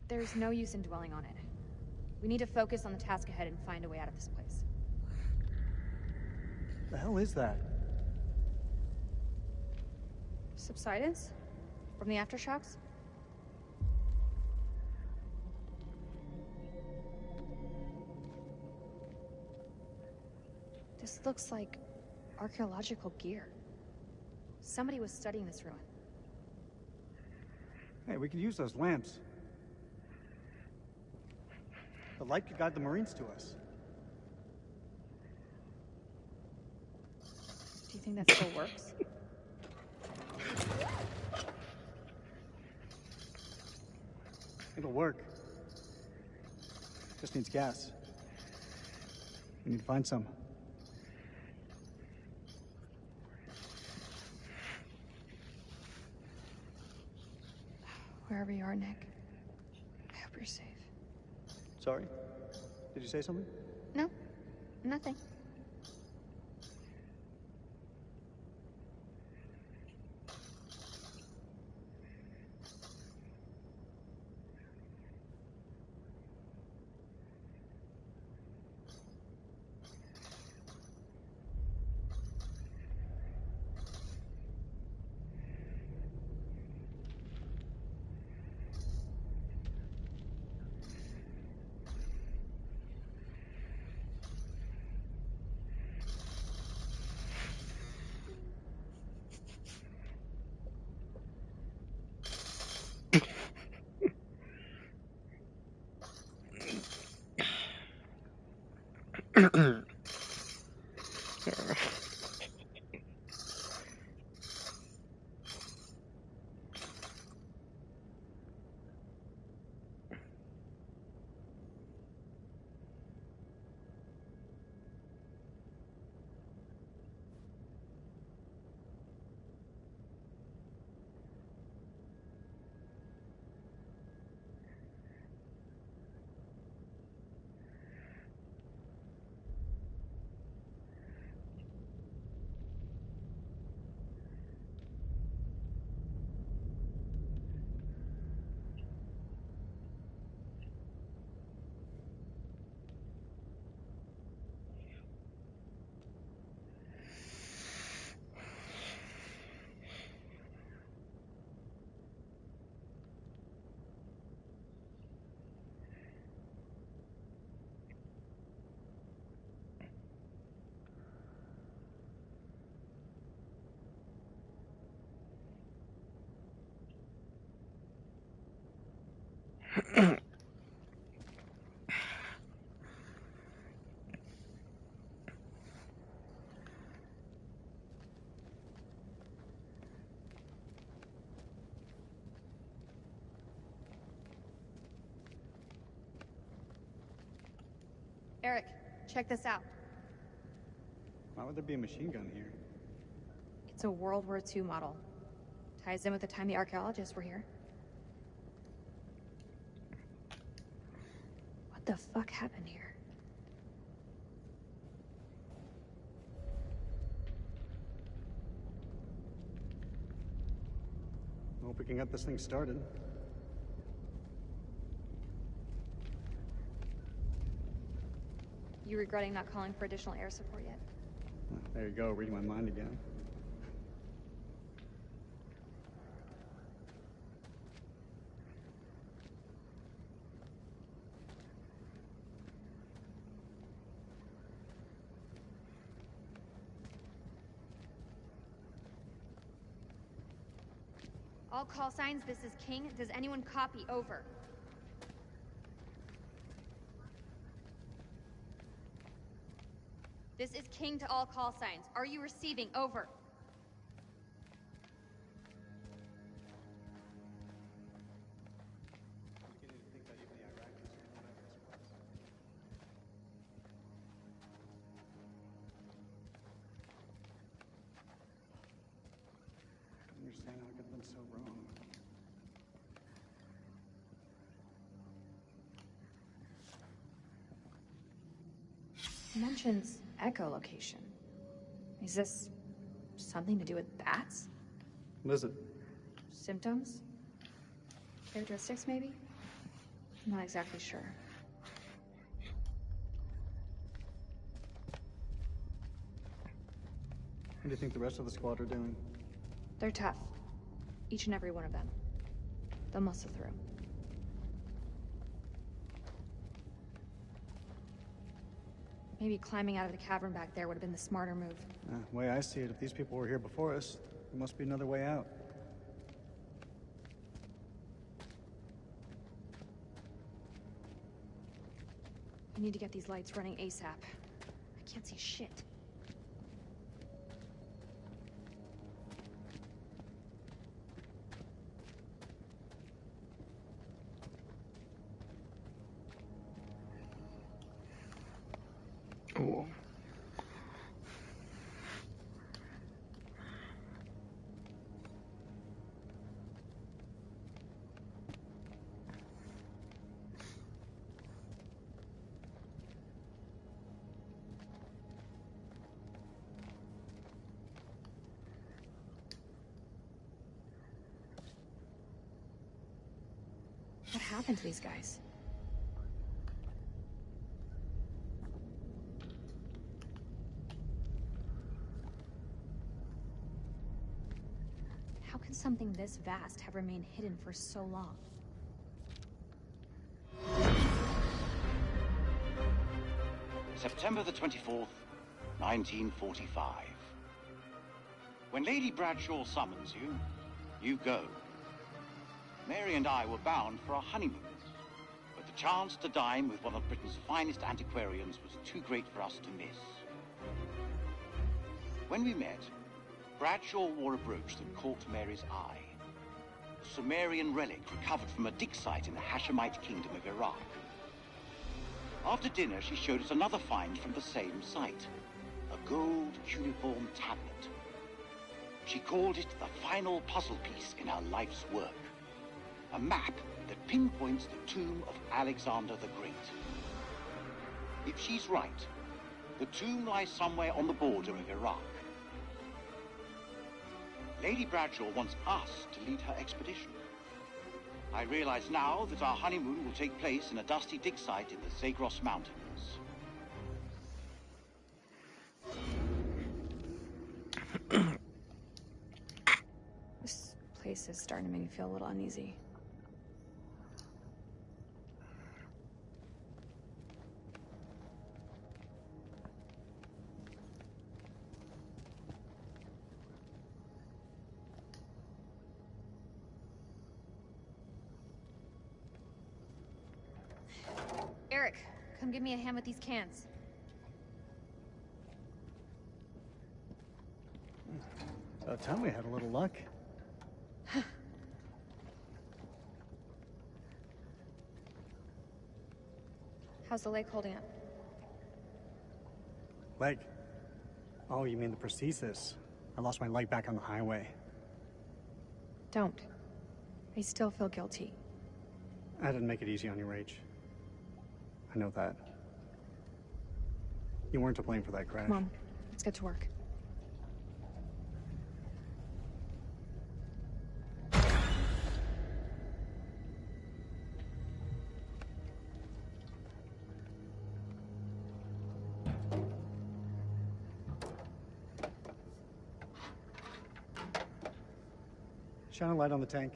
There's no use in dwelling on it. We need to focus on the task ahead and find a way out of this place. The hell is that? Subsidence? From the aftershocks? This looks like archaeological gear. Somebody was studying this ruin. Hey, we could use those lamps. The light could guide the Marines to us. Do you think that still works? It'll work. Just needs gas. We need to find some. Wherever you are, Nick, I hope you're safe. Sorry? Did you say something? No, nothing. Eric, check this out. Why would there be a machine gun here? It's a World War II model. Ties in with the time the archaeologists were here. What the fuck happened here? Hope we can get this thing started. You regretting not calling for additional air support yet? There you go, reading my mind again. All call signs, this is King. Does anyone copy? Over. This is King to all call signs. Are you receiving? Over. I don't understand how it could have been so wrong. It mentions echolocation. Is this something to do with bats? What is it? Symptoms? Characteristics, maybe? I'm not exactly sure. What do you think the rest of the squad are doing? They're tough. Each and every one of them. They'll muscle through. Maybe climbing out of the cavern back there would have been the smarter move. The way I see it, if these people were here before us, there must be another way out. We need to get these lights running ASAP. I can't see shit. Oh. What happened to these guys? How can something this vast have remained hidden for so long? September the 24th, 1945. When Lady Bradshaw summons you, you go. Mary and I were bound for our honeymoon, but the chance to dine with one of Britain's finest antiquarians was too great for us to miss. When we met, Bradshaw wore a brooch that caught Mary's eye. A Sumerian relic recovered from a dig site in the Hashemite kingdom of Iraq. After dinner, she showed us another find from the same site, a gold cuneiform tablet. She called it the final puzzle piece in her life's work, a map that pinpoints the tomb of Alexander the Great. If she's right, the tomb lies somewhere on the border of Iraq. Lady Bradshaw wants us to lead her expedition. I realize now that our honeymoon will take place in a dusty dig site in the Zagros Mountains. This place is starting to make me feel a little uneasy. Eric, come give me a hand with these cans. About time we had a little luck. How's the lake holding up? Leg. Oh, you mean the prosthesis? I lost my leg back on the highway. Don't. I still feel guilty. I didn't make it easy on you, Rach. I know that. You weren't to blame for that crash. Come on, let's get to work. Shine a light on the tank.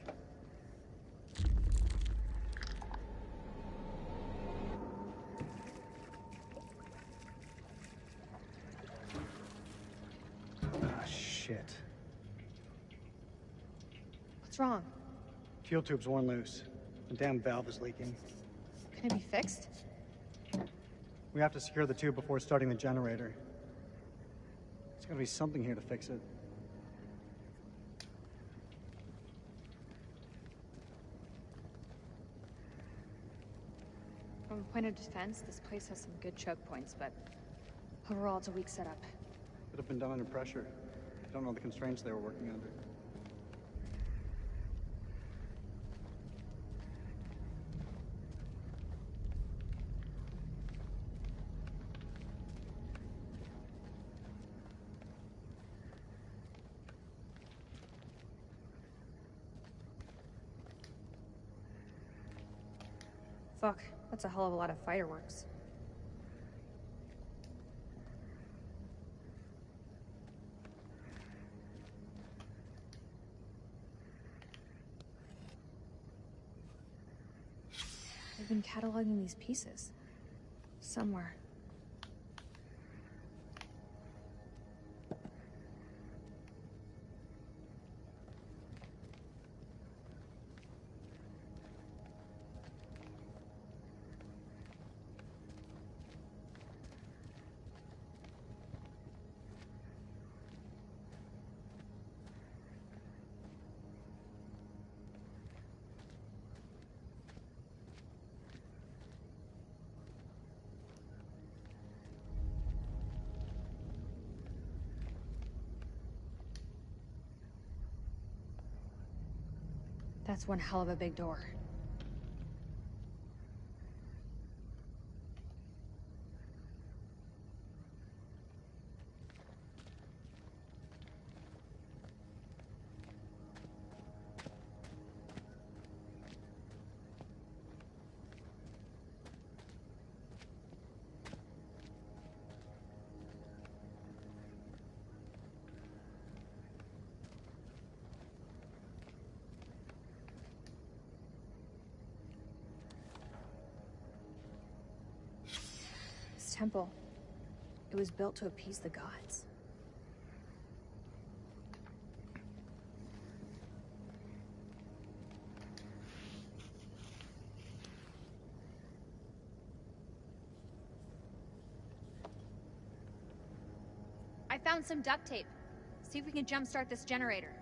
Ah, shit. What's wrong? Fuel tube's worn loose. The damn valve is leaking. Can it be fixed? We have to secure the tube before starting the generator. There's gotta be something here to fix it. From a point of defense, this place has some good choke points, but overall it's a weak setup. Could have been done under pressure. I don't know the constraints they were working under. Fuck, that's a hell of a lot of fireworks. They've been cataloging these pieces. Somewhere. That's one hell of a big door. This temple, it was built to appease the gods. I found some duct tape. See if we can jumpstart this generator.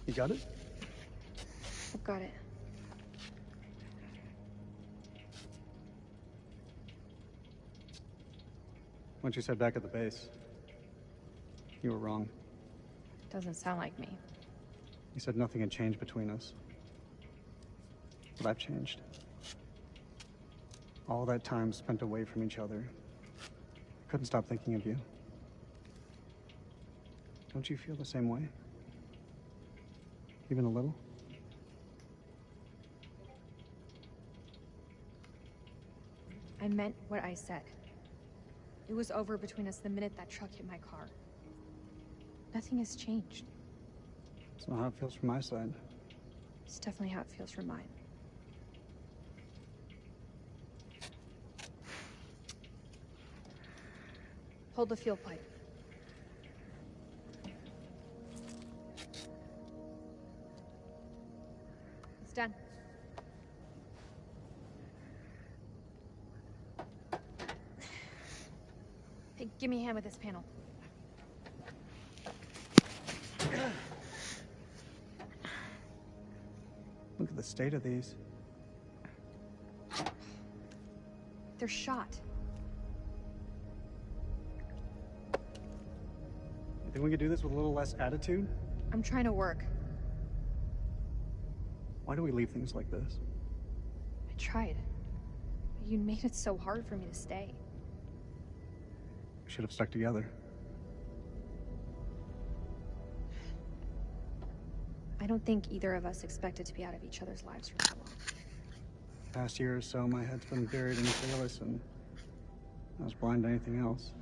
You got it? I've got it. Once you said back at the base, you were wrong. Doesn't sound like me. You said nothing had changed between us. But I've changed. All that time spent away from each other. I couldn't stop thinking of you. Don't you feel the same way? Even a little? I meant what I said. It was over between us the minute that truck hit my car. Nothing has changed. It's not how it feels from my side. It's definitely how it feels from mine. Hold the fuel pipe. It's done. Hey, give me a hand with this panel. Look at the state of these. They're shot. You think we could do this with a little less attitude? I'm trying to work. Why do we leave things like this? I tried. But you made it so hard for me to stay. We should have stuck together. I don't think either of us expected to be out of each other's lives for that long. Past year or so, my head's been buried in Kalis, and I was blind to anything else.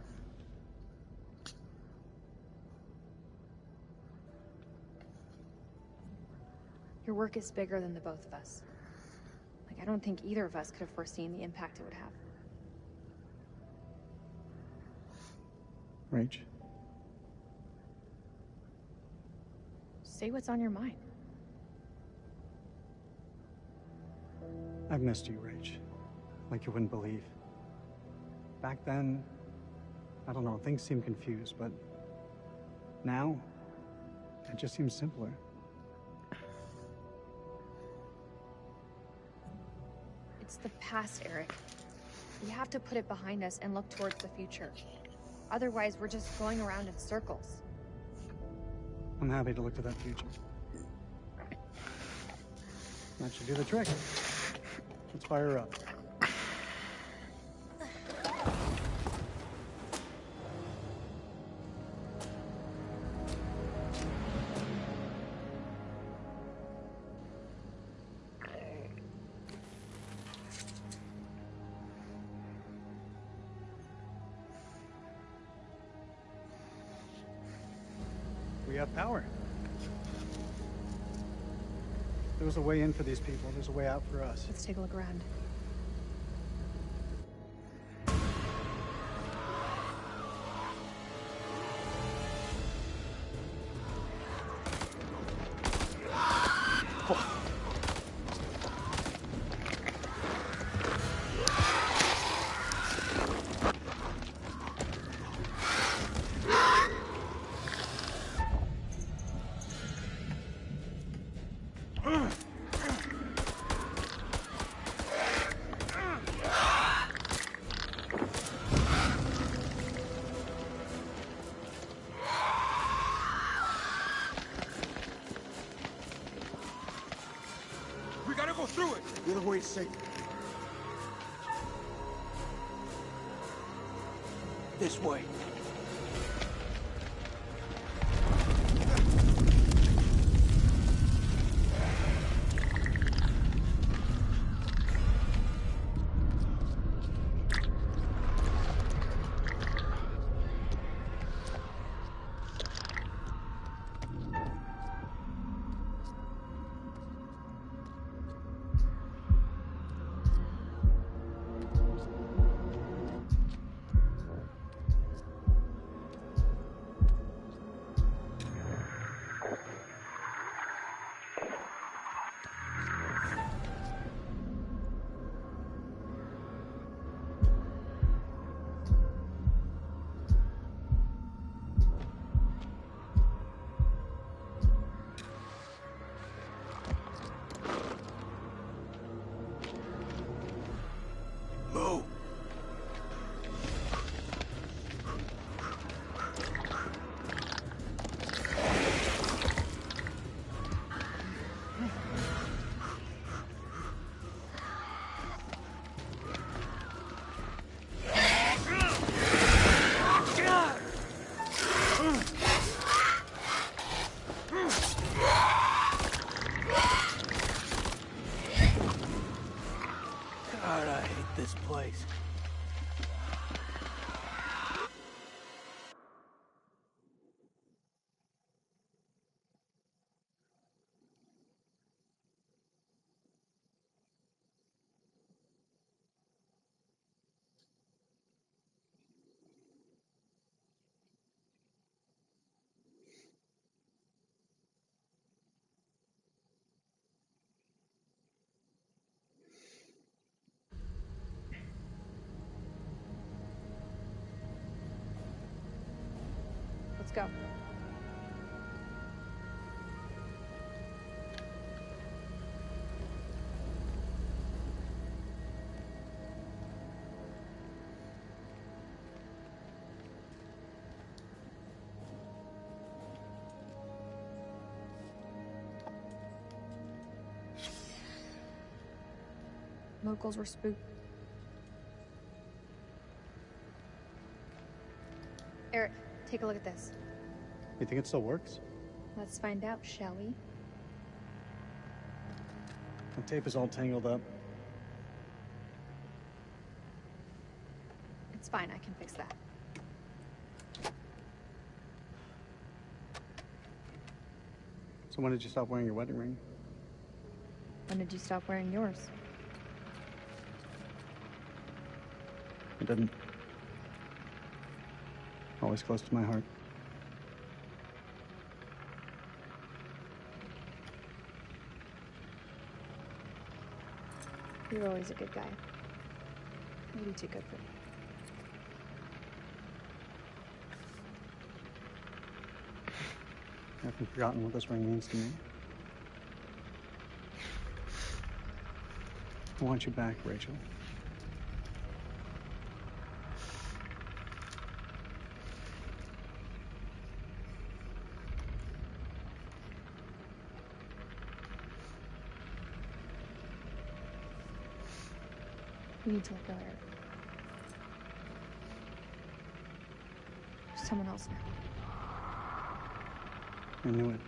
Your work is bigger than the both of us. Like, I don't think either of us could have foreseen the impact it would have. Rach, Say what's on your mind. I've missed you, Rach. Like you wouldn't believe. Back then, I don't know, things seemed confused, but now, it just seems simpler. It's the past, Eric. We have to put it behind us and look towards the future. Otherwise, we're just going around in circles. I'm happy to look to that future. That should do the trick. Let's fire her up. We have power. There was a way in for these people. There's a way out for us. Let's take a look around. We gotta go through it! The other way's safe. This way. Move! God, I hate this place. Let's go. Locals were spooked. Eric, take a look at this. You think it still works? Let's find out, shall we? The tape is all tangled up. It's fine, I can fix that. So when did you stop wearing your wedding ring? When did you stop wearing yours? I didn't. Always close to my heart. You're always a good guy. Maybe too good for me. I haven't forgotten what this ring means to me. I want you back, Rachel. We need to let go of her. There's someone else now. I knew it.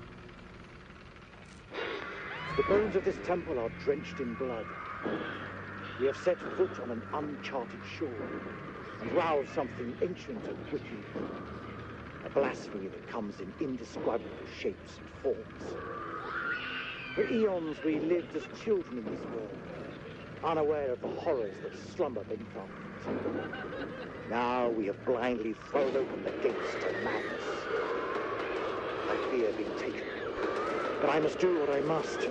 The bones of this temple are drenched in blood. We have set foot on an uncharted shore and roused something ancient and wicked. A blasphemy that comes in indescribable shapes and forms. For eons we lived as children in this world, unaware of the horrors that slumber beneath our feet. Now we have blindly thrown open the gates to madness. I fear being taken, but I must do what I must.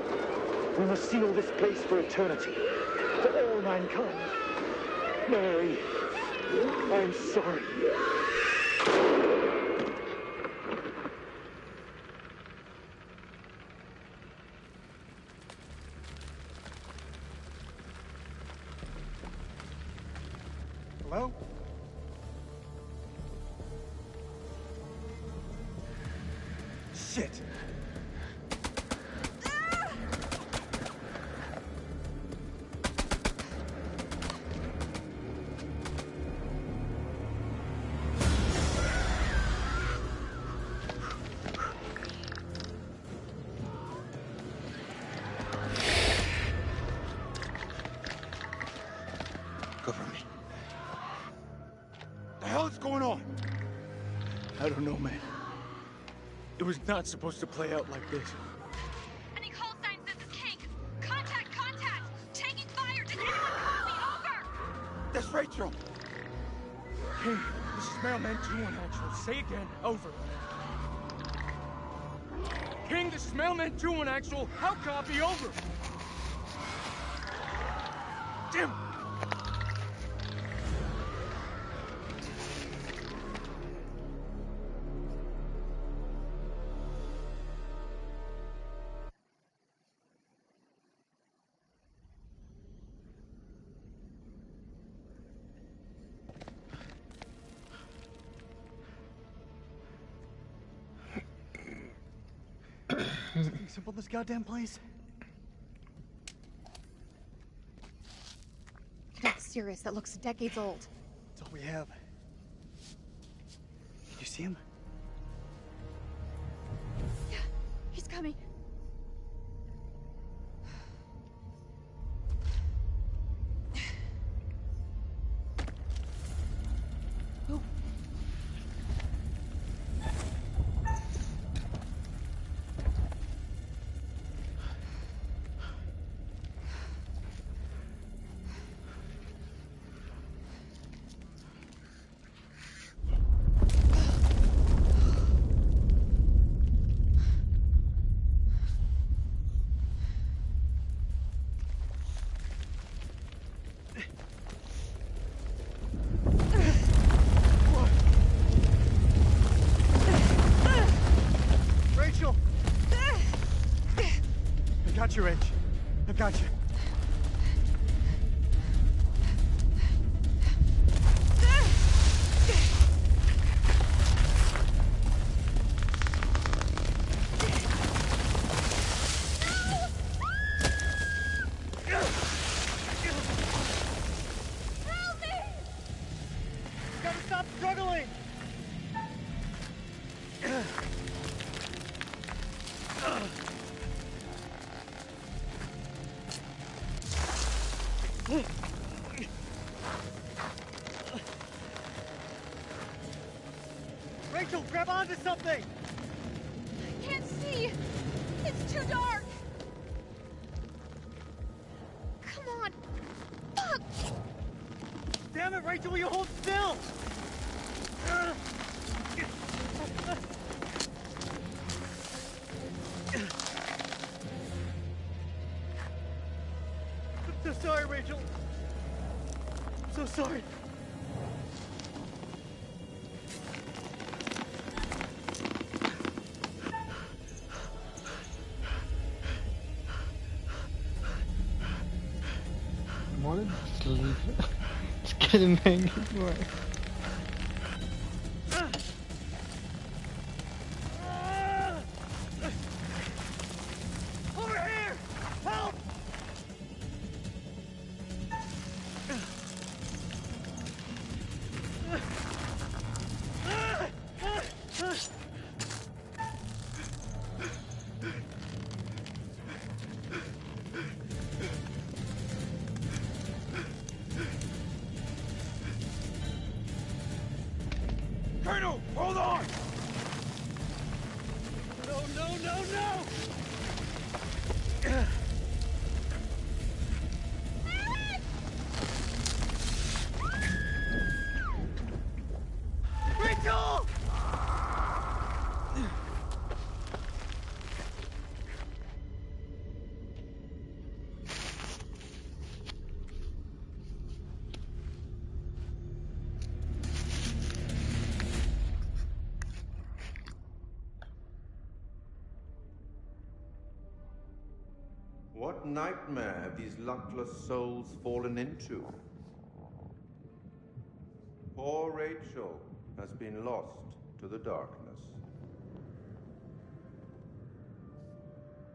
We must seal this place for eternity, for all mankind. Mary, I'm sorry. Hello? Shit! Cover me. The hell is going on? I don't know, man. It was not supposed to play out like this. Any call signs, this is King. Contact, contact! Taking fire! Did anyone call me? Over! That's Rachel! King, this is Mailman 2-1 actual. Say again, over. King, this is Mailman 2-1 actual. How copy, over? Damn it! Something simple, this goddamn place? That's serious. That looks decades old. That's all we have. Can you see him? Yeah, he's coming. Oh. Rachel! I got you, Rach. I got you. Help me! You gotta stop struggling! Rachel, grab onto something! I can't see! It's too dark! Come on! Fuck! Damn it, Rachel, will you hold still? So sorry, Rachel. So sorry. Morning. Sleep. It's getting angry. Over here! Help! Colonel, hold on! No, no, no, no! Rachel! What nightmare have these luckless souls fallen into? Poor Rachel has been lost to the darkness.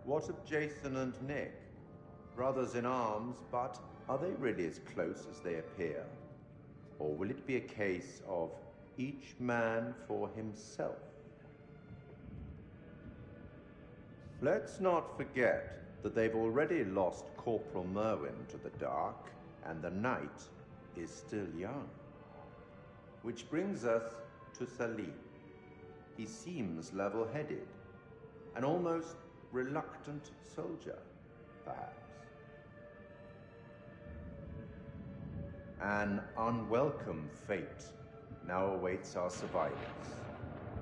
What of Jason and Nick? Brothers in arms, but are they really as close as they appear? Or will it be a case of each man for himself? Let's not forget that they've already lost Corporal Merwin to the dark, and the night is still young. Which brings us to Salim. He seems level-headed, an almost reluctant soldier, perhaps. An unwelcome fate now awaits our survivors,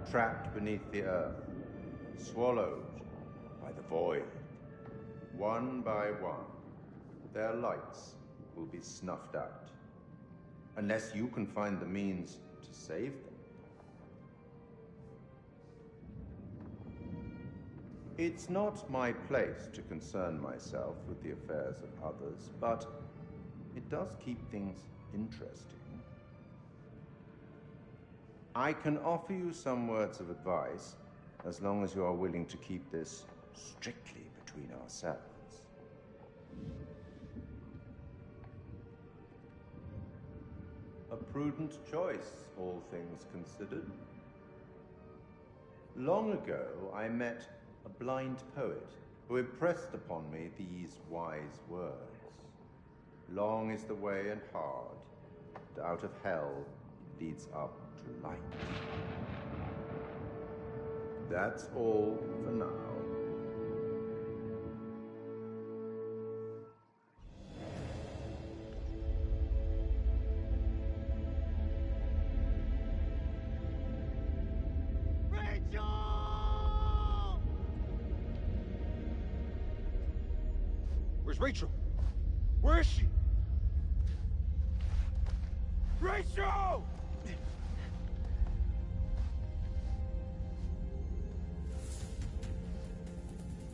trapped beneath the earth, swallowed by the void. One by one, their lights will be snuffed out, unless you can find the means to save them. It's not my place to concern myself with the affairs of others, but it does keep things interesting. I can offer you some words of advice, as long as you are willing to keep this strictly between ourselves. A prudent choice, all things considered. Long ago, I met a blind poet who impressed upon me these wise words. Long is the way and hard, and out of hell leads up to light. That's all for now. Where's Rachel? Where is she? Rachel!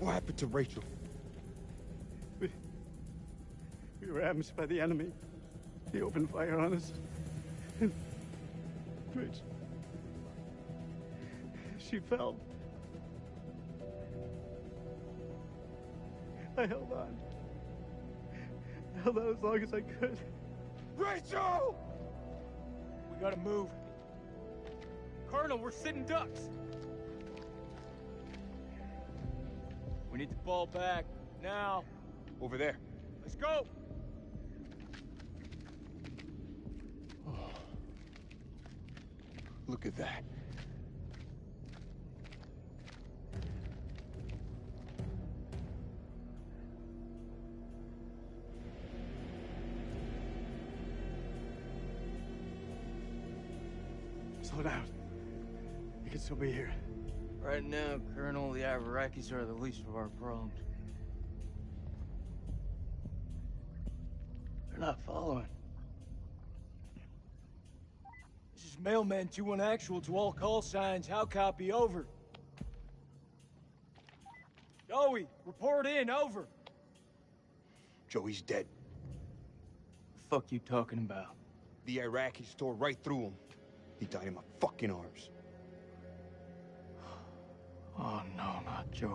What happened to Rachel? We were ambushed by the enemy. He opened fire on us. And Rachel, she fell. I held on. I held on as long as I could. Rachel! We gotta move. Colonel, we're sitting ducks. We need to fall back, now. Over there. Let's go! Oh. Look at that. Slow down. We can still be here. Right now, Colonel, the Iraqis are the least of our problems. not following. This is Mailman 2-1 actual to all call signs. How copy? Over. Joey, report in. Over. Joey's dead. The fuck you talking about? The Iraqis tore right through him. He died in my fucking arms. Oh, no, not Joey.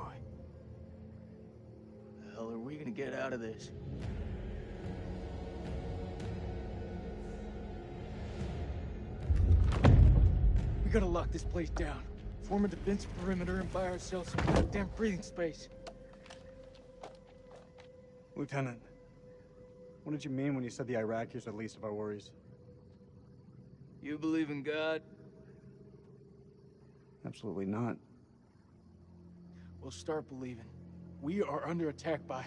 The hell are we gonna get out of this? We gotta lock this place down. Form a defense perimeter and buy ourselves some goddamn breathing space. Lieutenant, what did you mean when you said the Iraqis are the least of our worries? You believe in God? Absolutely not. Well, start believing. We are under attack by...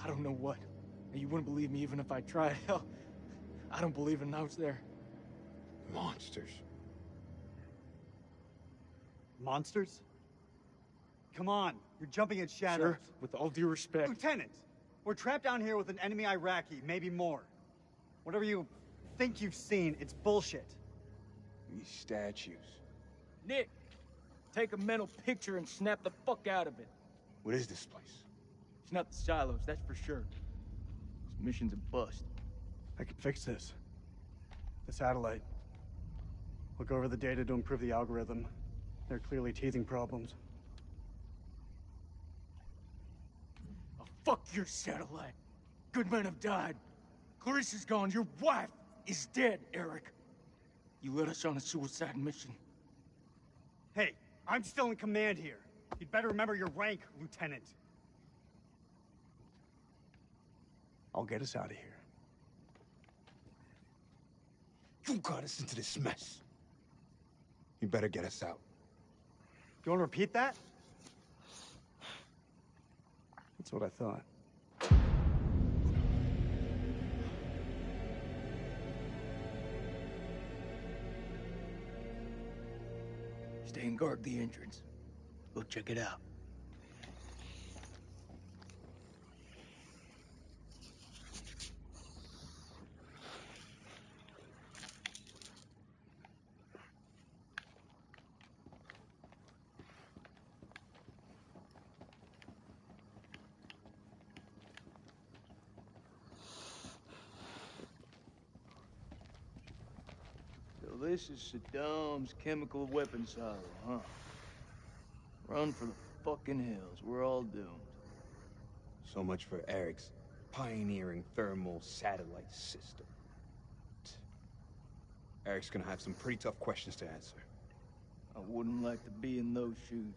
I don't know what. And you wouldn't believe me even if I tried. Hell, I don't believe in out there. Monsters. Monsters? Come on, you're jumping at shadows. Sir, with all due respect... Lieutenant, we're trapped down here with an enemy Iraqi, maybe more. Whatever you think you've seen, it's bullshit. These statues. Nick, take a mental picture and snap the fuck out of it. What is this place? It's not the silos, that's for sure. This mission's a bust. I can fix this. The satellite. Look over the data to improve the algorithm. They're clearly teething problems. Oh, fuck your satellite. Good men have died. Clarissa's gone. Your wife is dead, Eric. You led us on a suicide mission. Hey, I'm still in command here. You'd better remember your rank, Lieutenant. I'll get us out of here. You got us into this mess. You better get us out. You want to repeat that? That's what I thought. Stay and guard the entrance. Go check it out. So this is Saddam's chemical weapon silo, huh? Run for the fucking hills. We're all doomed. So much for Eric's pioneering thermal satellite system. Eric's gonna have some pretty tough questions to answer. I wouldn't like to be in those shoes.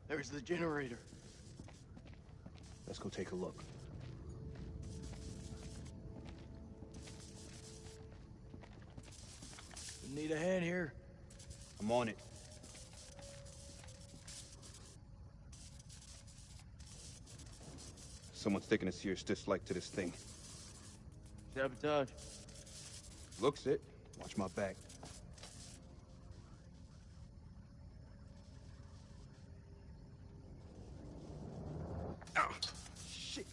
There's the generator. Let's go take a look. Need a hand here? I'm on it. Someone's taking a serious dislike to this thing. Sabotage. Looks it. Watch my back. Ah, shit.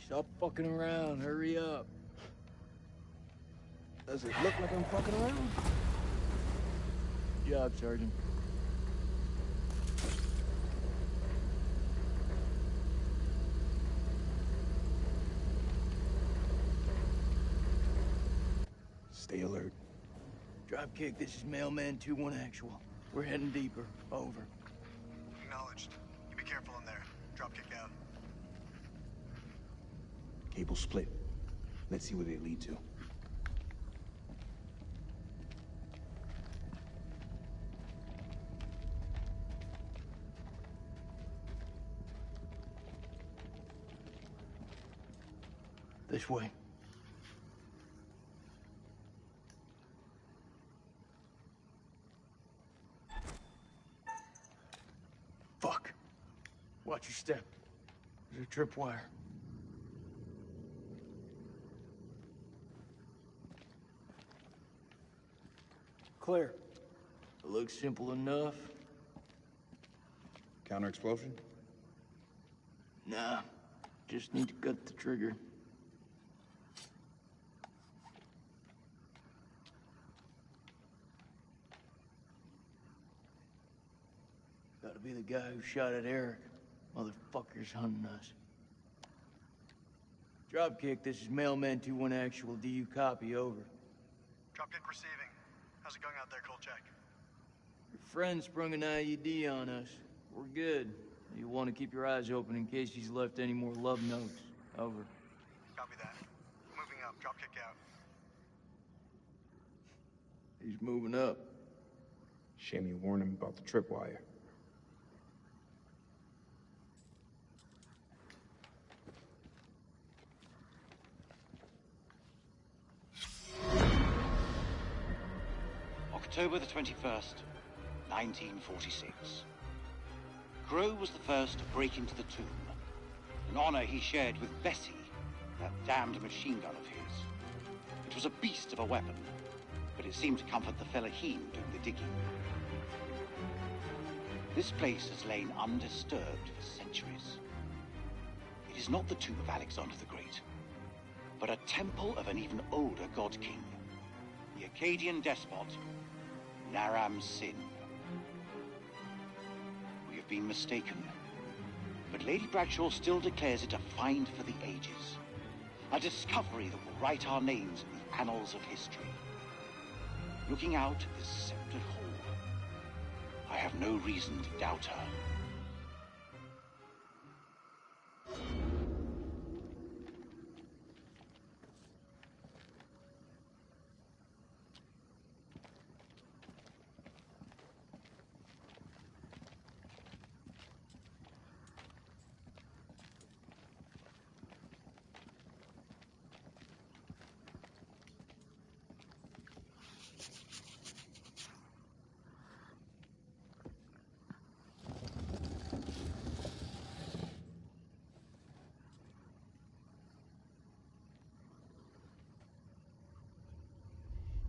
Stop fucking around. Hurry up. Does it look like I'm fucking around? Good job, Sergeant. Stay alert. Dropkick, this is Mailman 2-1 actual. We're heading deeper. Over. Acknowledged. You be careful in there. Dropkick out. Cable split. Let's see where they lead to. This way. Fuck. Watch your step. There's a tripwire. Clear. It looks simple enough. Counter explosion? Nah. Just need to cut the trigger. Gotta be the guy who shot at Eric. Motherfucker's hunting us. Dropkick, this is Mailman 2-1 actual. Do you copy? Over. Dropkick receiving. How's it going out there, Kolchak? Your friend sprung an IED on us. We're good. You'll want to keep your eyes open in case he's left any more love notes. Over. Copy that. Moving up. Dropkick out. He's moving up. Shame you warned him about the tripwire. October the 21st, 1946. Crow was the first to break into the tomb, an honor he shared with Bessie, that damned machine gun of his. It was a beast of a weapon, but it seemed to comfort the fellaheen doing the digging. This place has lain undisturbed for centuries. It is not the tomb of Alexander the Great, but a temple of an even older god king, the Akkadian despot, Naram Sin. We have been mistaken, but Lady Bradshaw still declares it a find for the ages. A discovery that will write our names in the annals of history. Looking out at this sceptred hall, I have no reason to doubt her.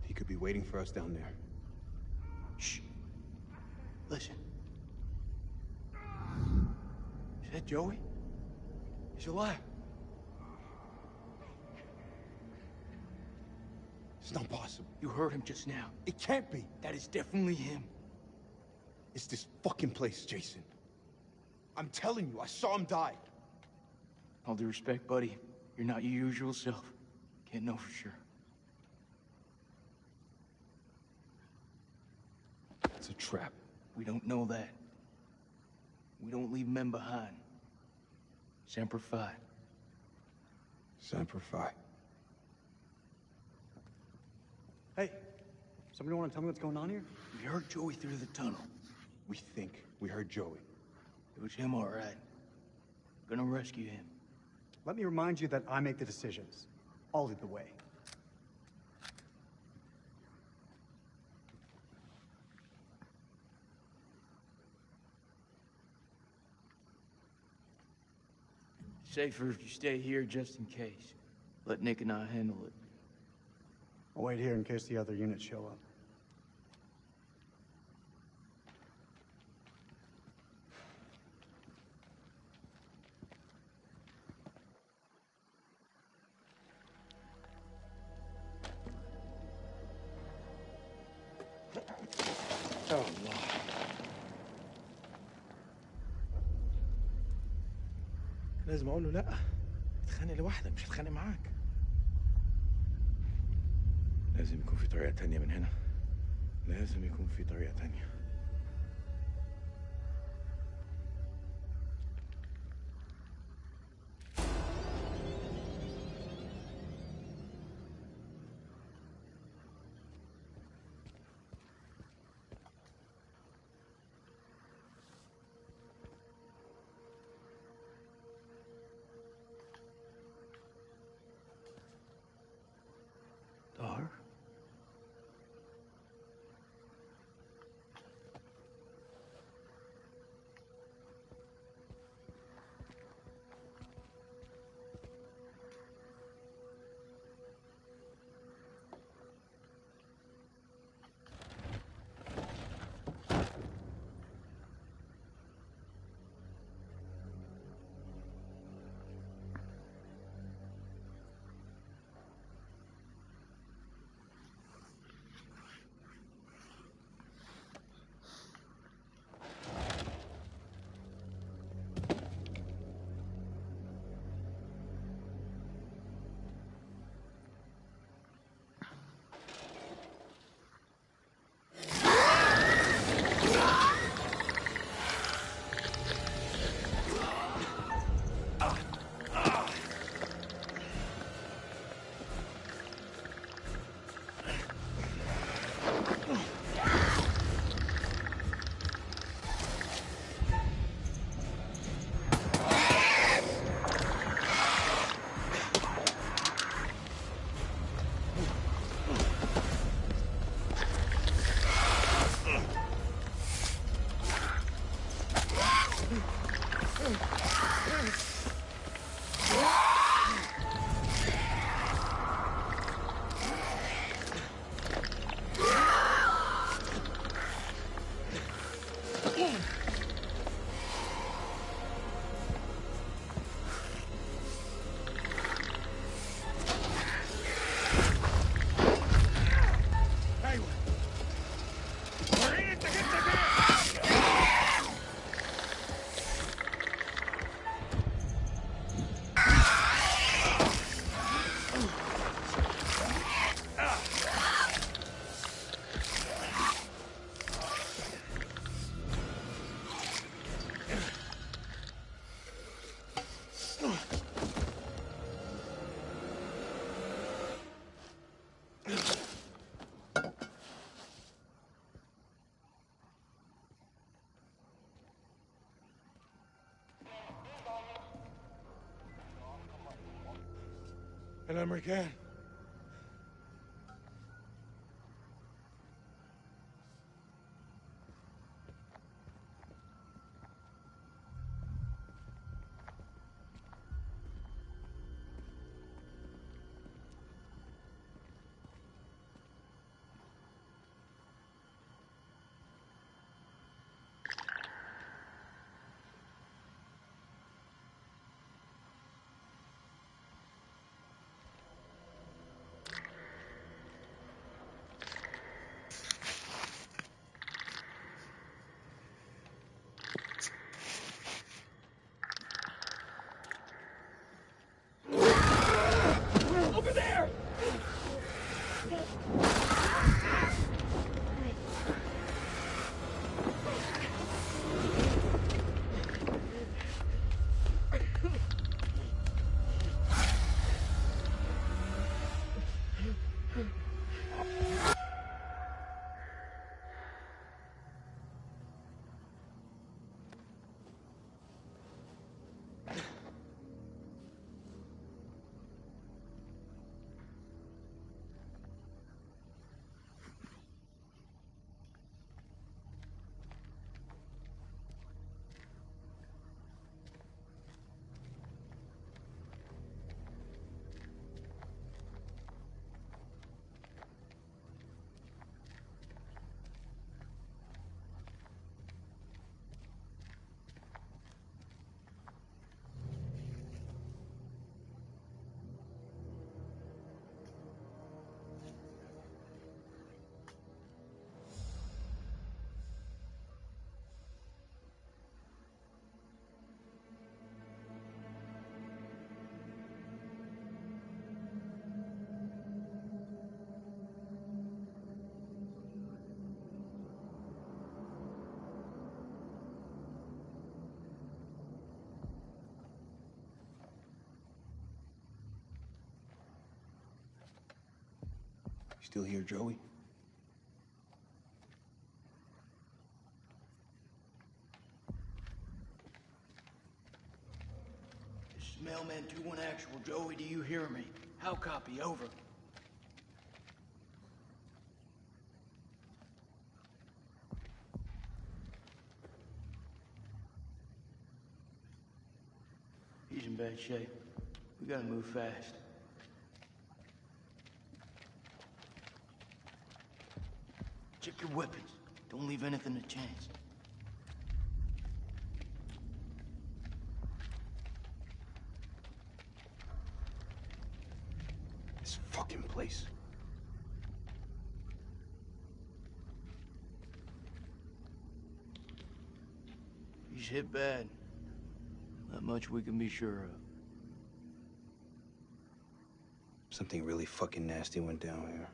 He could be waiting for us down there. Shh. Listen. Is that Joey? He's alive. It's not possible. You heard him just now. It can't be. That is definitely him. It's this fucking place, Jason. I'm telling you, I saw him die. All due respect, buddy. You're not your usual self. Can't know for sure. It's a trap. We don't know that. We don't leave men behind. Semper Fi. Semper Fi. Hey, somebody want to tell me what's going on here? We heard Joey through the tunnel. We think we heard Joey. It was him, all right. Gonna rescue him. Let me remind you that I make the decisions. I'll lead the way. Safer if you stay here just in case. Let Nick and I handle it. I'll wait here in case the other units show up. Oh, الله. لازم اقول له لا. اتخانق لوحدك، مش هتخانق معاك. لازم يكون في طريقة تانية من هنا. لازم يكون في طريقة تانية. Dar? الأمريكان. Still here, Joey? This is Mailman 2-1 Actual. Joey, do you hear me? How copy? Over. He's in bad shape. We gotta move fast. Check your weapons. Don't leave anything to chance. This fucking place. He's hit bad. Not much we can be sure of. Something really fucking nasty went down here.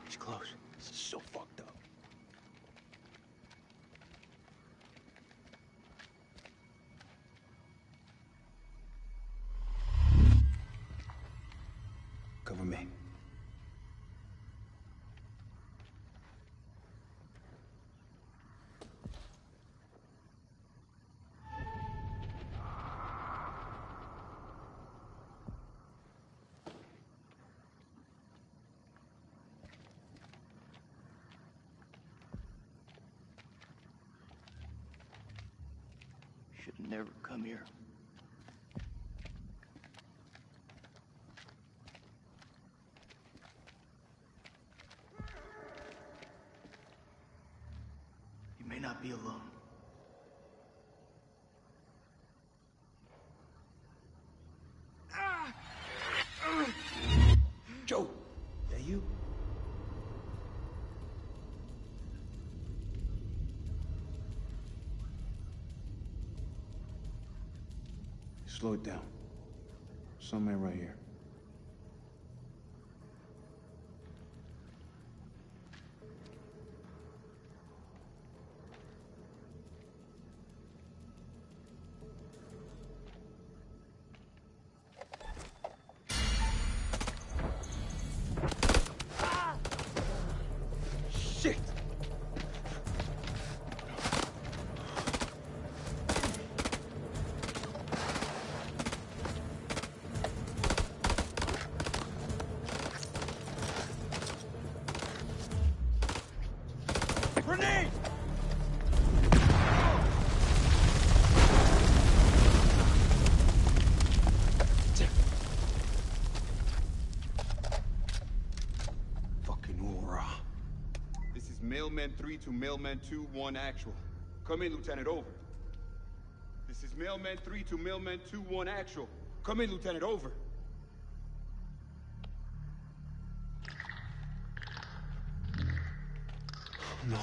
It's close. This is so fucked up. Cover me. Should've never come here. You may not be alone. Joe! That you? Slow it down. Somewhere right here. Shit! Grenade! Fucking hoorah. This is Mailman 3 to Mailman 2-1 Actual. Come in, Lieutenant, over. This is Mailman 3 to Mailman 2-1 Actual. Come in, Lieutenant, over. No.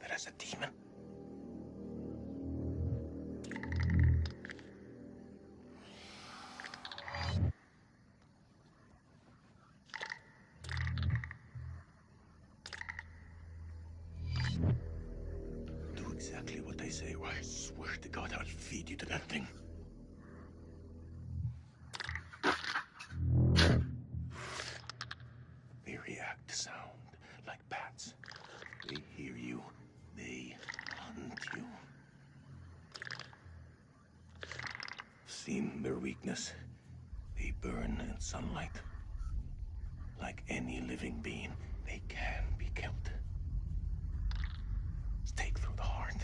There's a demon. Do exactly what they say, or I swear to God I'll feed you to that thing. There he seen their weakness. They burn in sunlight. Like any living being, they can be killed. Stake through the heart.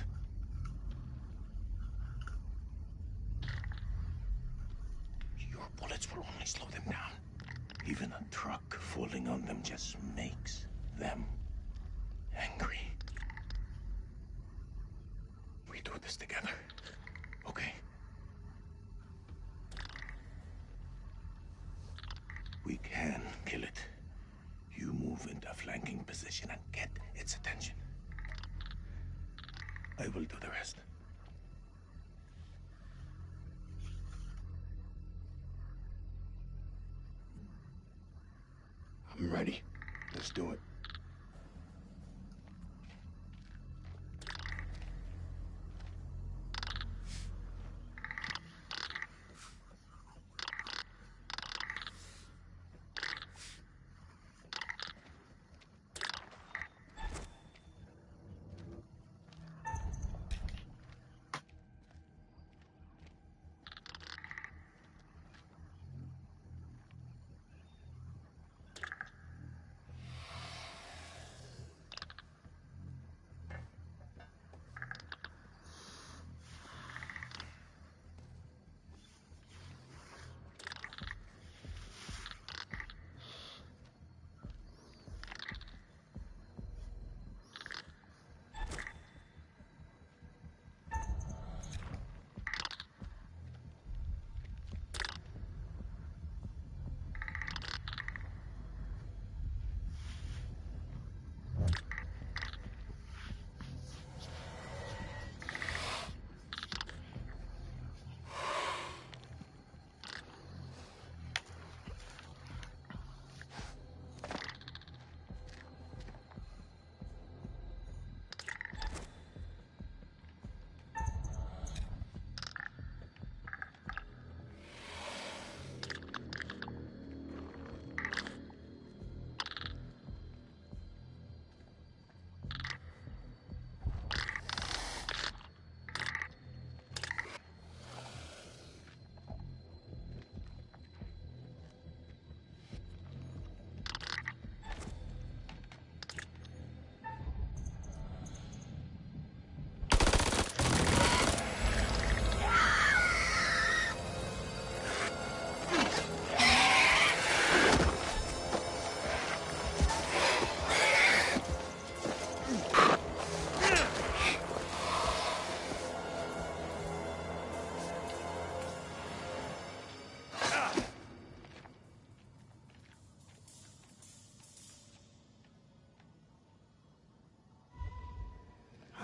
Your bullets will only slow them down. Even a truck falling on them just makes them angry. We do this together, okay? We can kill it. You move into a flanking position and get its attention. I will do the rest. I'm ready. Let's do it.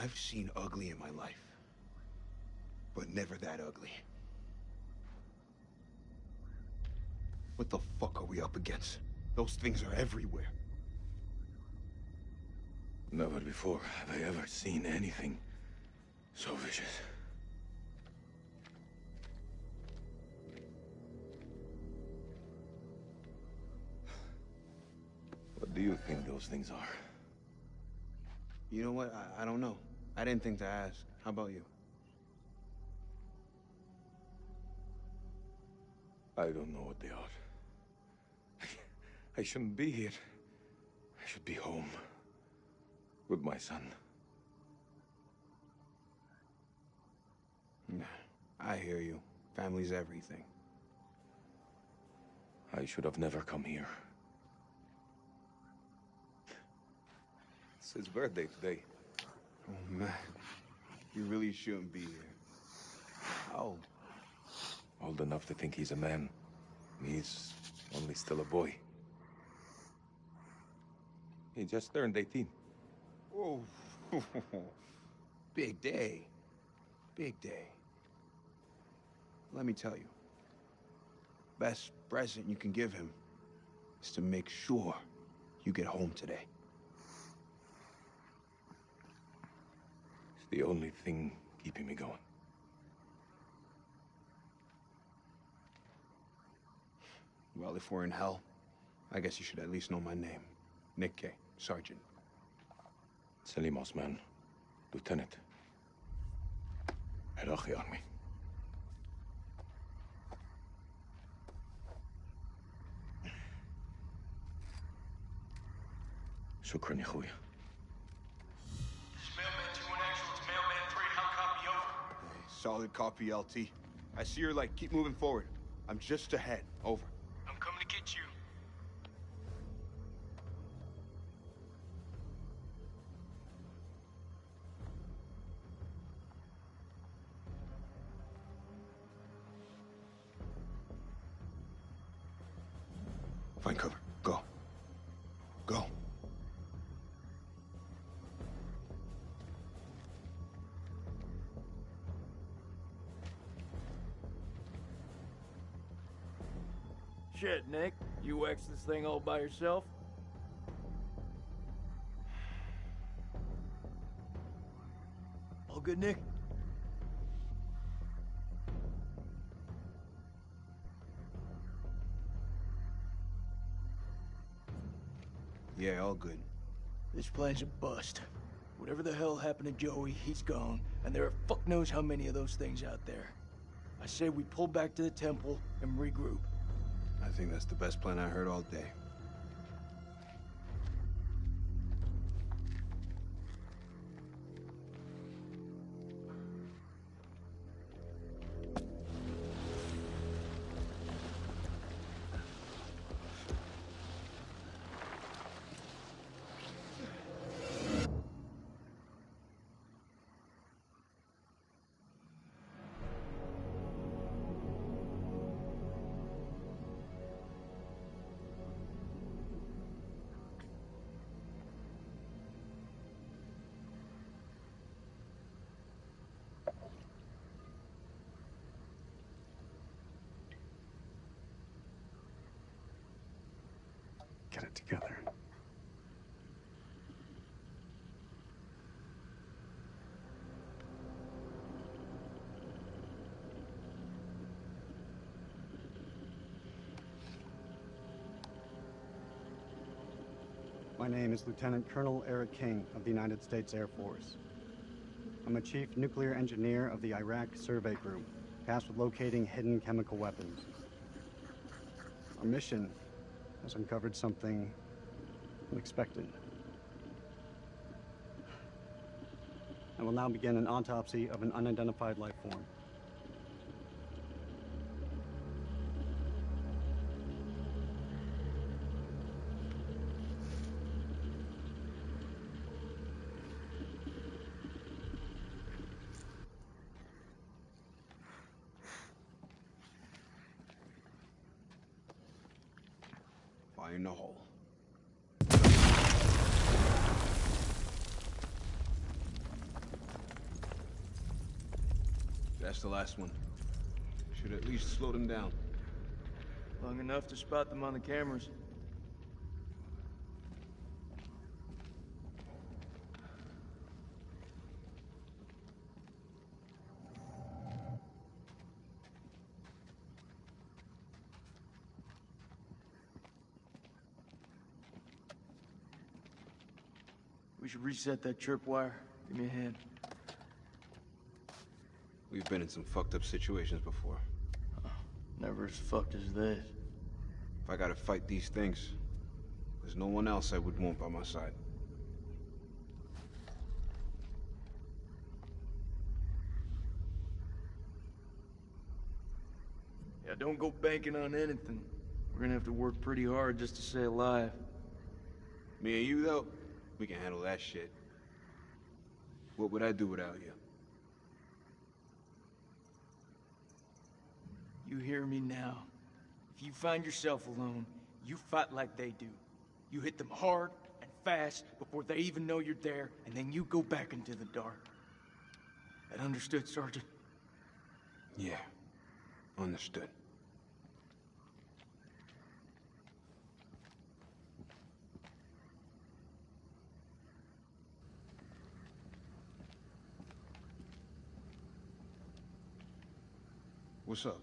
I've seen ugly in my life, but never that ugly. What the fuck are we up against? Those things are everywhere. Never before have I ever seen anything so vicious. What do you think those things are? You know what? I don't know. I didn't think to ask. How about you? I don't know what they are. I shouldn't be here. I should be home. With my son. I hear you. Family's everything. I should have never come here. It's his birthday today. Oh, man. You really shouldn't be here. How old? Old enough to think he's a man. He's only still a boy. He just turned 18. Whoa. Big day. Big day. Let me tell you. Best present you can give him is to make sure you get home today. It's the only thing keeping me going. Well, if we're in hell, I guess you should at least know my name. Nick K. Sergeant. Selim Osman, Lieutenant. Iraqi Army. شكرا يا اخويا. This is Mailman 2 1 actual. It's Mailman 3. How copy over? Hey, solid copy, LT. I see your light. Keep moving forward. I'm just ahead. Over. I'm coming to get you. Find cover. Go. Go. Shit, Nick. You waxed this thing all by yourself? All good, Nick? Yeah, all good. This plan's a bust. Whatever the hell happened to Joey, he's gone, and there are fuck knows how many of those things out there. I say we pull back to the temple and regroup. I think that's the best plan I heard all day. Get it together. My name is Lieutenant Colonel Eric King of the United States Air Force. I'm a chief nuclear engineer of the Iraq Survey Group, tasked with locating hidden chemical weapons. Our mission has uncovered something unexpected. I will now begin an autopsy of an unidentified life form. Fire in the hole. That's the last one. Should at least slow them down. Long enough to spot them on the cameras. We should reset that tripwire. Give me a hand. We've been in some fucked up situations before. Never as fucked as this. If I gotta fight these things, there's no one else I would want by my side. Yeah, don't go banking on anything. We're gonna have to work pretty hard just to stay alive. Me and you, though, we can handle that shit. What would I do without you? You hear me now. If you find yourself alone, you fight like they do. You hit them hard and fast before they even know you're there, and then you go back into the dark. That understood, Sergeant? Yeah, understood. What's up?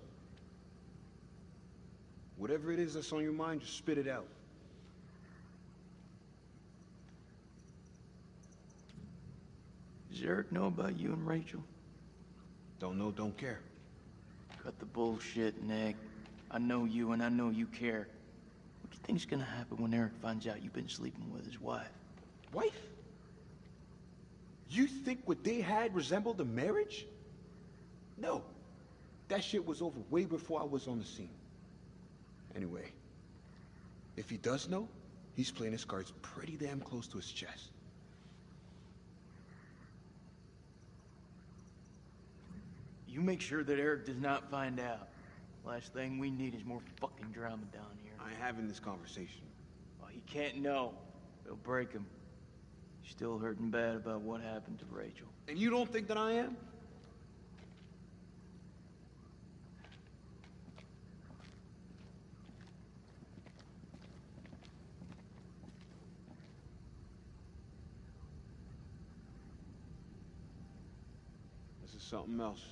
Whatever it is that's on your mind, just spit it out. Does Eric know about you and Rachel? Don't know, don't care. Cut the bullshit, Nick. I know you and I know you care. What do you think's gonna happen when Eric finds out you've been sleeping with his wife? Wife? You think what they had resembled a marriage? No. That shit was over way before I was on the scene. Anyway, if he does know, he's playing his cards pretty damn close to his chest. You make sure that Eric does not find out. Last thing we need is more fucking drama down here. I ain't having this conversation. Oh, he can't know. It'll break him. He's still hurting bad about what happened to Rachel. And you don't think that I am? This is something else.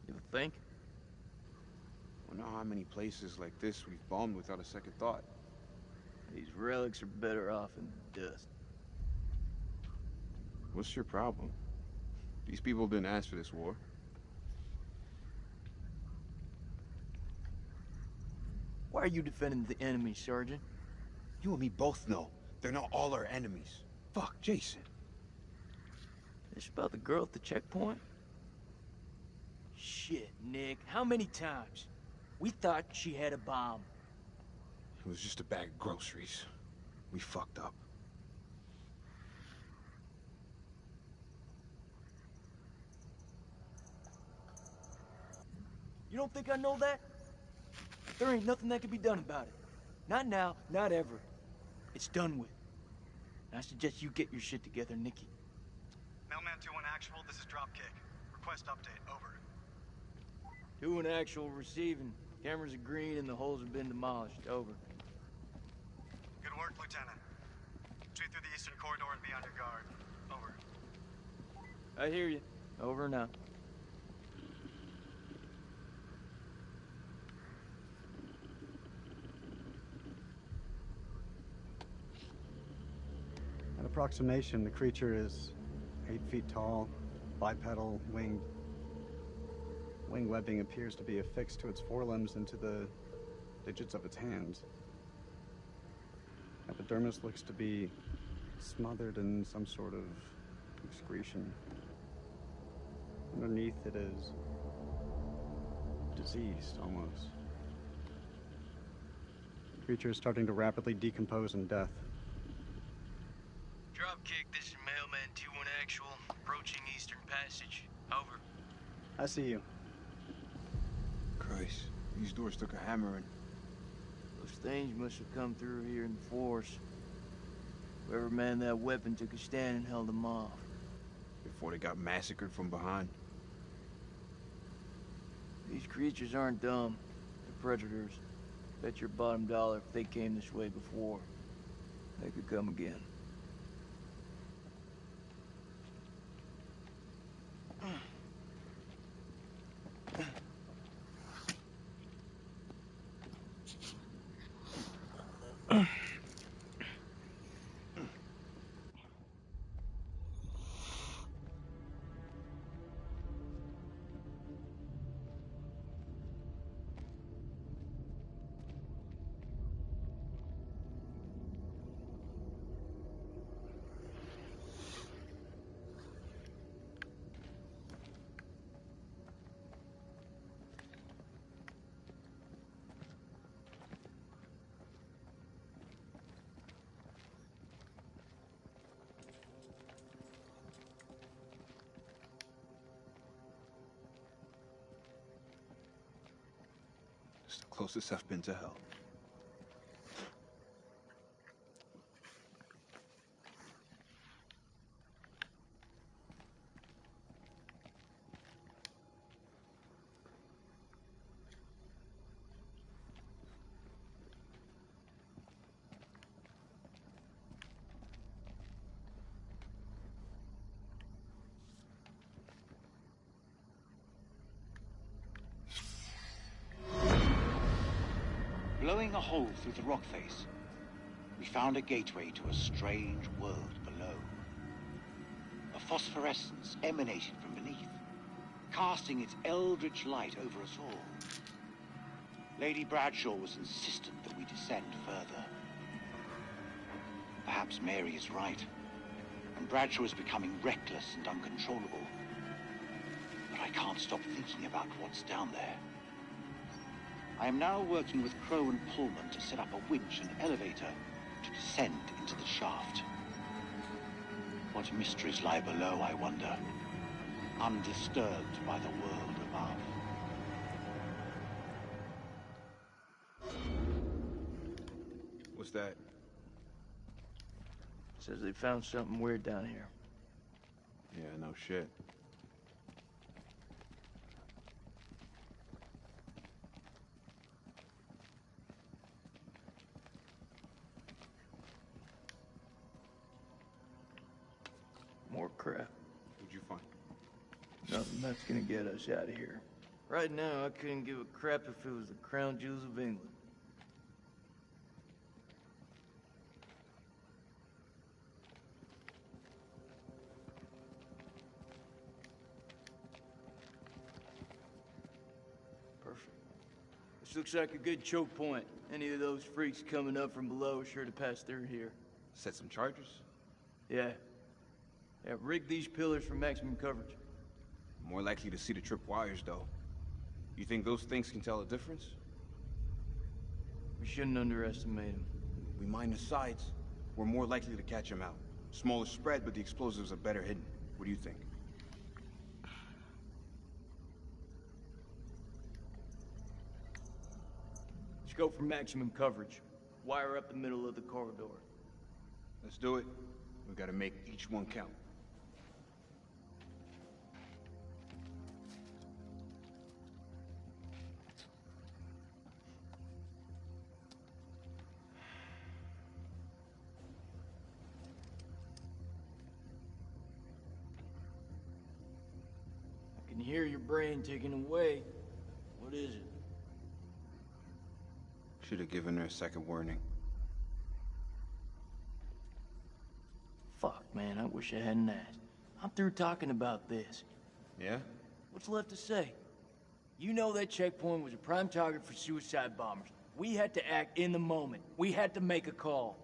You think? I know how many places like this we've bombed without a second thought. These relics are better off in the dust. What's your problem? These people didn't ask for this war. Why are you defending the enemy, Sergeant? You and me both know they're not all our enemies. Fuck, Jason. This about the girl at the checkpoint? Shit, Nick. How many times? We thought she had a bomb. It was just a bag of groceries. We fucked up. You don't think I know that? There ain't nothing that can be done about it. Not now, not ever. It's done with. And I suggest you get your shit together, Nikki. Mailman 2-1 actual, this is Dropkick. Request update, over. 2-1 actual receiving. Cameras are green and the holes have been demolished. Over. Good work, Lieutenant. Retreat through the eastern corridor and be on your guard. Over. I hear you. Over now. At approximation, the creature is 8 feet tall, bipedal, winged. Wing webbing appears to be affixed to its forelimbs and to the digits of its hands. Epidermis looks to be smothered in some sort of excretion. Underneath it is diseased, almost. The creature is starting to rapidly decompose in death. Dropkick, this is Mailman 2-1 actual, approaching Eastern Passage. Over. I see you. Christ, these doors took a hammering. Those things must have come through here in force. Whoever manned that weapon took a stand and held them off. Before they got massacred from behind. These creatures aren't dumb. They're predators. Bet your bottom dollar if they came this way before, they could come again. It's the closest I've been to hell. Blowing a hole through the rock face, we found a gateway to a strange world below. A phosphorescence emanated from beneath, casting its eldritch light over us all. Lady Bradshaw was insistent that we descend further. Perhaps Mary is right, and Bradshaw is becoming reckless and uncontrollable. But I can't stop thinking about what's down there. I am now working with Crow and Pullman to set up a winch and elevator to descend into the shaft. What mysteries lie below, I wonder, undisturbed by the world above. What's that? Says they found something weird down here. Yeah, no shit. More crap. What'd you find? Nothing that's gonna get us out of here. Right now, I couldn't give a crap if it was the crown jewels of England. Perfect. This looks like a good choke point. Any of those freaks coming up from below are sure to pass through here. Set some charges? Yeah. Yeah, rig these pillars for maximum coverage. More likely to see the trip wires, though. You think those things can tell a difference? We shouldn't underestimate them. We mine the sides. We're more likely to catch them out. Smaller spread, but the explosives are better hidden. What do you think? Let's go for maximum coverage. Wire up the middle of the corridor. Let's do it. We gotta make each one count. I can hear your brain ticking away. What is it? Should have given her a second warning. Fuck, man, I wish I hadn't asked. I'm through talking about this. Yeah? What's left to say? You know that checkpoint was a prime target for suicide bombers. We had to act in the moment. We had to make a call.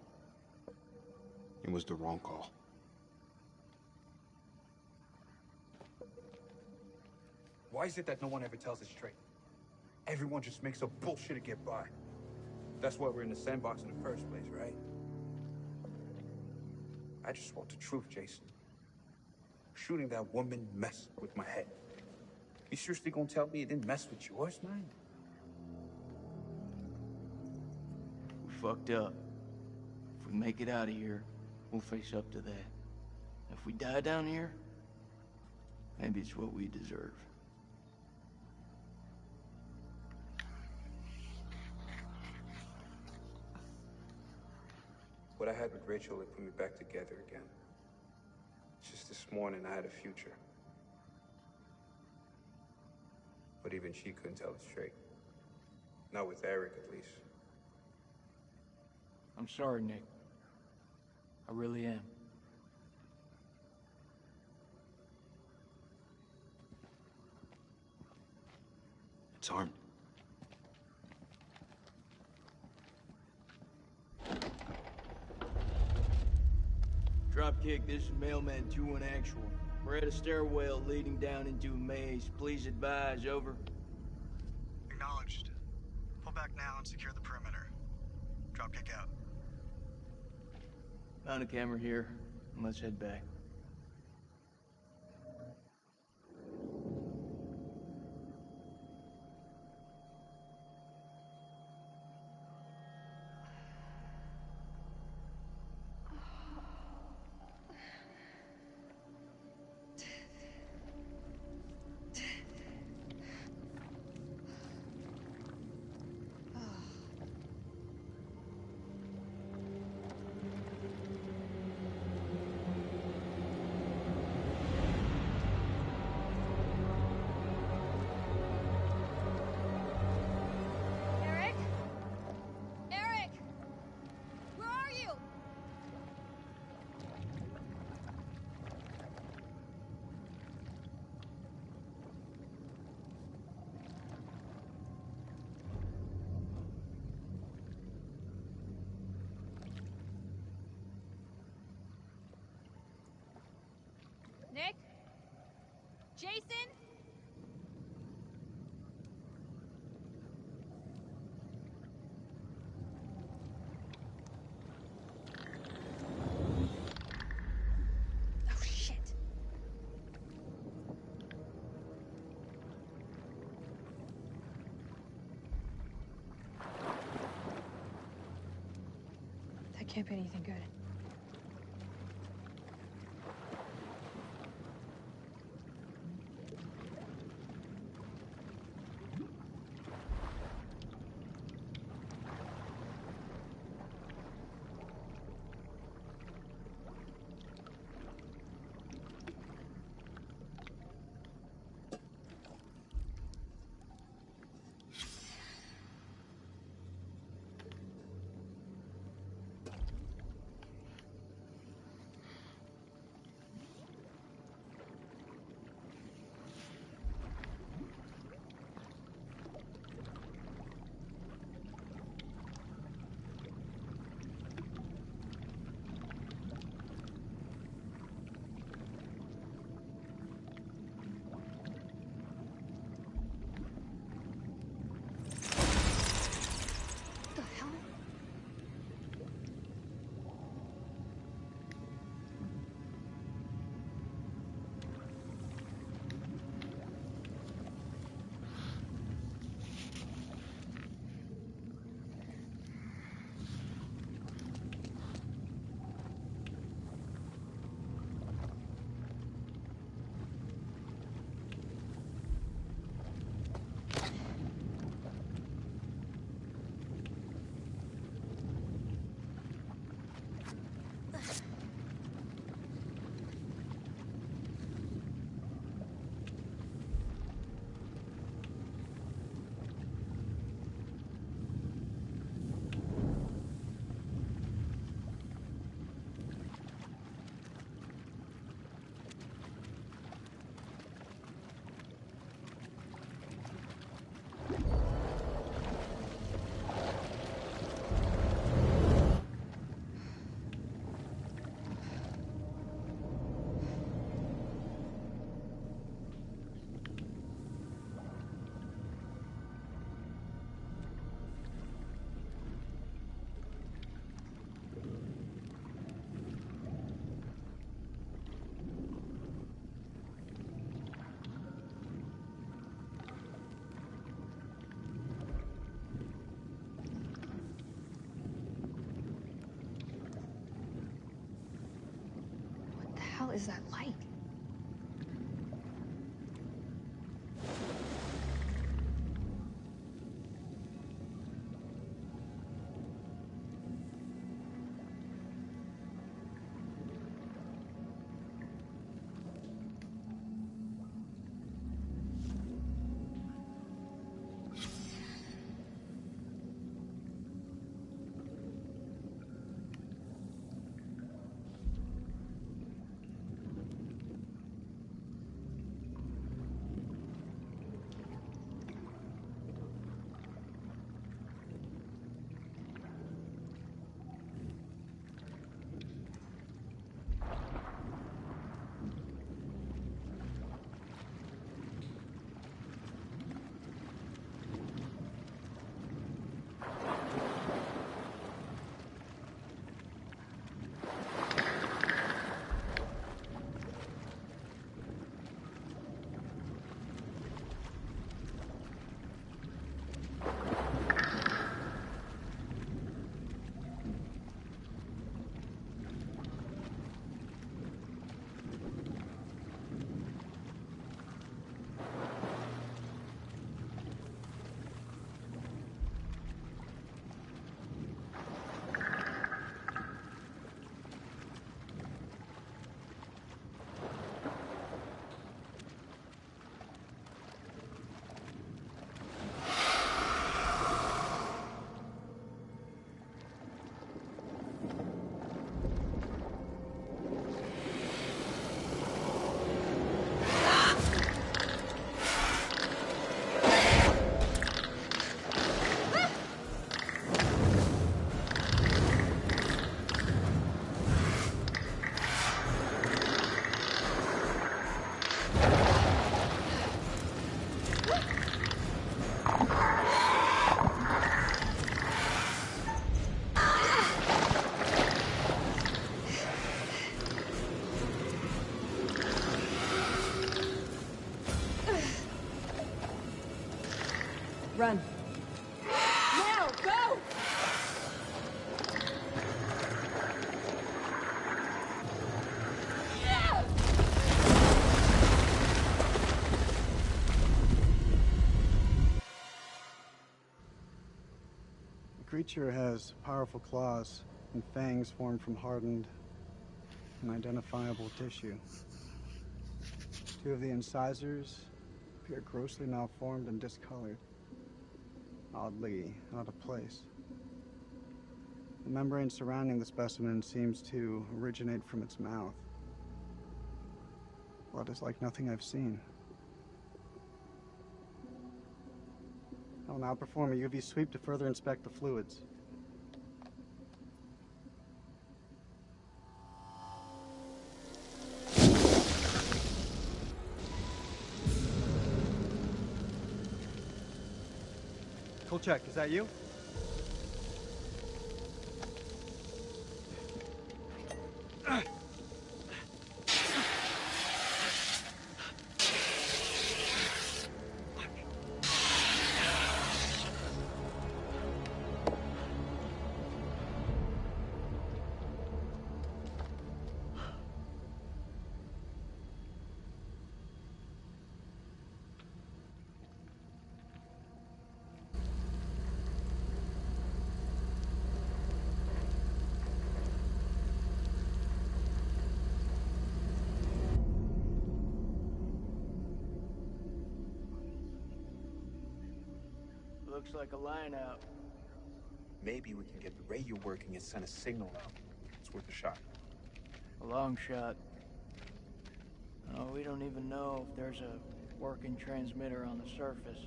It was the wrong call. Why is it that no one ever tells us straight? Everyone just makes up bullshit to get by. That's why we're in the sandbox in the first place, right? I just want the truth, Jason. Shooting that woman messed with my head. You seriously gonna tell me it didn't mess with yours, man? We fucked up. If we make it out of here, we'll face up to that. If we die down here, maybe it's what we deserve. What I had with Rachel, it put me back together again. Just this morning, I had a future. But even she couldn't tell it straight. Not with Eric, at least. I'm sorry, Nick. I really am. It's armed. Dropkick, this is Mailman 2-1 Actual. We're at a stairwell leading down into a maze. Please advise, over. Acknowledged. Pull back now and secure the perimeter. Dropkick out. Found a camera here. Let's head back. Jason? Oh, shit. That can't be anything good. What the hell is that light? Run. Now, go! The creature has powerful claws and fangs formed from hardened, unidentifiable tissue. Two of the incisors appear grossly malformed and discolored, oddly out of place. The membrane surrounding the specimen seems to originate from its mouth. Blood is like nothing I've seen. I'll now perform a UV sweep to further inspect the fluids. Kolchak, is that you? Looks like a line out. Maybe we can get the radio working and send a signal out. It's worth a shot. A long shot. Oh, we don't even know if there's a working transmitter on the surface.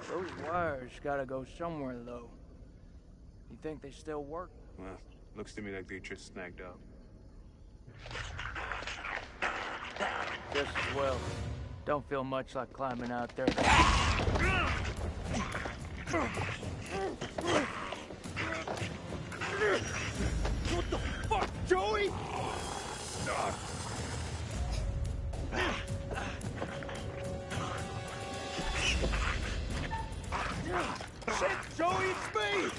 Those wires gotta go somewhere, though. You think they still work? Well, looks to me like they just snagged up. Just as well. Don't feel much like climbing out there. What the fuck, Joey? Shit, Joey, it's me!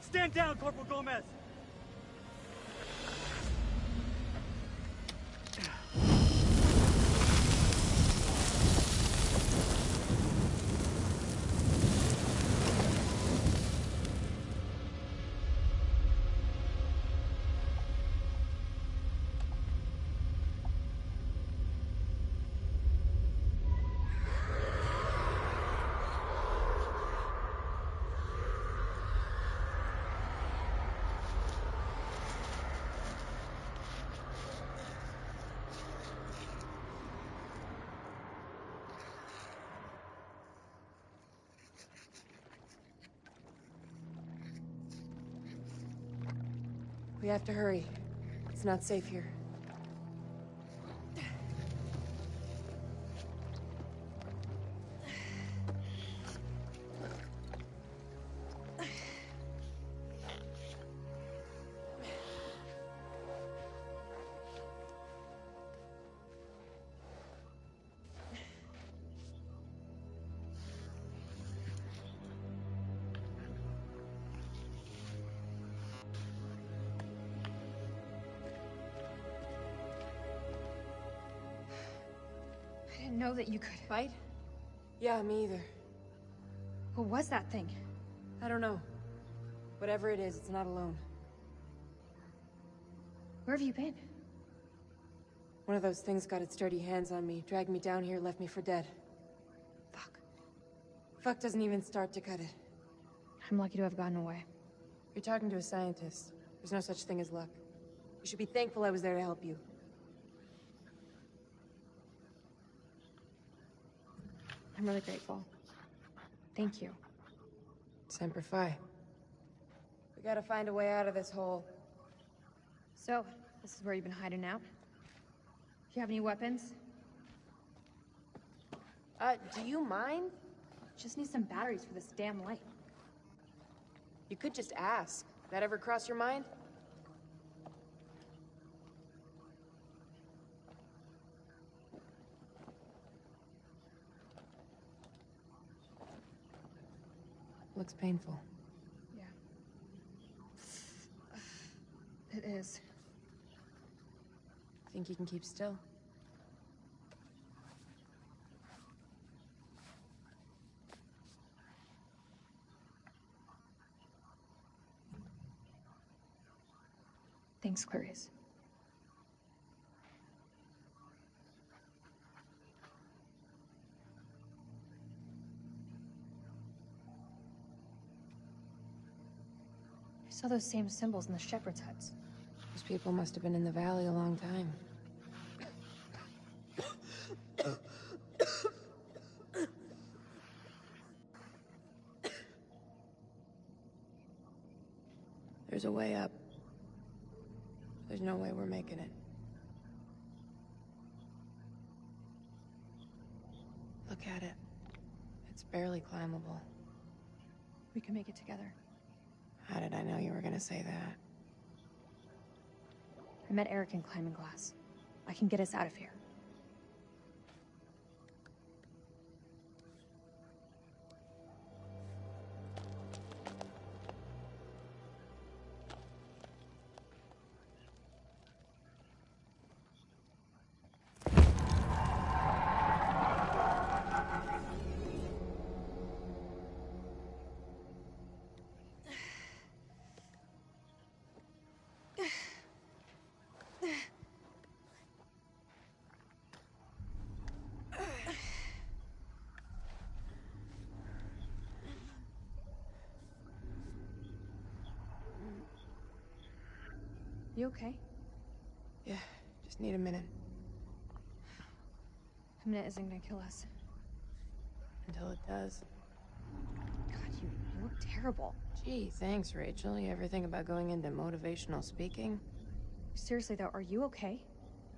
Stand down, Corporal Gomez! We have to hurry. It's not safe here. I didn't know that you could fight. Yeah, me either. What was that thing? I don't know. Whatever it is, it's not alone. Where have you been? One of those things got its dirty hands on me, dragged me down here, left me for dead. Fuck. Fuck doesn't even start to cut it. I'm lucky to have gotten away. You're talking to a scientist. There's no such thing as luck. You should be thankful I was there to help you. I'm really grateful. Thank you. Semper Fi. We gotta find a way out of this hole. So, this is where you've been hiding out? You have any weapons? Do you mind? Just need some batteries for this damn light. You could just ask. That ever cross your mind? Looks painful. Yeah. It is. Think you can keep still? Thanks, Clarice. I saw those same symbols in the shepherd's huts. Those people must have been in the valley a long time. There's a way up. There's no way we're making it. Look at it. It's barely climbable. We can make it together. How did I know you were gonna say that? I met Eric in Climbing Glass. I can get us out of here. You okay? Yeah, just need a minute. A minute isn't gonna kill us. Until it does. God, you look terrible. Gee, thanks, Rachel. You ever think about going into motivational speaking? Seriously though, are you okay?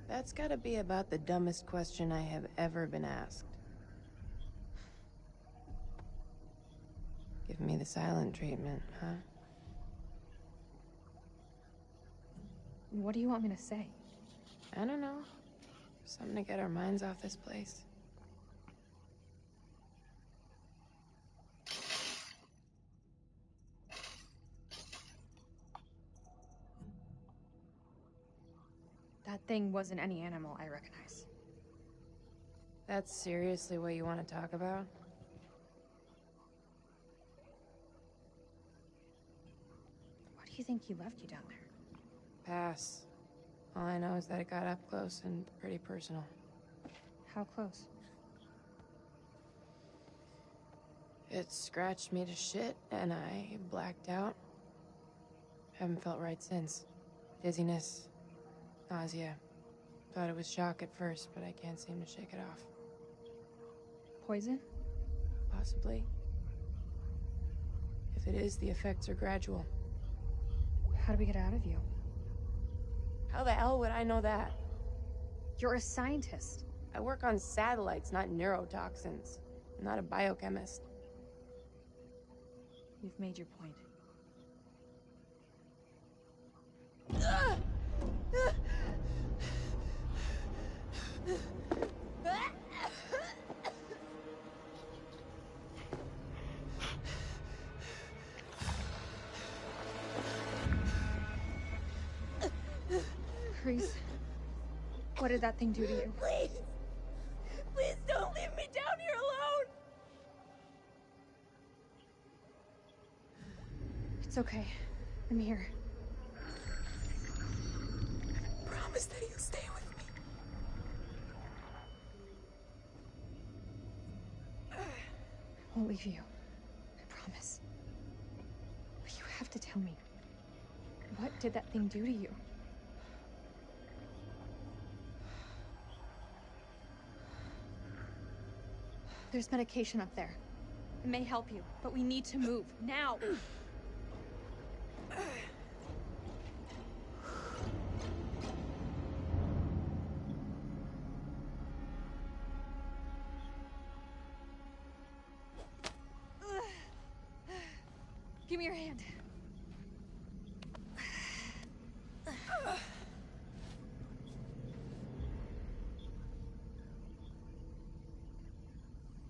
That's gotta be about the dumbest question I have ever been asked. Give me the silent treatment, huh? What do you want me to say? I don't know. Something to get our minds off this place. That thing wasn't any animal I recognize. That's seriously what you want to talk about? Why do you think he left you down there? Pass. All I know is that it got up close and pretty personal. How close? It scratched me to shit, and I blacked out. Haven't felt right since. Dizziness, nausea. Thought it was shock at first, but I can't seem to shake it off. Poison? Possibly. If it is, the effects are gradual. How do we get out of you? How the hell would I know that? You're a scientist. I work on satellites, not neurotoxins. I'm not a biochemist. You've made your point. Chris, what did that thing do to you? Please! Please don't leave me down here alone! It's okay. I'm here. Promise that you'll stay with me. I won't leave you. I promise. But you have to tell me. What did that thing do to you? There's medication up there. It may help you, but we need to move, now! Give me your hand.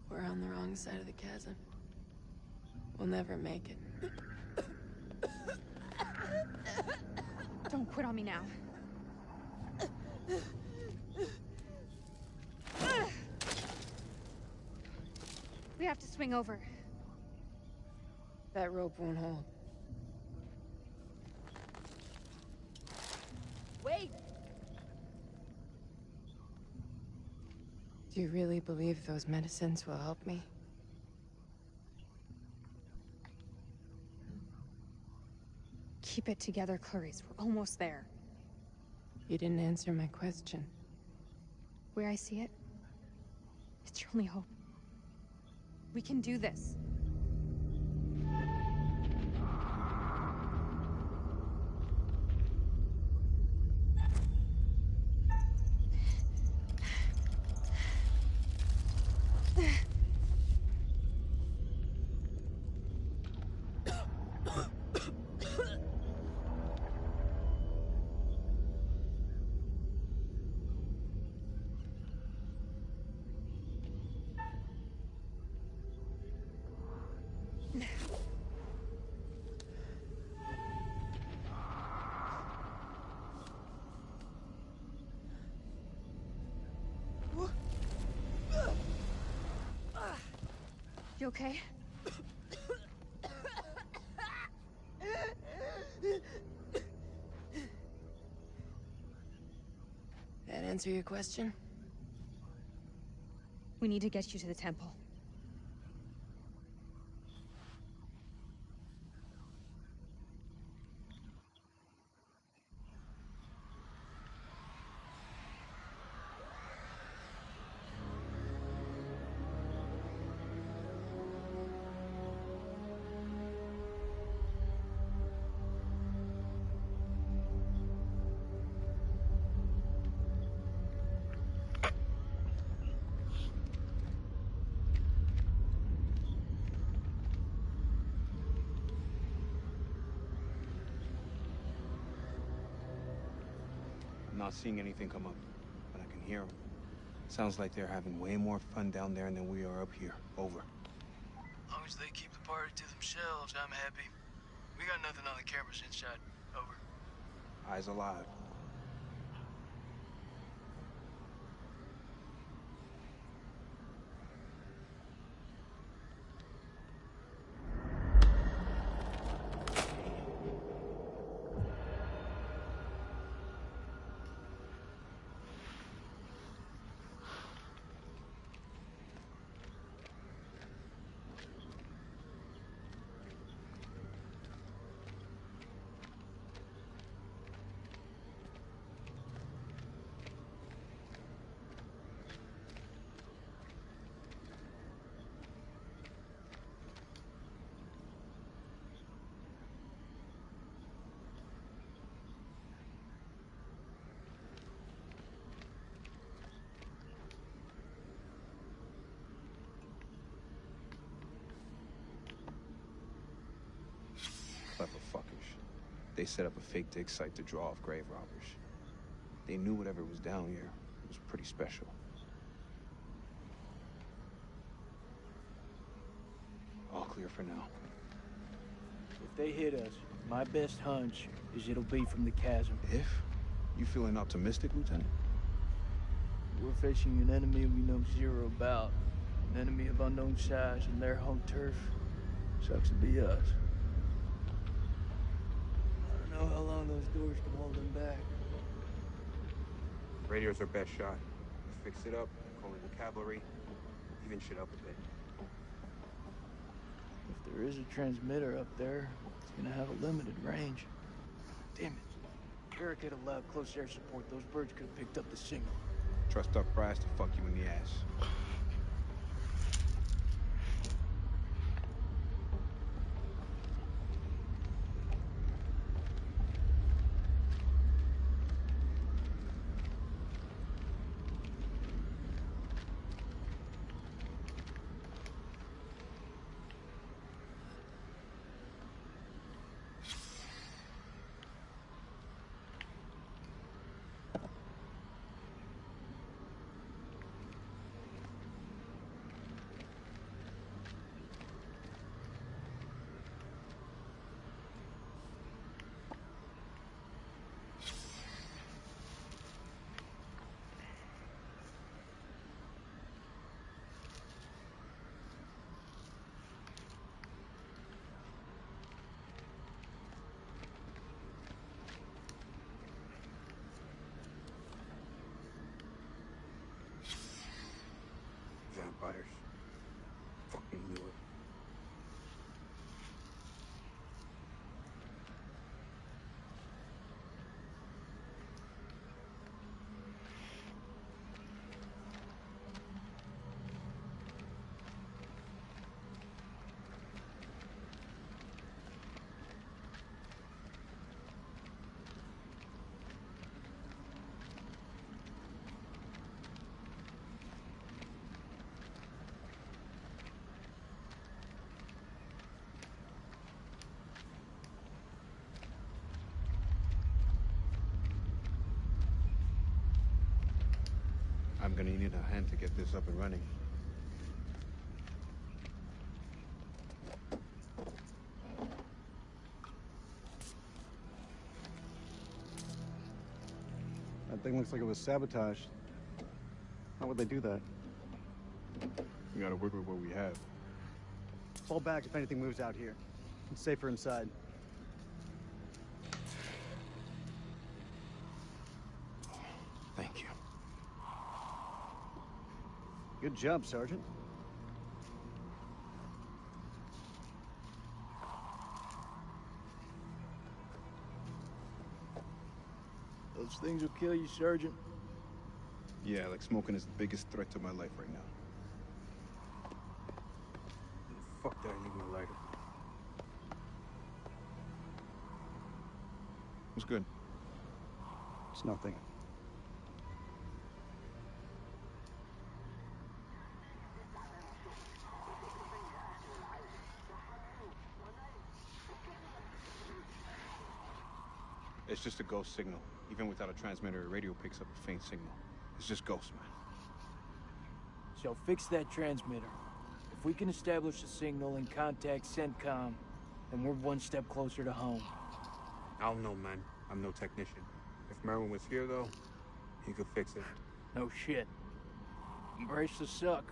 We're on the wrong side of the chasm. We'll never make it. Don't quit on me now. We have to swing over. That rope won't hold. Wait! Do you really believe those medicines will help me? Keep it together, Clarice. We're almost there. You didn't answer my question. Where I see it, it's your only hope. We can do this. You okay? That answer your question? We need to get you to the temple. I'm not seeing anything come up, but I can hear them. Sounds like they're having way more fun down there than we are up here. Over. As long as they keep the party to themselves, I'm happy. We got nothing on the cameras inside. Over. Eyes alive. Clever fuckers. They set up a fake dig site to draw off grave robbers. They knew whatever was down here was pretty special. All clear for now. If they hit us, my best hunch is it'll be from the chasm. If? You feeling optimistic, Lieutenant? We're facing an enemy we know zero about. An enemy of unknown size and their home turf. Sucks to be us. I don't know how long those doors can hold them back. Radio's our best shot. Fix it up, call in the cavalry, even shit up a bit. If there is a transmitter up there, it's gonna have a limited range. Damn it. Eric had allowed close air support. Those birds could have picked up the signal. Trust Duck Brass to fuck you in the ass. vampires. Fucking knew it. I'm gonna need a hand to get this up and running. That thing looks like it was sabotaged. How would they do that? We gotta work with what we have. Fall back if anything moves out here. It's safer inside. Thank you. Good job, Sergeant. Those things will kill you, Sergeant. Yeah, like smoking is the biggest threat to my life right now. Fuck that, I need my lighter. What's good? It's nothing. It's just a ghost signal. Even without a transmitter, a radio picks up a faint signal. It's just ghosts, man. So fix that transmitter. If we can establish a signal and contact CENTCOM, then we're one step closer to home. I don't know, man. I'm no technician. If Merwin was here, though, he could fix it. No shit. Embrace the suck.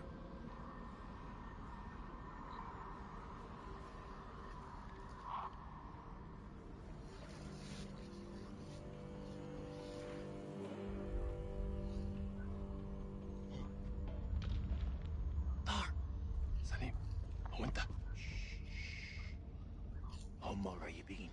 سليم هو انت هم قريبين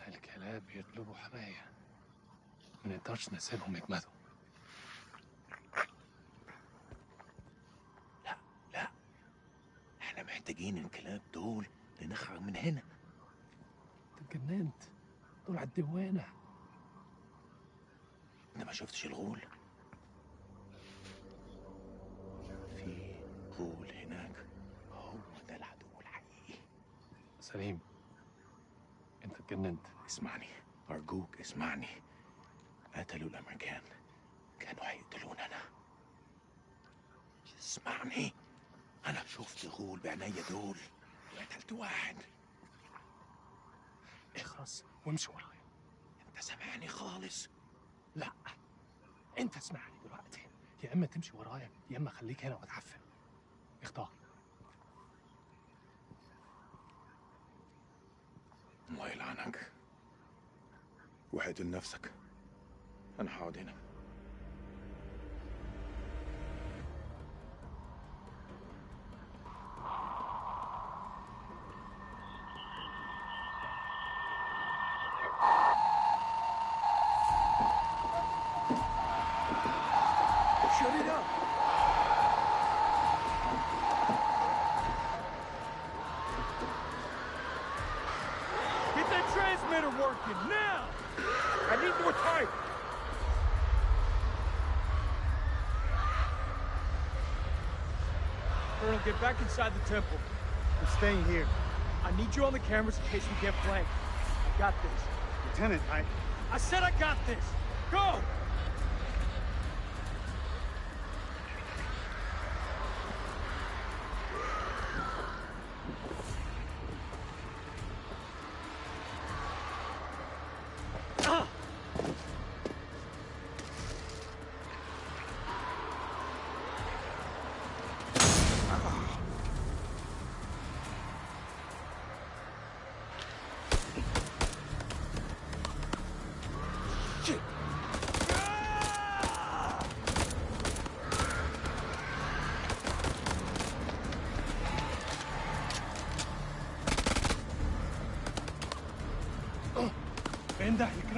الكلاب بيطلبوا حماية ما نقدرش نسيبهم يجمدوا احنا محتاجين الكلاب دول لنخرج من هنا انت اتجننت دول على الدوانة انت ما شفتش الغول في غول هناك هو ده العدو الحقيقي سليم انت اتجننت اسمعني ارجوك اسمعني قتلوا الامريكان كانوا هيقتلوننا انا اسمعني أنا شفت غول بعينيا دول وقتلت واحد اخرس وامشي ورايا أنت سامعني خالص؟ لا أنت اسمعني دلوقتي يا إما تمشي ورايا يا إما خليك هنا وتعفن اختار الله يلعنك واقتل نفسك أنا هقعد هنا Shut it up! Get that transmitter working, now! I need more time! Colonel, get back inside the temple. I'm staying here. I need you on the cameras in case we get flanked. I got this. Lieutenant, I said I got this! Go!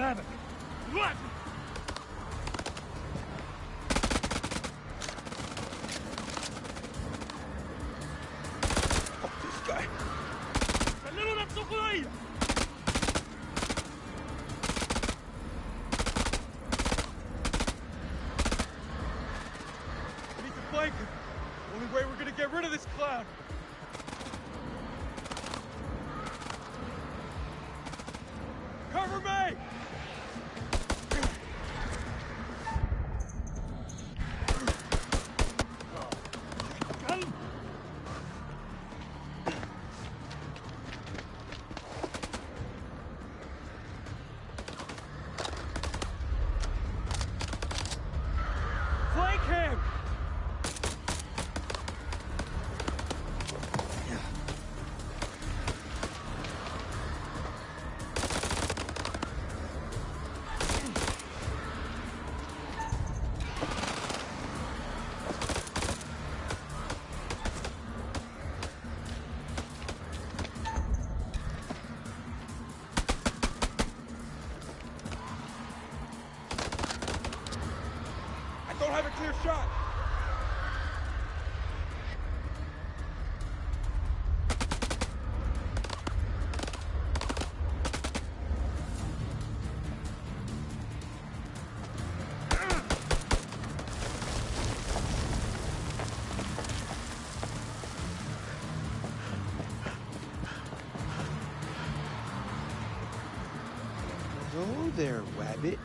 شبابك دلوقتي. سلموا نفسكم ليا. We need to flank him. Only way we're gonna get rid of this clown. Cover me! Flank him! I don't have a clear shot. Hello there, Wabbit.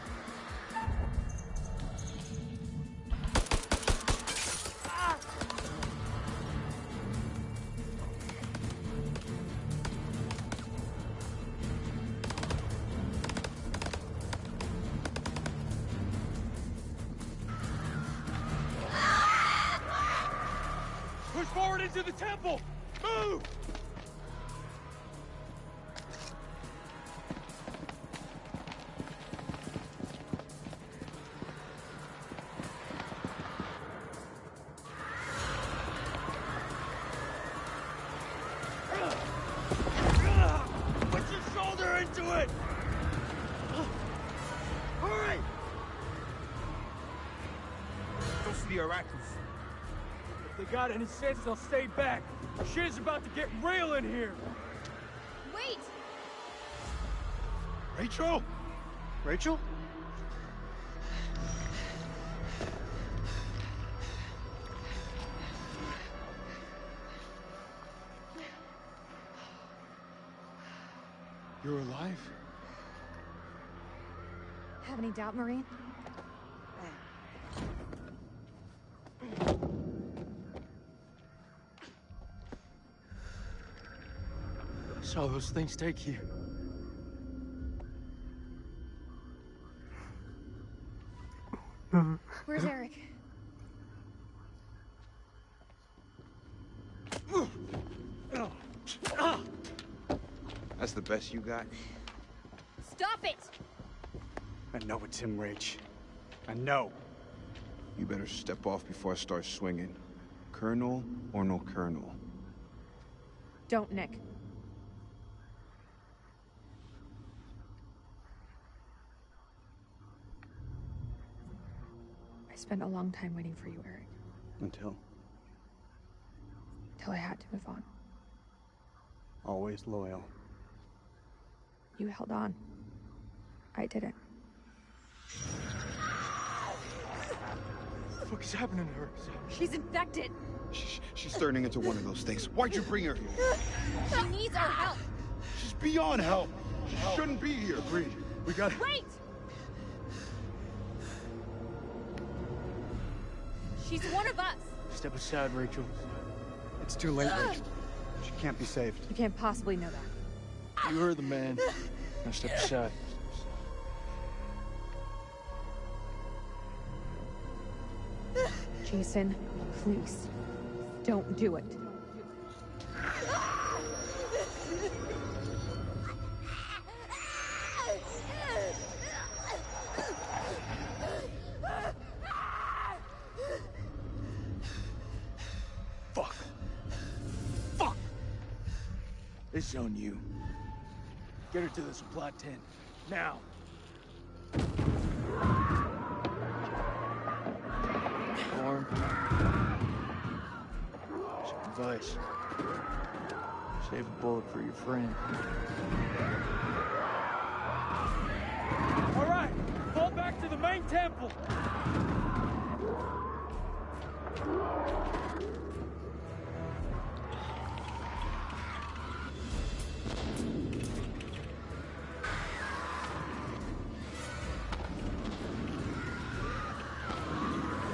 Push forward into the temple! Move! Put your shoulder into it! Hurry! Those are the Iraqis. If they got any sense, they'll stay back. Shit is about to get real in here. Wait! Rachel? Rachel? You're alive? Have any doubt, Marine? Saw those things take you. Where's Eric? That's the best you got? Stop it! I know it's him, Rach. I know. You better step off before I start swinging. Colonel or no colonel? Don't, Nick. I spent a long time waiting for you, Eric. Until Till I had to move on. always loyal. You held on. I didn't. What the fuck is happening to her? She's infected! She's turning into one of those things. Why'd you bring her here? She needs our help! She's beyond help. She shouldn't be here. Agreed. We got it. Wait! She's one of us! Step aside, Rachel. It's too late, Rachel. She can't be saved. You can't possibly know that. You heard the man. Now step aside. Jason, please. Don't do it. Fuck. Fuck! This is on you. Get her to the supply tent. Now. place. Save a bullet for your friend. All right, fall back to the main temple.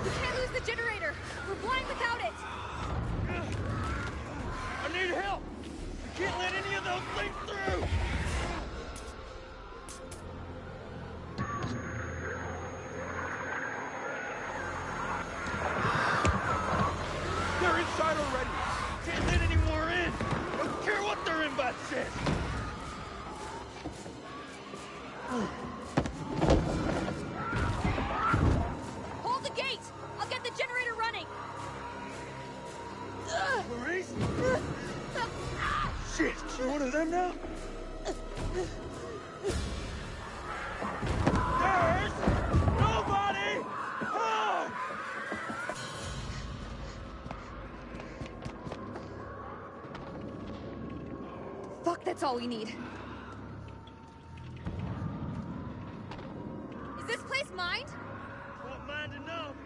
We can't lose the generator. We're blind without it. I need help. I can't let any of those things through. They're inside already. Can't let any more in. Don't care what their invite says. Hold the gate. I'll get the generator running. Maurice? Shit, you one of them now? There's nobody home! Fuck, that's all we need. Is this place mined? Won't mind enough.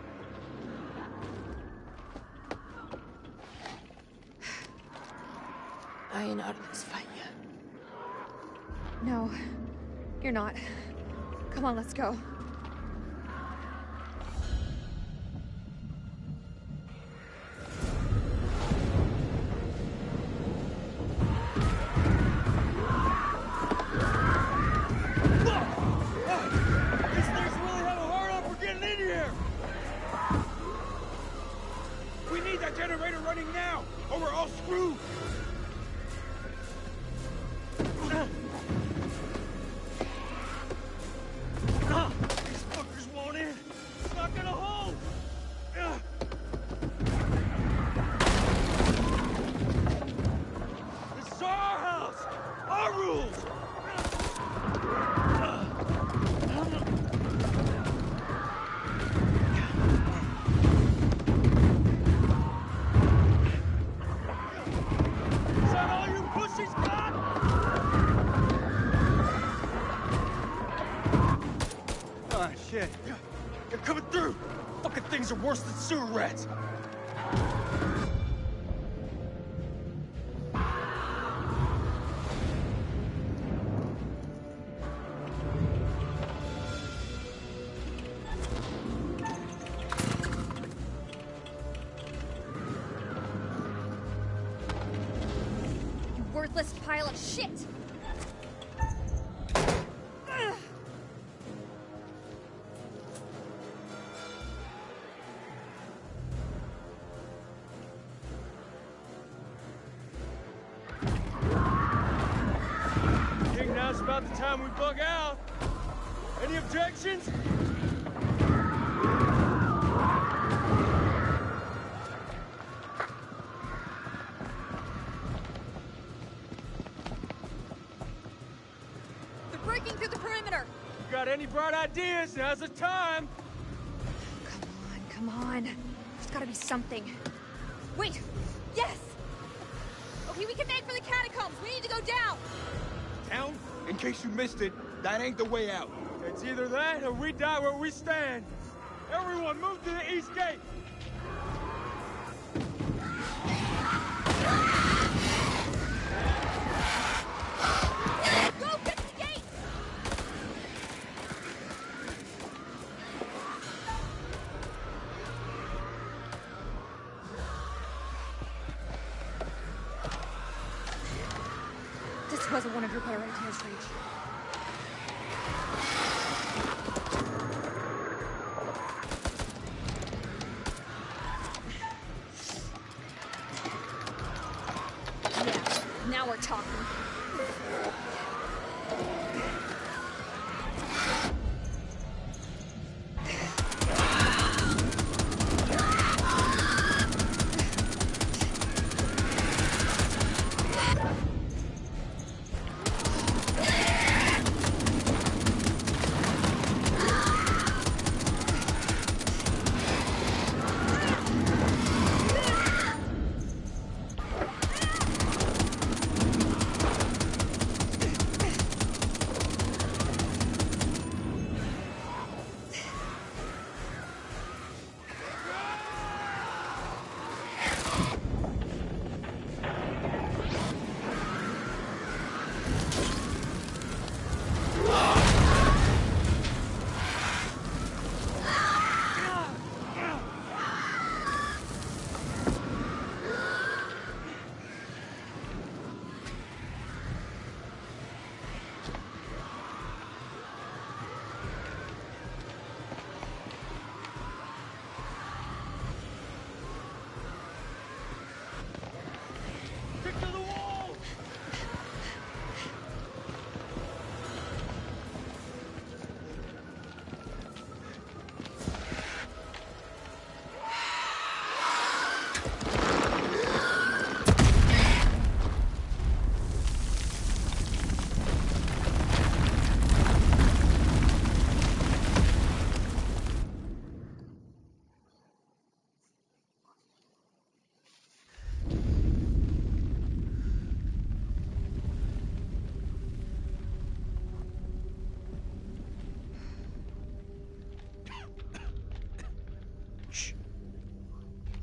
I ain't out of this fight yet. No, you're not. Come on, let's go. These things really have a hard on for getting in here! We need that generator running now, or we're all screwed! These fuckers won't in! It's not gonna hold! This is our house! Our rules! Is that all you pussies got? Ah, shit. They're coming through! Fucking things are worse than sewer rats! You worthless pile of shit! Ugh. Think now's about the time we bug out. Any objections? They're breaking through the perimeter! You got any bright ideas? Now's the time! Come on. There's gotta be something. Wait! Yes! Okay, we can make for the catacombs! We need to go down! Down? In case you missed it, that ain't the way out. It's either that or we die where we stand. Everyone move to the east gate! Go get the gate! This wasn't one of your better ideas, Reach. Yeah, now we're talking.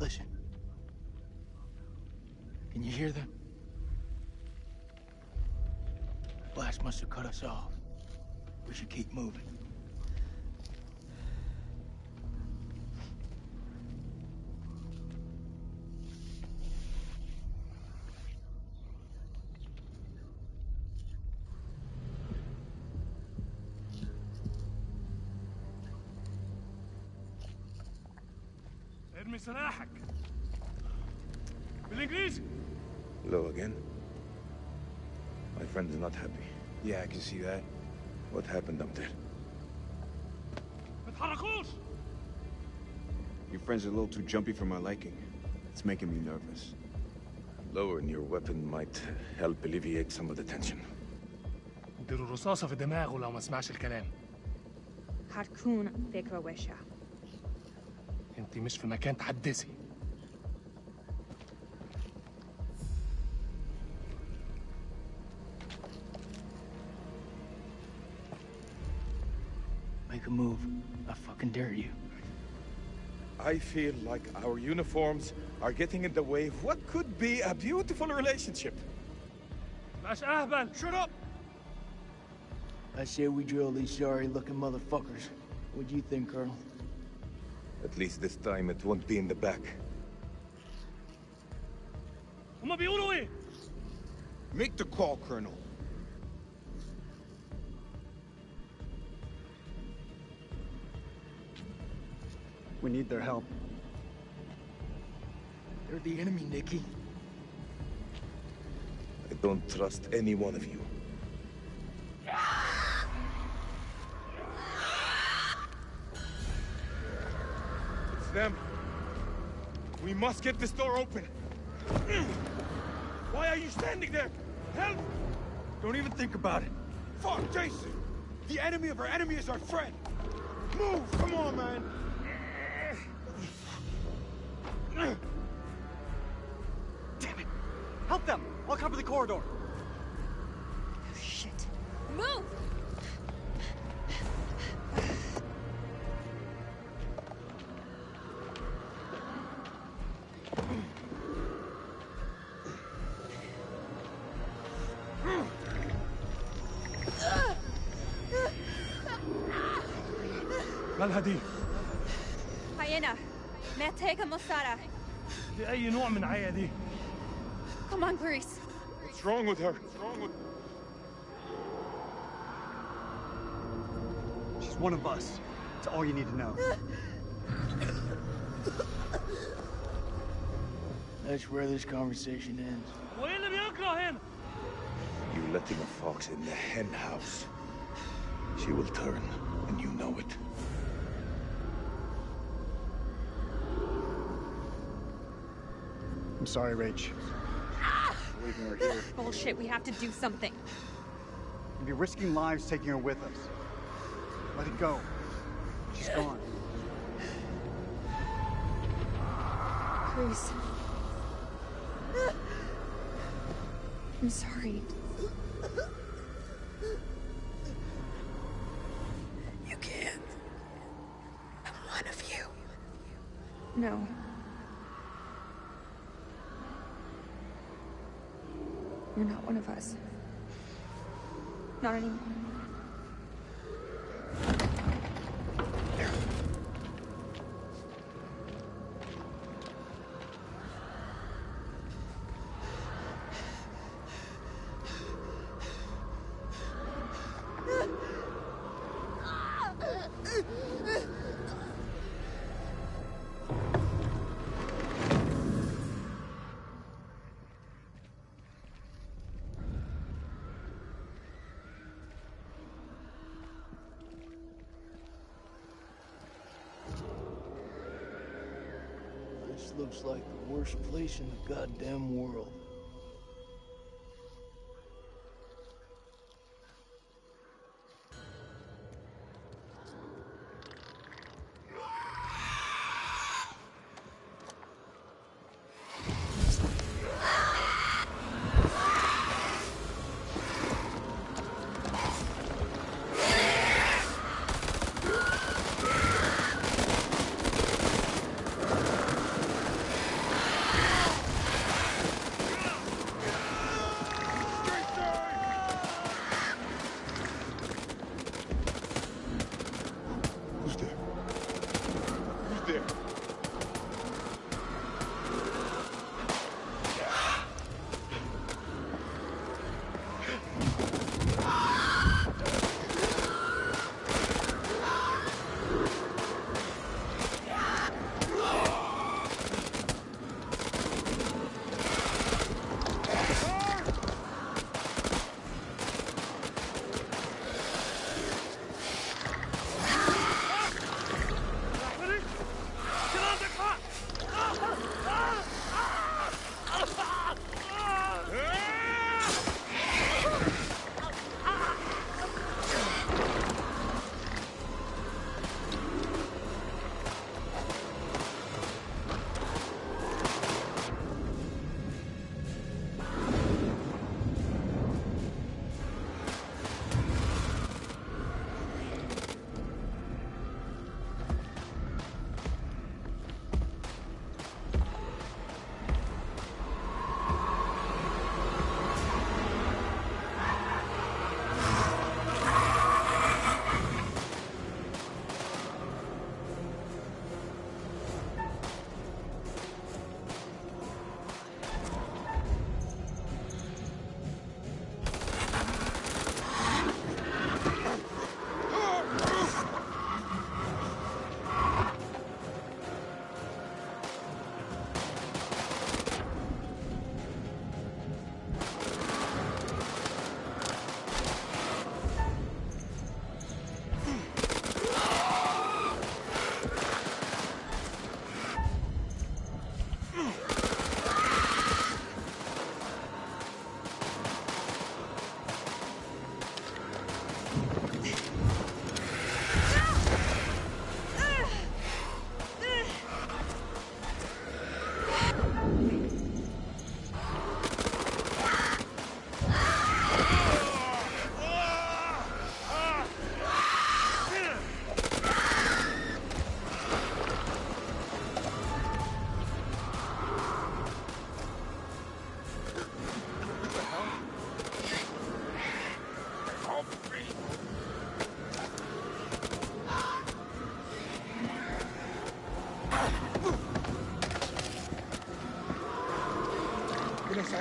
Listen. Can you hear them? Blast must have cut us off. We should keep moving. ارمي سلاحك بالانجليزي. Hello again. My friend is not happy. Yeah, I can see that. What happened up there? ما تحركوش. Your friend's a little too jumpy for my liking. It's making me nervous. Lowering your weapon might help alleviate some of the tension. اديله رصاصة في دماغه لو ما سمعش الكلام. هتكون فكرة وحشة. انت مش في مكان تحدثي. Make a move. I fucking dare you. I feel like our uniforms are getting in the way of what could be a beautiful relationship. مش أهبل. Shut up! I say we drill these sorry-looking motherfuckers. What do you think, Colonel? At least this time it won't be in the back. هما بيقولوا إيه؟ Make the call, Colonel. We need their help. They're the enemy, Nicky. I don't trust any one of you. It's them. We must get this door open. Why are you standing there? Help! Don't even think about it. Fuck, Jason! The enemy of our enemy is our friend! Move! Come on, man! Damn it! Help them! I'll cover the corridor. Oh, shit. Move! مالها دي؟ هينا محتاجة مساعدة. دي أي نوع من عيا دي؟ Come on, Clarice. What's wrong with her? What's wrong with... She's one of us. That's all you need to know. That's where this conversation ends. وإيه اللي بيجرى هنا؟ You letting a fox in the hen house. She will turn, and you know it. I'm sorry, Rach. Leaving her here. Bullshit, we have to do something. We'd be risking lives taking her with us. Let it go. She's gone. Clarice. I'm sorry. You can't. I'm one of you. No. You're not one of us. Not anymore. This looks like the worst place in the goddamn world.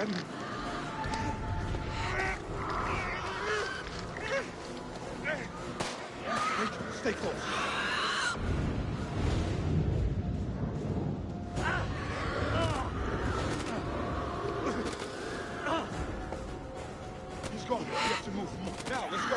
Stay close. He's gone. We have to move. Now, let's go.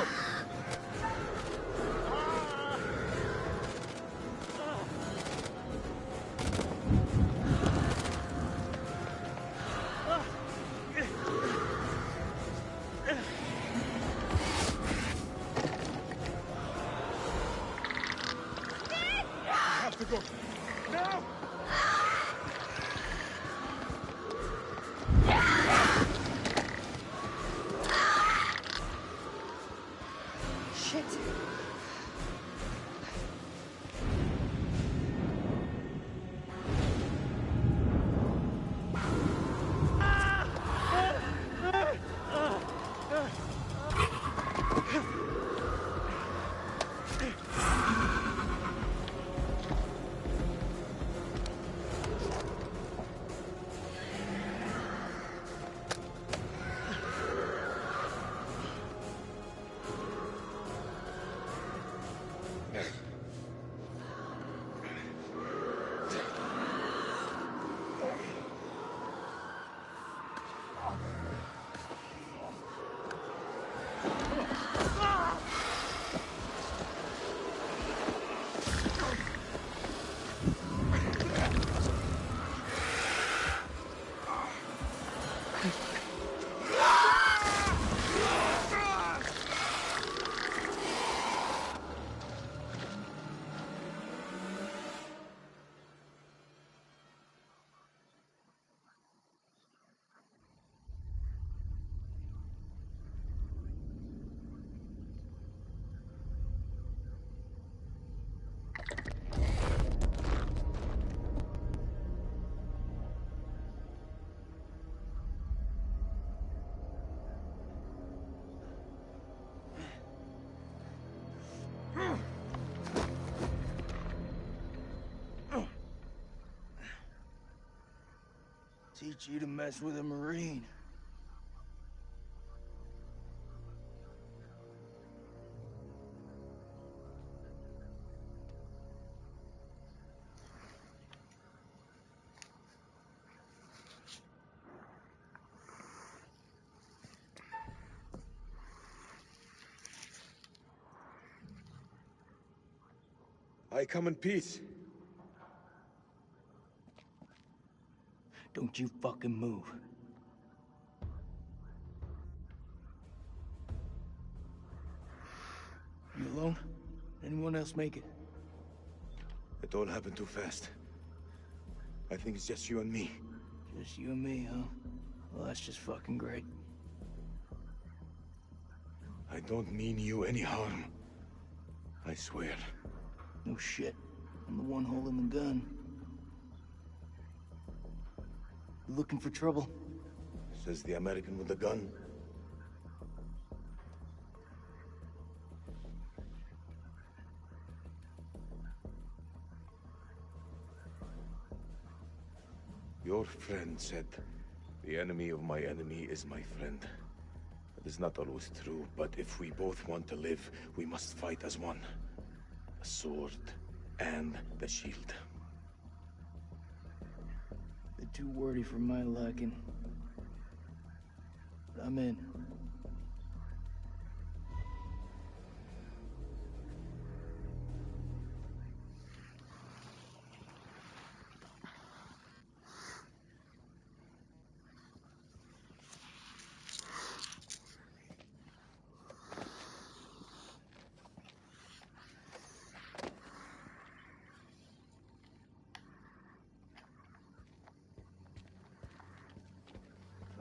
Teach you to mess with a Marine. I come in peace. Don't you fucking move. You alone? Anyone else make it? It all happened too fast. I think it's just you and me. Just you and me, huh? Well, that's just fucking great. I don't mean you any harm. I swear. No shit. I'm the one holding the gun. You looking for trouble? Says the American with the gun. Your friend said, the enemy of my enemy is my friend. That is not always true, but if we both want to live, we must fight as one. The sword and the shield. They're too wordy for my liking. But I'm in.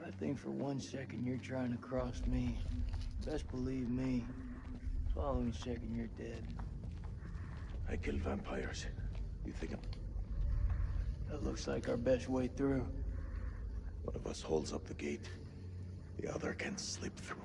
I think for 1 second you're trying to cross me. Best believe me. Following second you're dead. I kill vampires. You think I'm... That looks like our best way through. One of us holds up the gate. The other can slip through.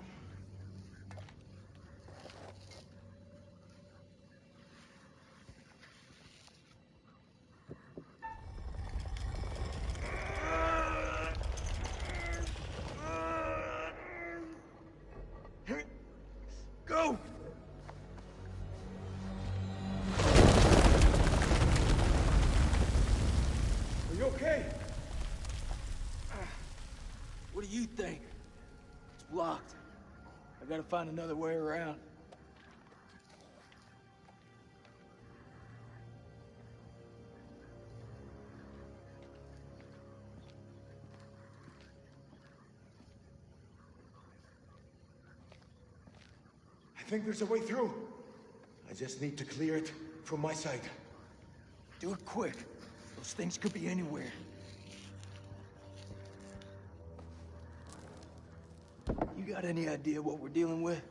think? It's blocked. I gotta find another way around. I think there's a way through. I just need to clear it from my side. Do it quick. Those things could be anywhere. You got any idea what we're dealing with?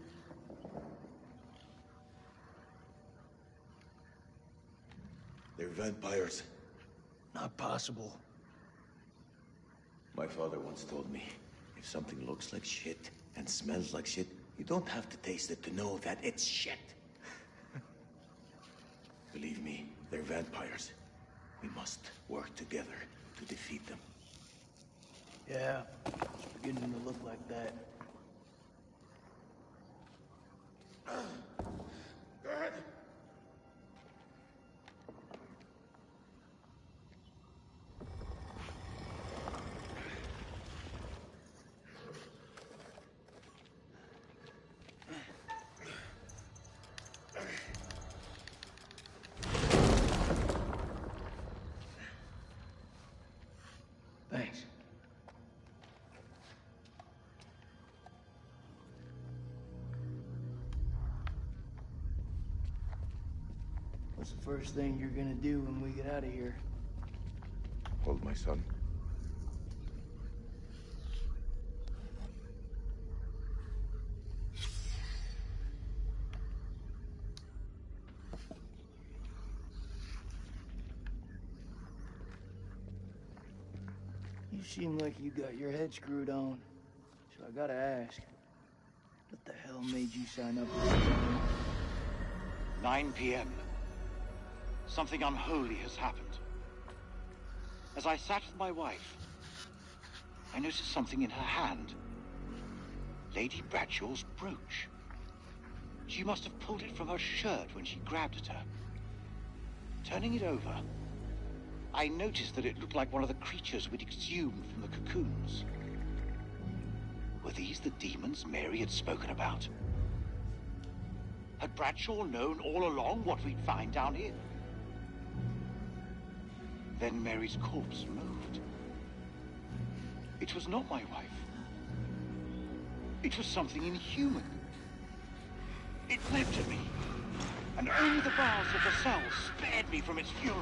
They're vampires. Not possible. My father once told me, if something looks like shit and smells like shit, you don't have to taste it to know that it's shit. Believe me, they're vampires. We must work together to defeat them. Yeah, it's beginning to look like that. Dad! Thanks. What's the first thing you're gonna do when we get out of here? Hold my son. You seem like you got your head screwed on. So I gotta ask, what the hell made you sign up for this thing? 9 p.m. Something unholy has happened. As I sat with my wife, I noticed something in her hand. Lady Bradshaw's brooch. She must have pulled it from her shirt when she grabbed at her. Turning it over, I noticed that it looked like one of the creatures we'd exhumed from the cocoons. Were these the demons Mary had spoken about? Had Bradshaw known all along what we'd find down here? Then Mary's corpse moved. It was not my wife. It was something inhuman. It leapt at me, and only the bars of the cell spared me from its fury.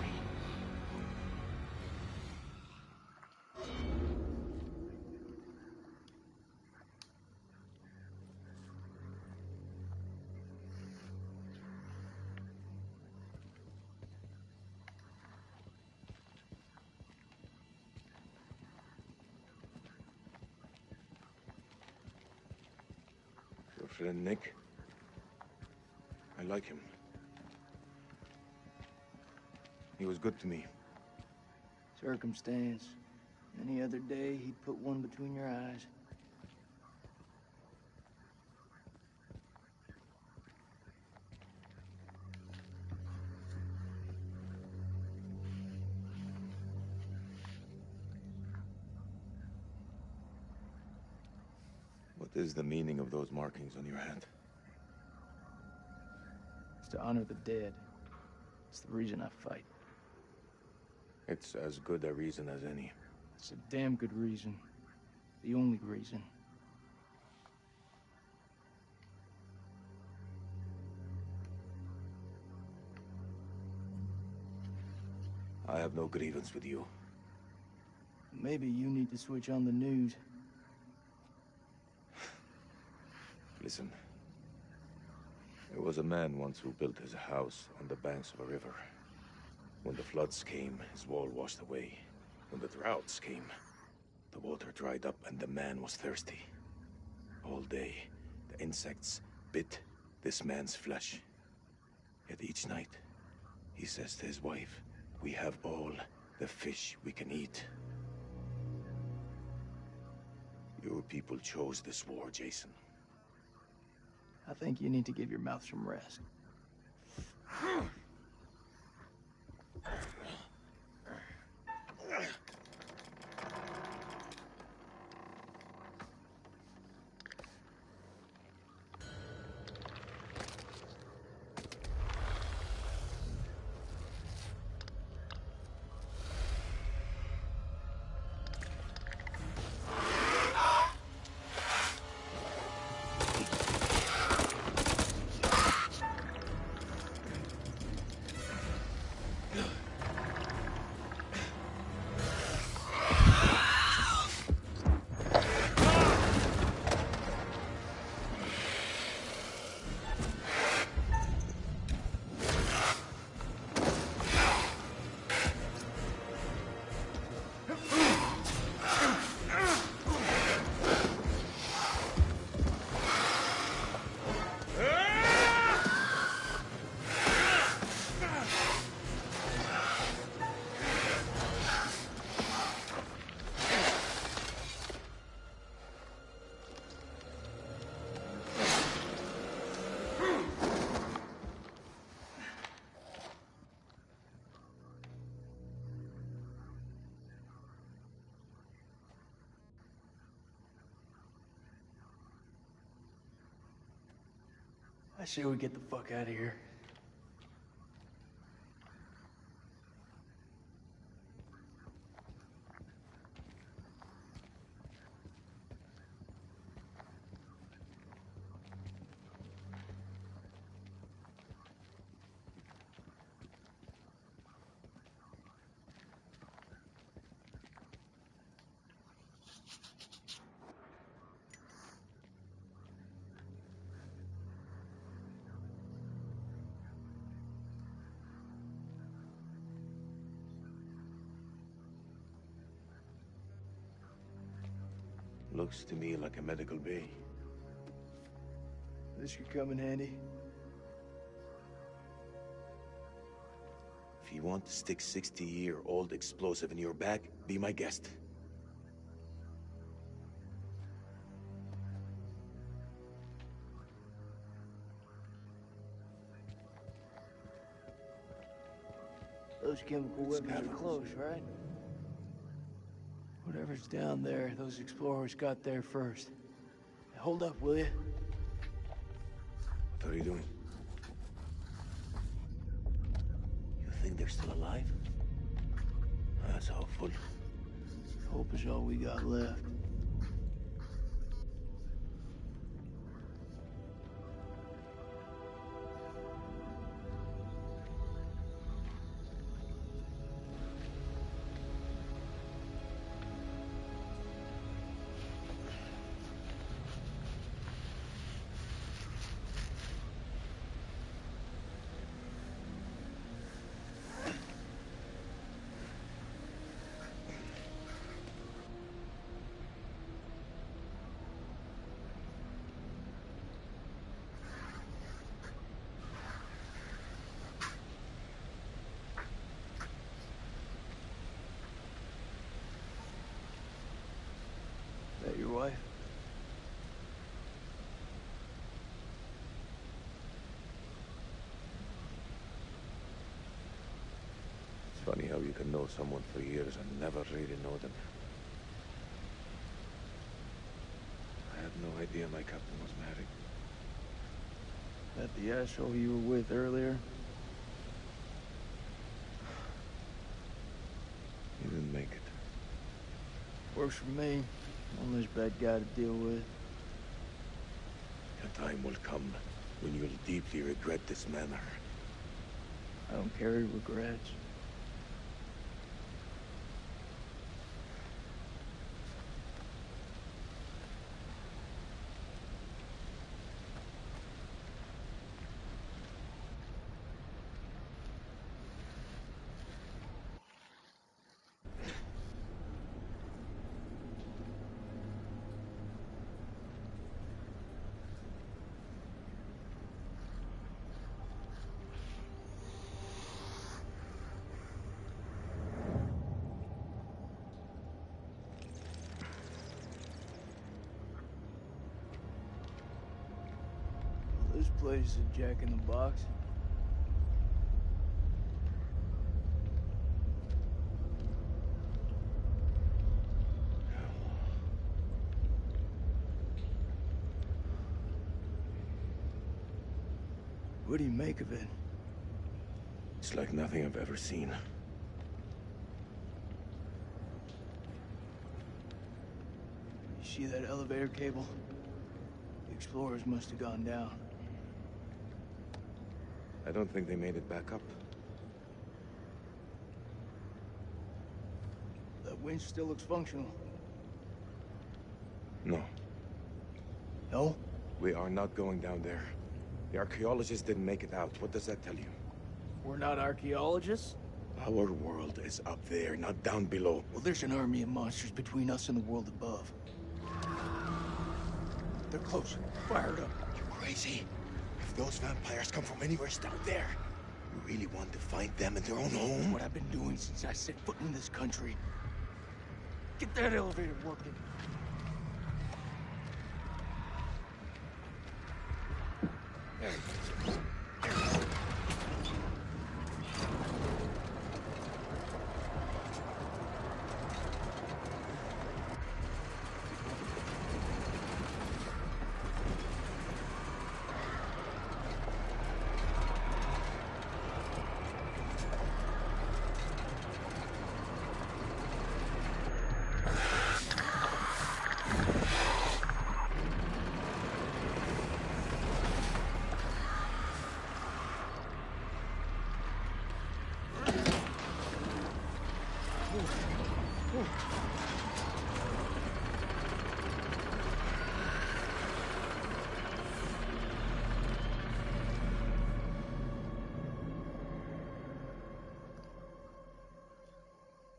Your friend Nick? I like him. He was good to me. Circumstance. Any other day, he'd put one between your eyes. What is the meaning of those markings on your hand? It's to honor the dead. It's the reason I fight. It's as good a reason as any. It's a damn good reason. The only reason. I have no grievance with you. Maybe you need to switch on the news. Listen. There was a man once who built his house on the banks of a river. When the floods came, his wall washed away. When the droughts came, the water dried up and the man was thirsty. All day, the insects bit this man's flesh. Yet each night, he says to his wife, "We have all the fish we can eat." Your people chose this war, Jason. I think you need to give your mouth some rest. say we get the fuck out of here. Looks to me like a medical bay. This could come in handy. If you want to stick 60-year-old explosive in your bag, be my guest. Those chemical weapons are close, right? Whatever's down there, those explorers got there first. Hold up, will you? What are you doing? You think they're still alive? That's hopeful. Hope is all we got left. That your wife? It's funny how you can know someone for years and never really know them. I had no idea my captain was married. That the asshole you were with earlier? He didn't make it. Works for me. One less bad guy to deal with. A time will come when you'll deeply regret this manner. I don't carry regrets. This place is a jack in the box. What do you make of it? It's like nothing I've ever seen. You see that elevator cable? The explorers must have gone down. I don't think they made it back up. That winch still looks functional. No. No? We are not going down there. The archaeologists didn't make it out. What does that tell you? We're not archaeologists? Our world is up there, not down below. Well, there's an army of monsters between us and the world above. They're close. Fired up. You're crazy. If those vampires come from anywhere down there, you really want to find them in their own home? What I've been doing since I set foot in this country. Get that elevator working.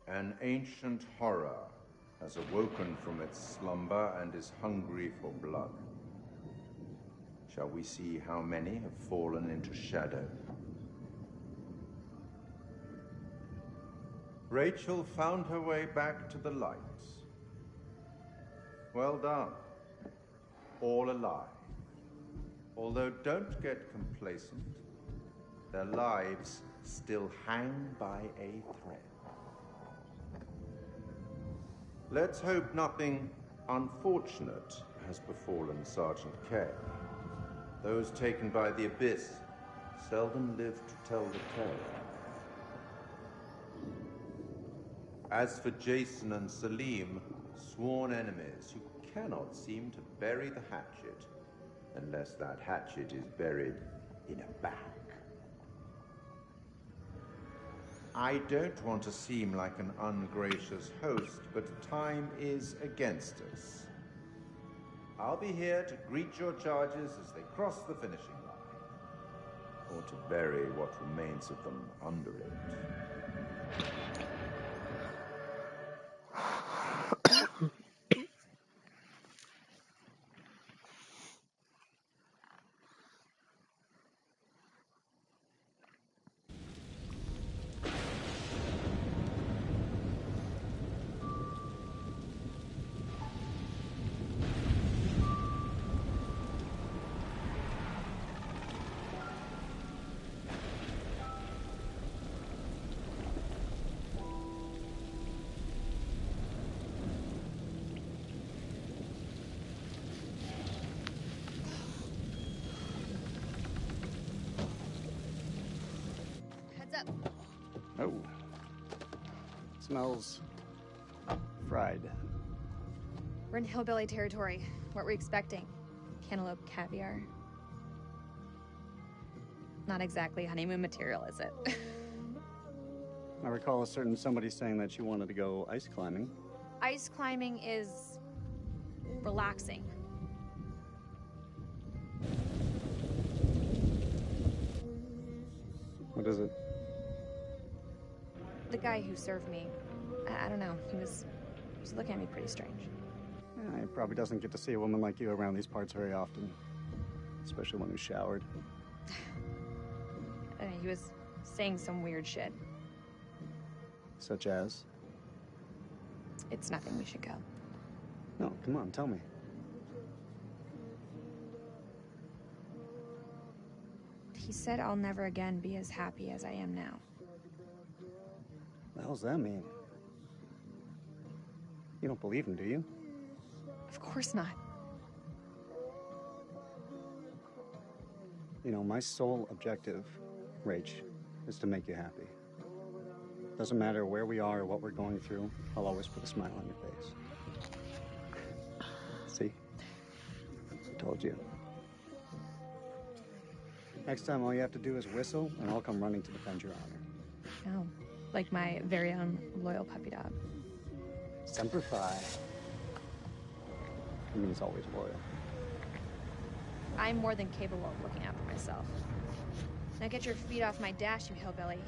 An ancient horror has awoken from its slumber and is hungry for blood. Shall we see how many have fallen into shadow? Rachel found her way back to the lights. Well done. All alive. Although don't get complacent, their lives still hang by a thread. Let's hope nothing unfortunate has befallen Sergeant Kay. Those taken by the Abyss seldom live to tell the tale. As for Jason and Salim, sworn enemies who cannot seem to bury the hatchet, unless that hatchet is buried in a bag. I don't want to seem like an ungracious host, but time is against us. I'll be here to greet your charges as they cross the finishing line, or to bury what remains of them under it. Oh. Smells fried. We're in hillbilly territory. What were we expecting? Cantaloupe caviar? Not exactly honeymoon material, is it? I recall a certain somebody saying that she wanted to go ice climbing. Ice climbing is relaxing. What is it? The guy who served me, I don't know, he was looking at me pretty strange. Yeah, he probably doesn't get to see a woman like you around these parts very often. Especially one who showered. He was saying some weird shit. Such as? It's nothing, we should go. No, come on, tell me. He said I'll never again be as happy as I am now. What the hell's that mean? You don't believe him, do you? Of course not. You know, my sole objective, Rach, is to make you happy. Doesn't matter where we are or what we're going through, I'll always put a smile on your face. See? I told you. Next time, all you have to do is whistle, and I'll come running to defend your honor. Oh, like my very own loyal puppy dog. Semper Fi. He means always loyal. I'm more than capable of looking out for myself. Now get your feet off my dash, you hillbilly.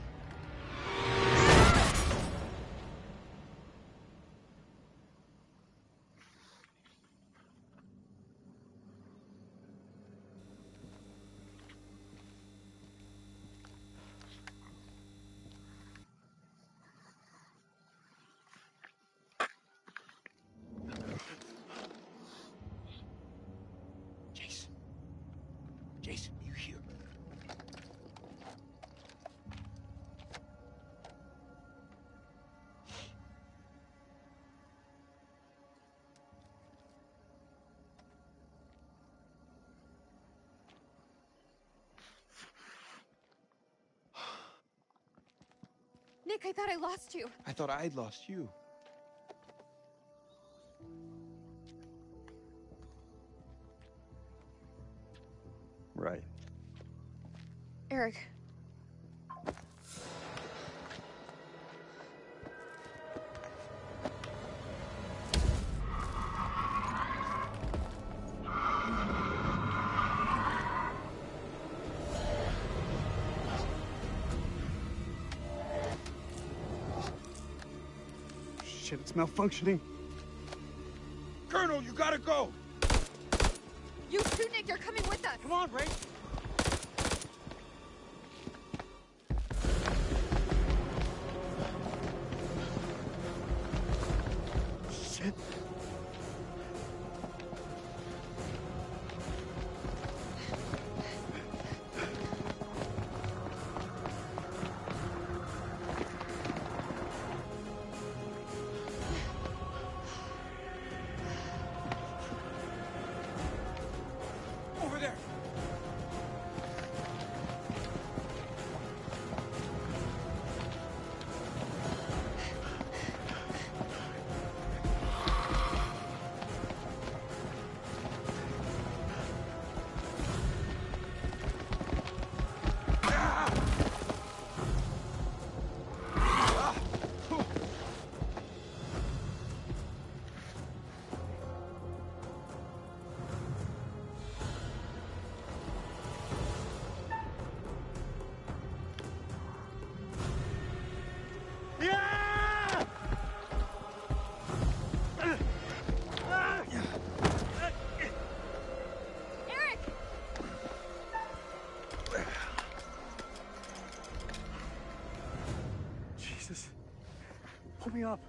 Jason, you here? Nick, I thought I lost you. I thought I'd lost you. Right. Eric. Shit, it's malfunctioning. Colonel, you gotta go! You too, Nick, you're coming with us! Come on, Ray! Shit. Over there! Eric! Jesus. Pull me up.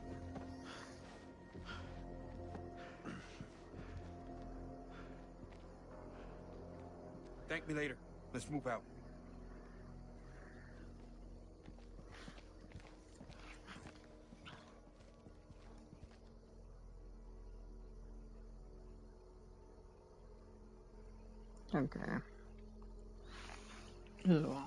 Thank me later. Let's move out. Okay. Ew.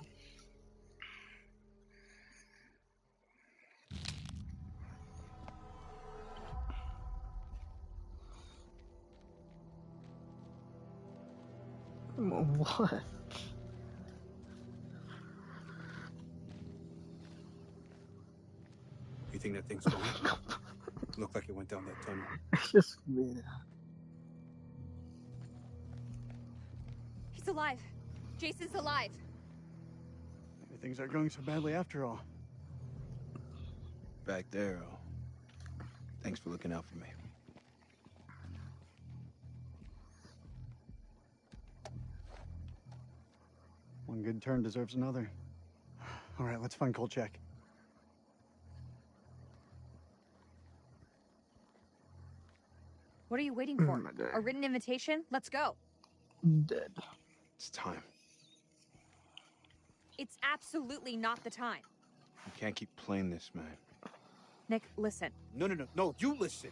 What? You think that thing's going? Looked like it went down that tunnel. It's just weird. He's alive. Jason's alive. Maybe things aren't going so badly after all. Back there, thanks for looking out for me. One good turn deserves another. All right, let's find Kolchak. What are you waiting for? A written invitation? Let's go. Dead. It's time. It's absolutely not the time. You can't keep playing this, man. Nick, listen. No, you listen.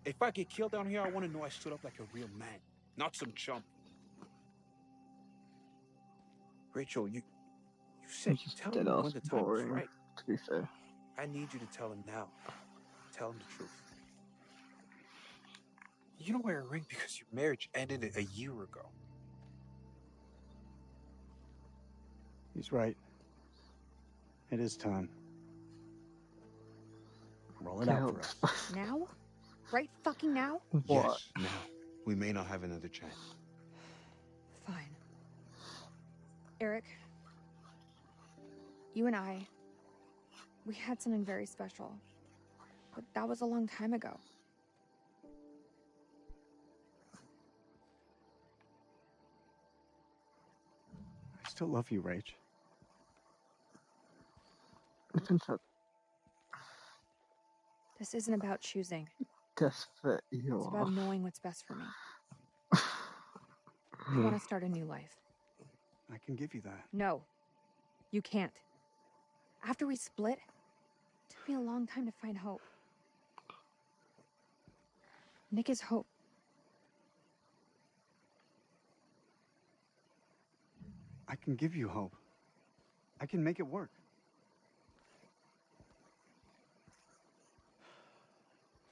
If I get killed down here, I want to know I stood up like a real man, not some chump. Rachel, you said you tell him when the time is right. To be fair. I need you to tell him now. Tell him the truth. You don't wear a ring because your marriage ended a year ago. He's right. It is time. Roll it out for us. Now? Right fucking now? Yes, now. We may not have another chance. Fine. Eric, you and I, we had something very special. But that was a long time ago. I still love you, Rach. This isn't about choosing. Desperate you It's are. about knowing what's best for me. I want to start a new life. I can give you that. No, you can't. After we split, it took me a long time to find hope. Nick is hope. I can give you hope. I can make it work.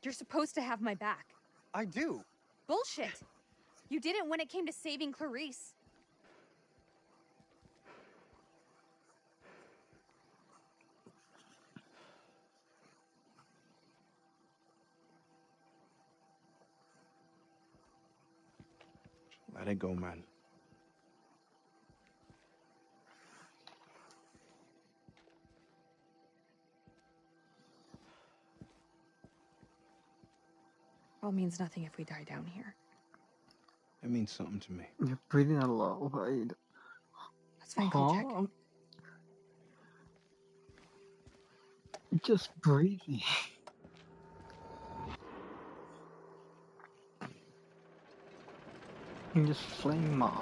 You're supposed to have my back. I do. Bullshit. You didn't when it came to saving Clarice. Let it go, man. All means nothing if we die down here. It means something to me. You're breathing a lot, Wade. Let's find Kolchak. Just breathing. And just flame mines.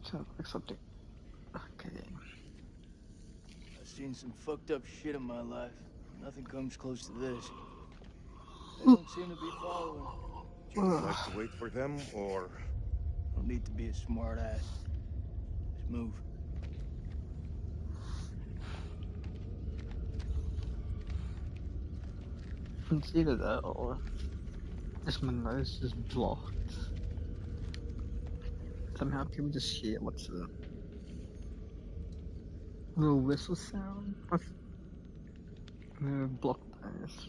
Sounds like something. Okay. I've seen some fucked up shit in my life. Nothing comes close to this. They don't seem to be following. You would like to wait for them, or... Don't need to be a smart ass. Just move. It's either that or just my nose is blocked. Somehow people just hear what's the little whistle sound. Blocked nose.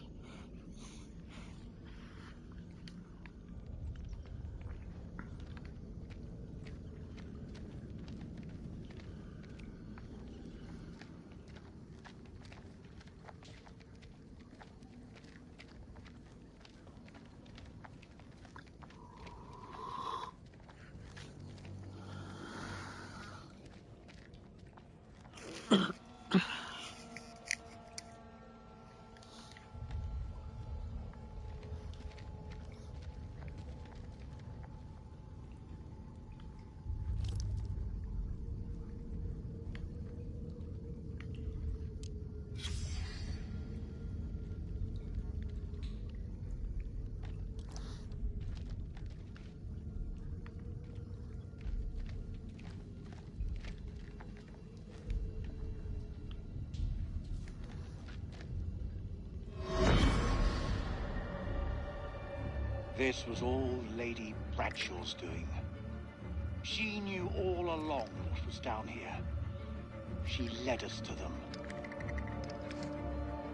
This was all Lady Bradshaw's doing. She knew all along what was down here. She led us to them.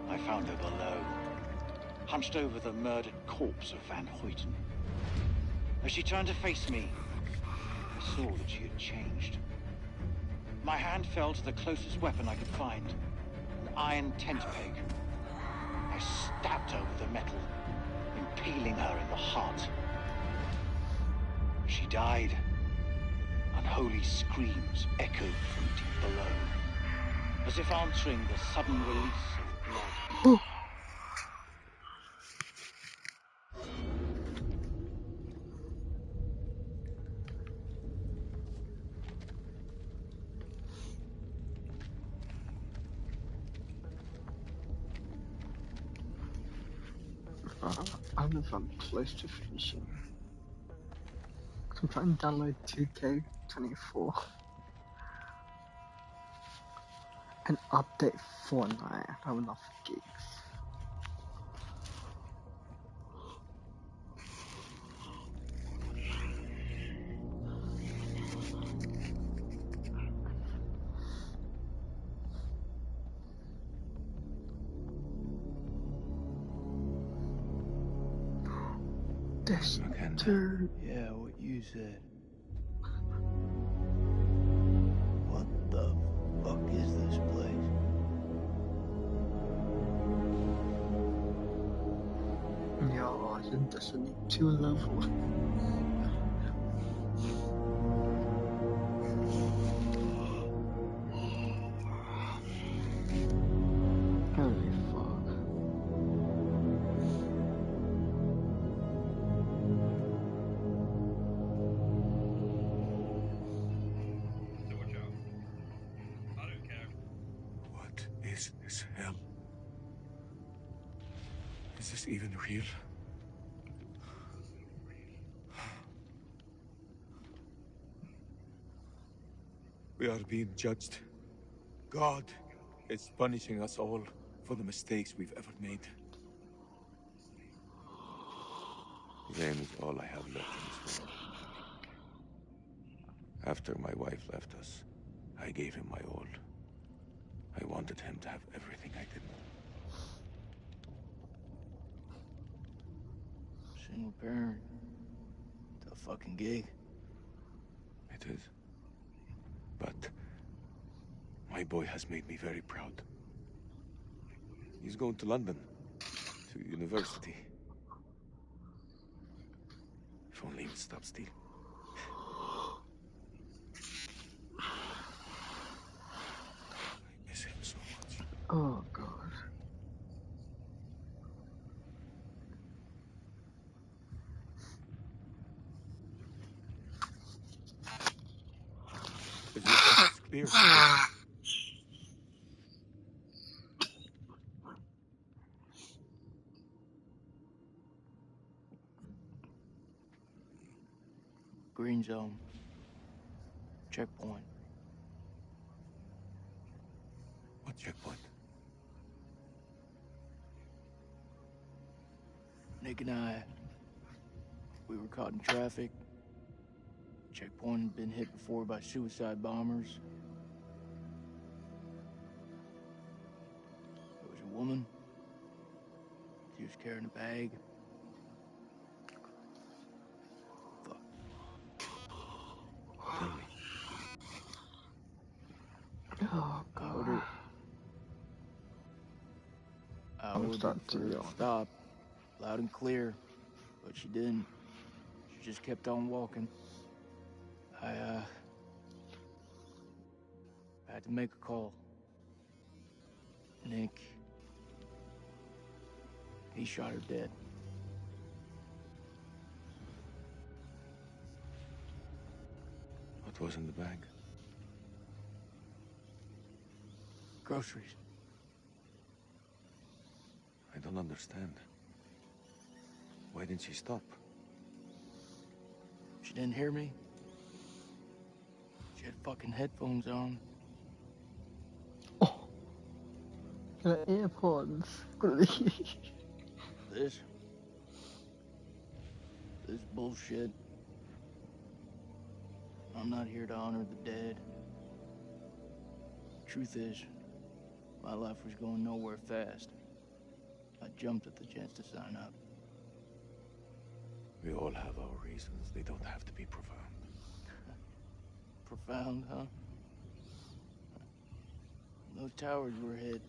I found her below, hunched over the murdered corpse of Van Hoyten. As she turned to face me, I saw that she had changed. My hand fell to the closest weapon I could find, an iron tent peg. I stabbed her with the metal, impaling her in the heart. She died. Unholy screams echoed from deep below, as if answering the sudden release of blood. I don't know if I'm close to finishing. I'm trying to download 2K24 and update Fortnite. I have enough gigs. Destiny 2. Yeah, what you said. What the fuck is this place? Yeah, I think Destiny 2 level. Holy fuck. What is this hell? Is this even real? We are being judged. God is punishing us all for the mistakes we've ever made. Zane is all I have left in this world. After my wife left us, I gave him my all. I wanted him to have everything I didn't. Single parent. fucking gig. It is. But my boy has made me very proud. He's going to London, to university. If only he would stop stealing. I miss him so much. Oh, God. Is your desk clear? Green zone. Checkpoint. What checkpoint? Nick and I, we were caught in traffic. Checkpoint had been hit before by suicide bombers. There was a woman. She was carrying a bag. Fuck. Tell me. Oh, God. I ordered her to stop, loud and clear, but she didn't. She just kept on walking. I had to make a call. Nick, he shot her dead. What was in the bag? Groceries. I don't understand. Why didn't she stop? She didn't hear me. She had fucking headphones on. The AirPods. This bullshit. I'm not here to honor the dead. Truth is, my life was going nowhere fast. I jumped at the chance to sign up. We all have our reasons. They don't have to be profound. Profound, huh? Those towers were hit.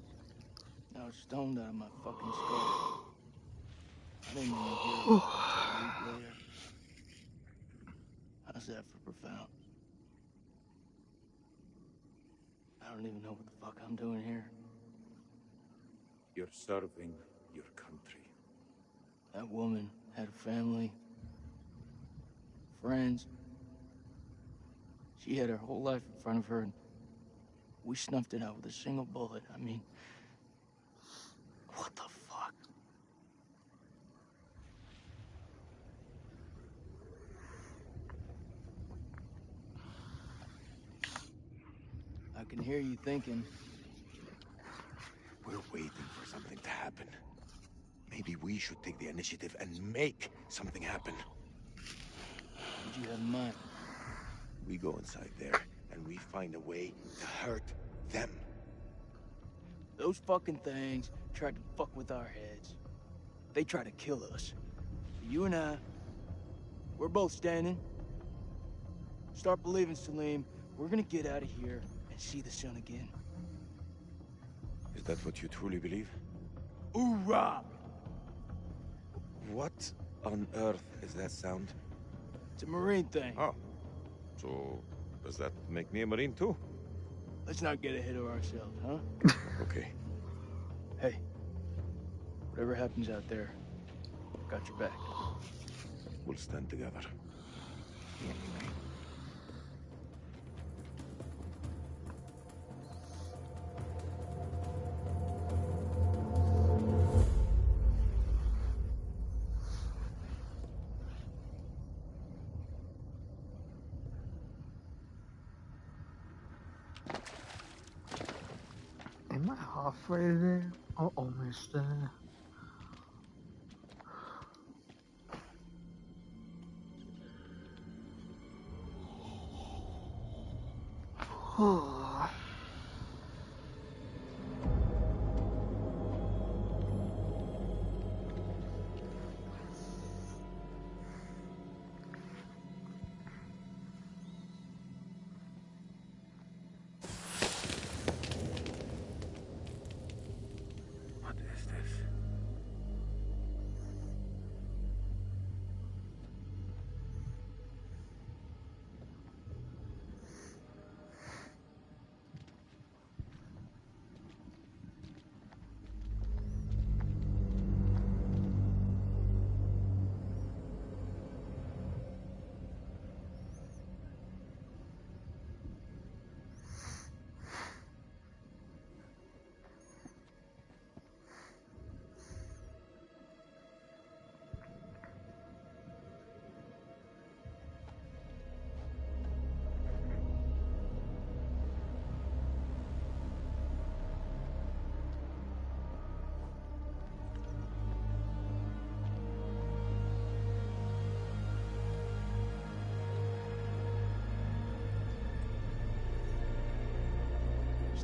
I was stoned out of my fucking skull. I didn't even hear about it until a week later. How's that for profound? I don't even know what the fuck I'm doing here. You're serving your country. That woman had a family, friends. She had her whole life in front of her, and we snuffed it out with a single bullet. I mean, what the fuck? I can hear you thinking. We're waiting for something to happen. Maybe we should take the initiative and make something happen. What did you have in mind? We go inside there, and we find a way to hurt them. Those fucking things tried to fuck with our heads. They tried to kill us. You and I, we're both standing. Start believing, Salim. We're gonna get out of here and see the sun again. Is that what you truly believe? Hoorah! What on earth is that sound? It's a Marine thing. Oh. So, does that make me a Marine too? Let's not get ahead of ourselves, huh? Okay. Hey, whatever happens out there, I've got your back. We'll stand together. Am I halfway there? I'm almost there. Oh.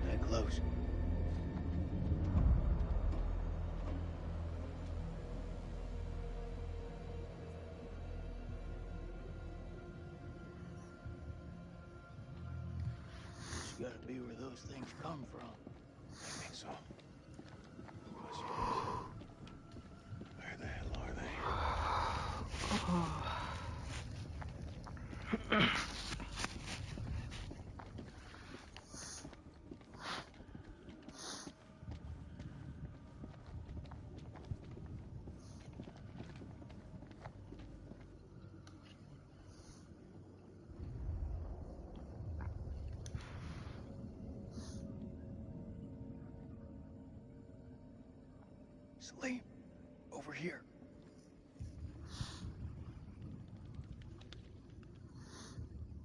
That close. It's gotta be where those things come from. I think so. Where the hell are they? Salim, over here.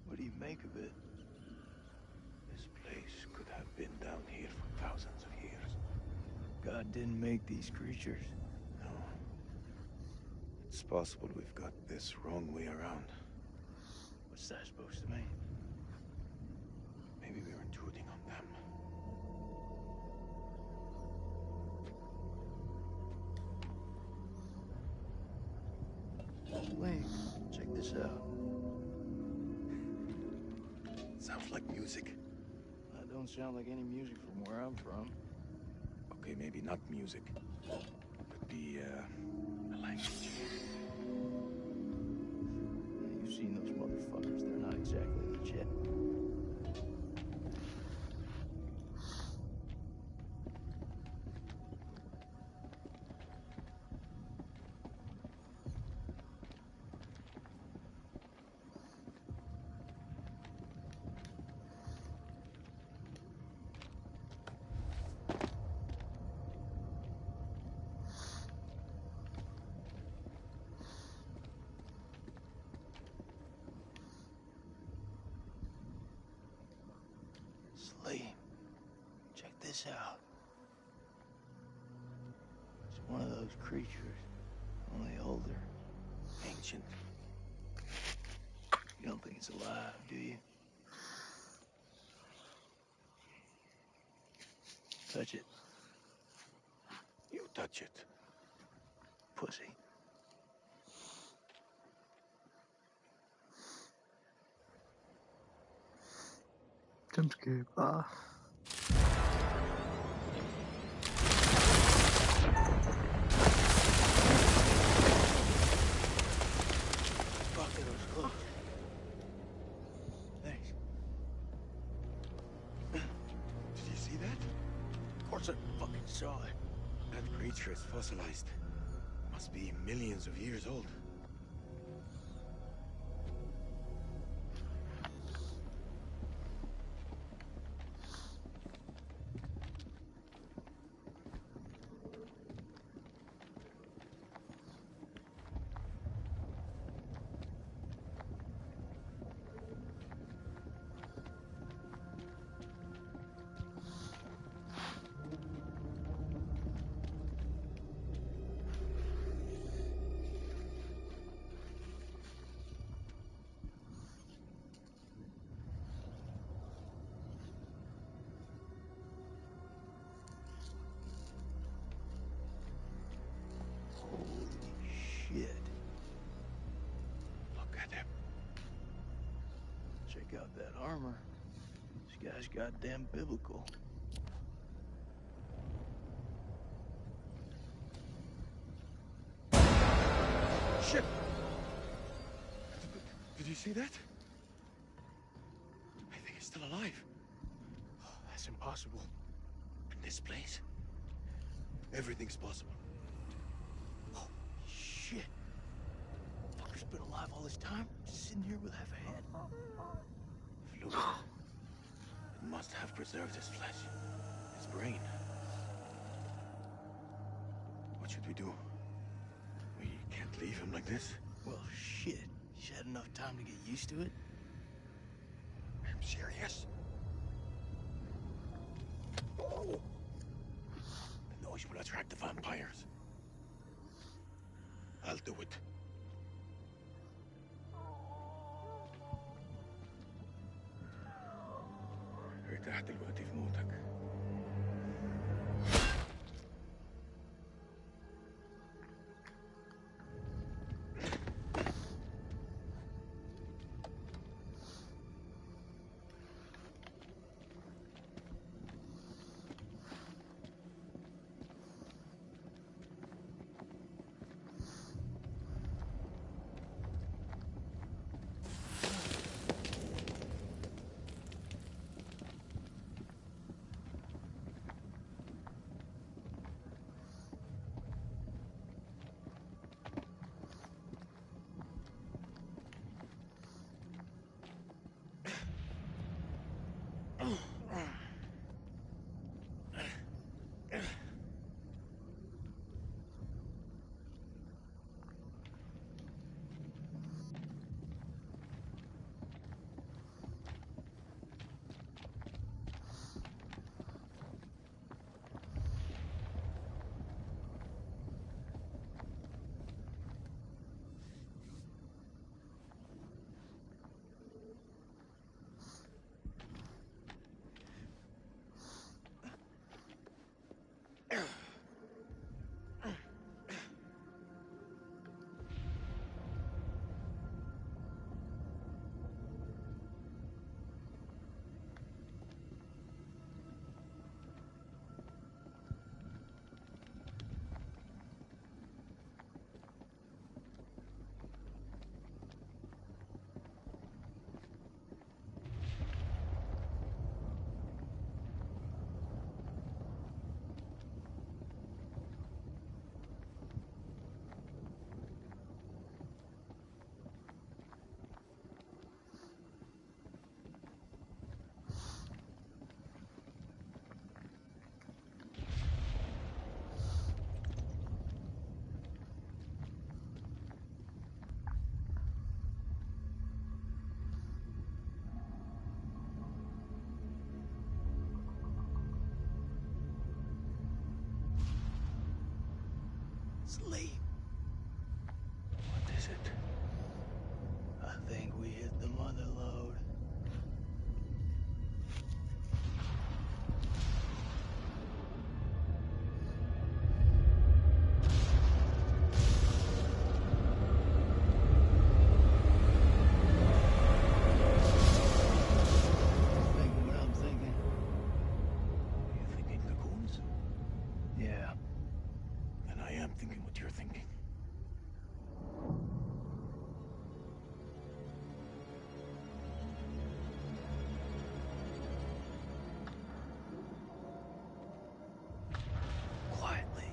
What do you make of it? This place could have been down here for thousands of years. God didn't make these creatures. No. It's possible we've got this wrong way around. What's that supposed to mean? Maybe we're intruding on them. Wait, check this out. Sounds like music. That don't sound like any music from where I'm from. Okay, maybe not music. Could be, a language. You've seen those motherfuckers. They're not exactly legit. Salim, check this out. It's one of those creatures, only older. Ancient. You don't think it's alive, do you? Touch it. You touch it. Pussy. Can't go. Fuck, it was close. Thanks. Did you see that? Of course I fucking saw it. That creature is fossilized. Must be millions of years old. Shit. Look at him. Check out that armor. This guy's goddamn biblical. Shit! Did you see that? I think he's still alive. That's impossible. In this place, everything's possible. Oh, shit. Fucker's been alive all this time, just sitting here with half a head. Fluid. It must have preserved his flesh, his brain. What should we do? We can't leave him like this. Well, shit. He's had enough time to get used to it. I'm serious. Oh. The noise will attract the vampires. I'll do it. ارتحت دلوقتي في موتك. Sleep. What is it? I think we hit the mother lode. Thinking what I'm thinking. You thinking lagoons? Yeah. And I am thinking what you're thinking. Quietly.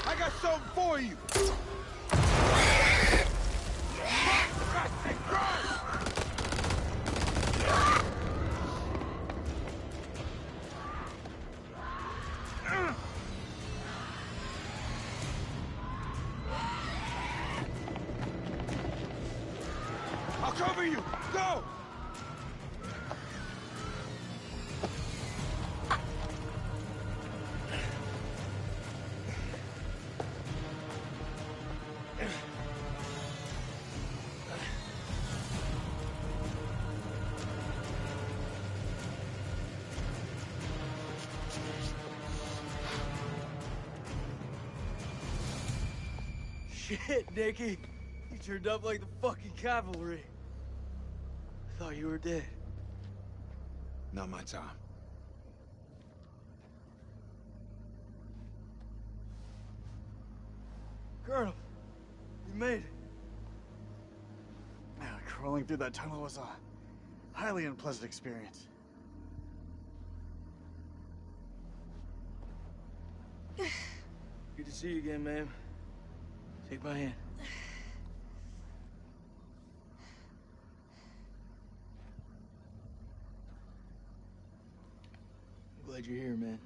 I got something for you! I'll cover you! Go! Shit, Nicky. You turned up like the fucking cavalry. I thought you were dead. Not my time. Colonel, you made it. Yeah, crawling through that tunnel was a highly unpleasant experience. Good to see you again, ma'am. Take my hand. I'm glad you're here, man.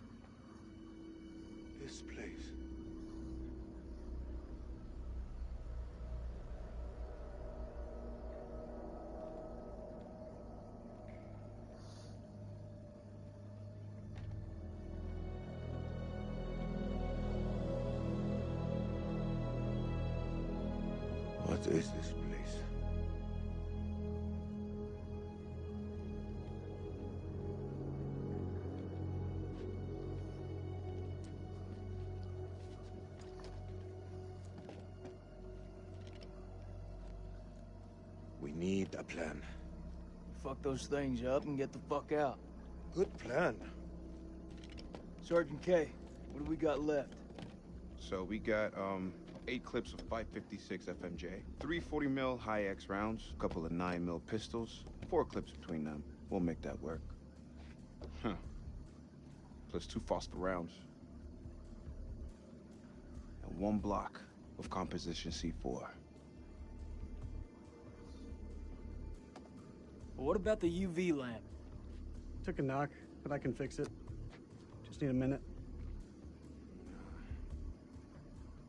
This place. What is this place? We need a plan. Fuck those things up and get the fuck out. Good plan. Sergeant K, what do we got left? So we got, 8 clips of 556 FMJ, 3 40 mil high X rounds, a couple of 9 mil pistols, 4 clips between them. We'll make that work. Huh. Plus 2 phosphor rounds. And 1 block of composition C4. Well, what about the UV lamp? Took a knock, but I can fix it. Just need a minute.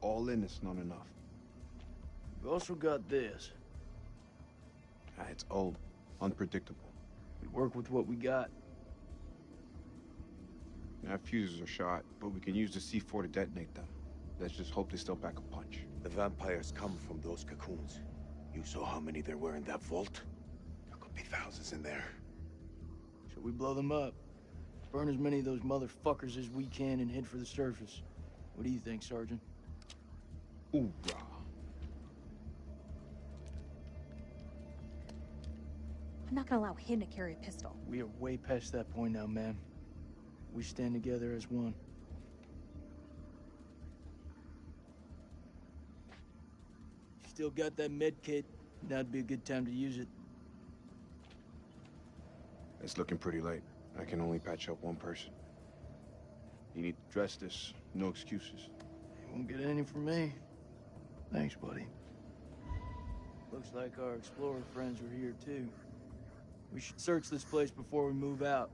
All in is not enough. We've also got this. It's old, unpredictable. We work with what we got. Our fuses are shot, but we can use the C4 to detonate them. Let's just hope they still pack a punch. The vampires come from those cocoons. You saw how many there were in that vault? There could be thousands in there. Should we blow them up? Burn as many of those motherfuckers as we can and head for the surface. What do you think, Sergeant? Hoorah. I'm not gonna allow him to carry a pistol. We are way past that point now, ma'am. We stand together as one. Still got that med kit. Now'd be a good time to use it. It's looking pretty late. I can only patch up one person. You need to dress this. No excuses. You won't get any from me. Thanks, buddy. Looks like our explorer friends are here, too. We should search this place before we move out.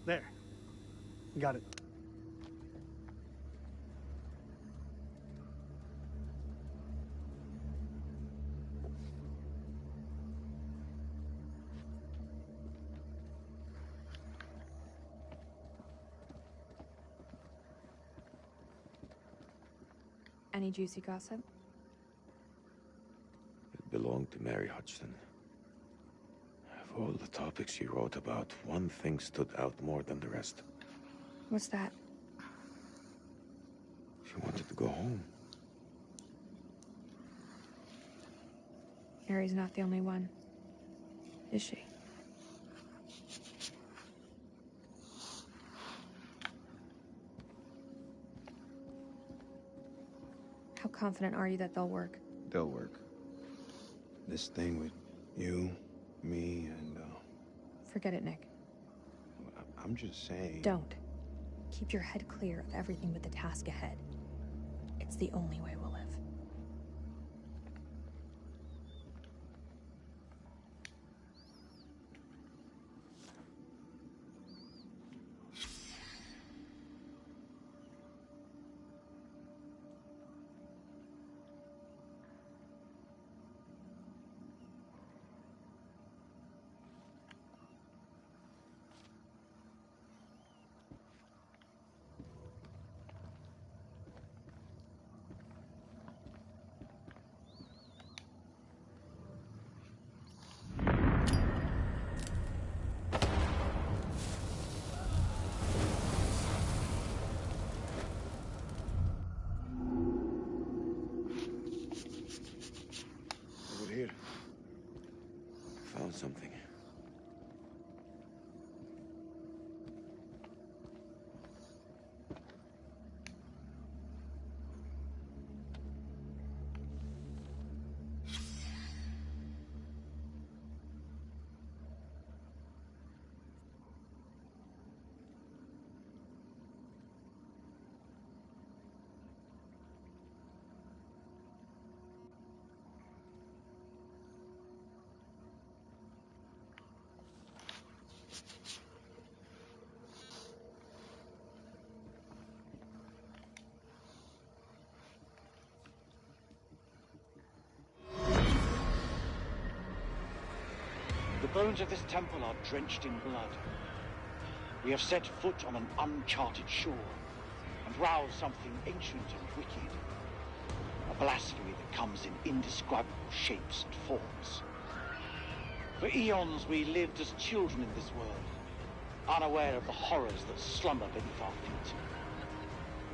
There. Got it. Any juicy gossip? It belonged to Mary Hodgson. Of all the topics she wrote about, one thing stood out more than the rest. What's that? She wanted to go home. Mary's not the only one, is she? How confident are you that they'll work? They'll work. This thing with you, me, and, Forget it, Nick. I'm just saying... Don't. Keep your head clear of everything but the task ahead. It's the only way we'll live. Over here. Found something. The bones of this temple are drenched in blood. We have set foot on an uncharted shore and roused something ancient and wicked. A blasphemy that comes in indescribable shapes and forms. For eons we lived as children in this world, unaware of the horrors that slumber beneath our feet.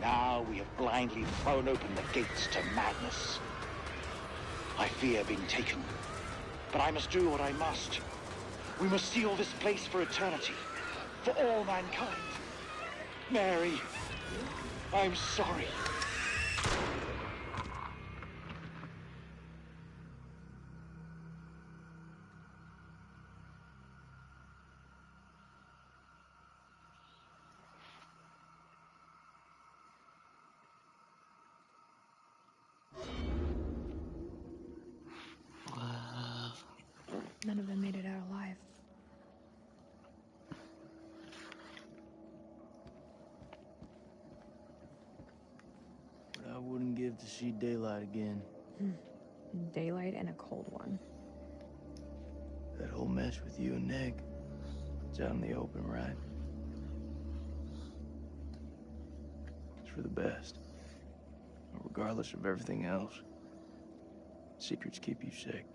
Now we have blindly thrown open the gates to madness. I fear being taken, but I must do what I must. We must seal this place for eternity, for all mankind. Mary, I'm sorry. None of them made it out alive. What I wouldn't give to see daylight again. Daylight and a cold one. That whole mess with you and Nick, it's out in the open, right? It's for the best. Regardless of everything else, secrets keep you sick.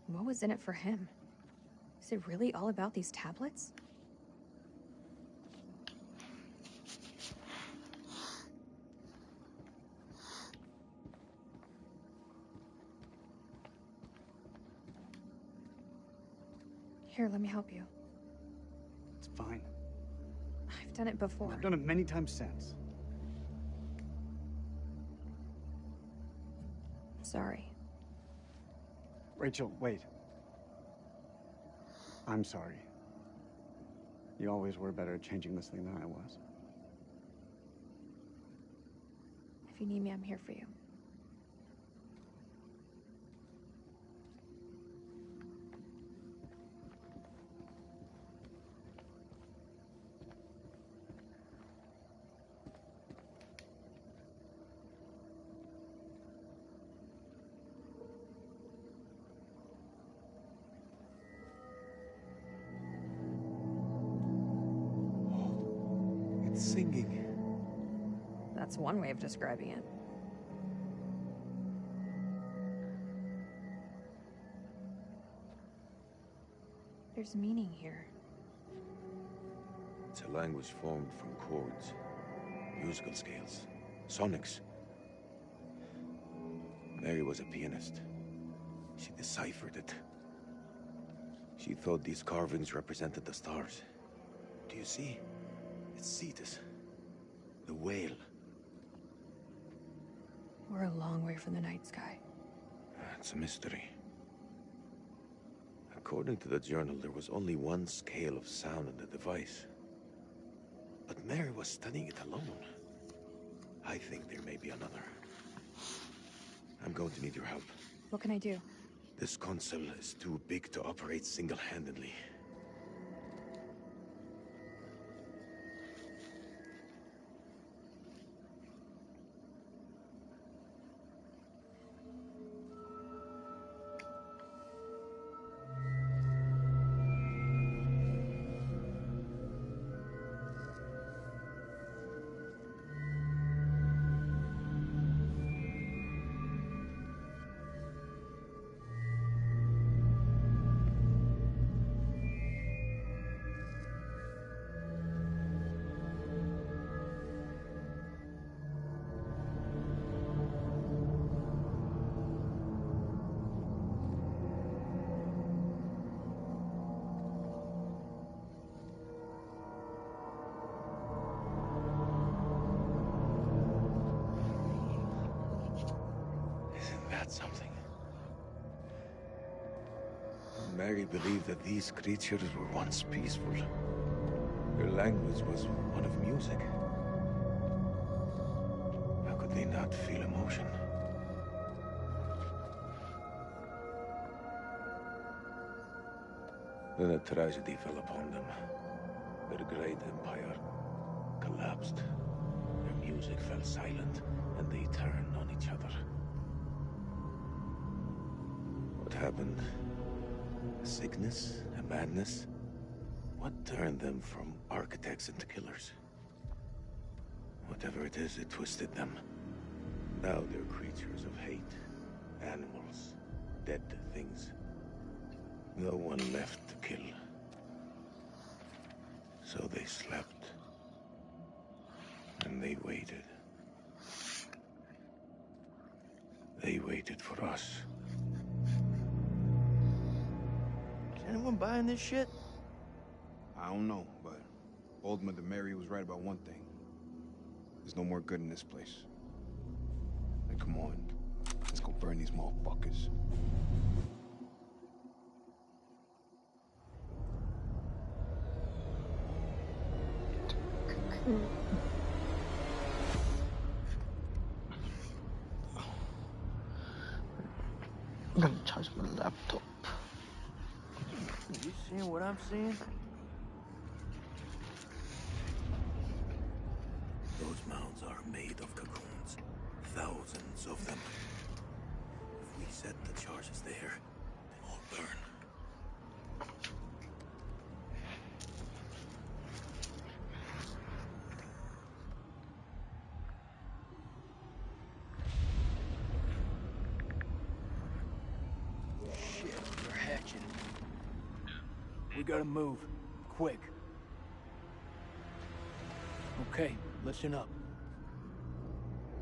What was in it for him? Is it really all about these tablets? Here, let me help you. It's fine. I've done it before. I've done it many times since. Sorry. Rachel, wait. I'm sorry. You always were better at changing this thing than I was. If you need me, I'm here for you. It's singing. That's one way of describing it. There's meaning here. It's a language formed from chords, musical scales, sonics. Mary was a pianist. She deciphered it. She thought these carvings represented the stars. Do you see? It's Cetus, the whale. We're a long way from the night sky. It's a mystery. According to the journal, there was only one scale of sound in the device. But Mary was studying it alone. I think there may be another. I'm going to need your help. What can I do? This console is too big to operate single-handedly. Something. Mary believed that these creatures were once peaceful. Their language was one of music. How could they not feel emotion? Then a tragedy fell upon them. Their great empire collapsed. Their music fell silent, and they turned on each other. What happened? A sickness? A madness? What turned them from architects into killers? Whatever it is, it twisted them. Now they're creatures of hate. Animals. Dead things. No one left to kill. So they slept. And they waited. They waited for us. Is anyone buying this shit? I don't know, but old Mother Mary was right about one thing. There's no more good in this place. Like, come on. Let's go burn these motherfuckers. I'm gonna charge my laptop. You seeing what I'm seeing? Those mounds are made of cocoons. Thousands of them. If we set the charges there, they'll all burn. Shit, they're hatching. We gotta move. Quick. Okay, listen up.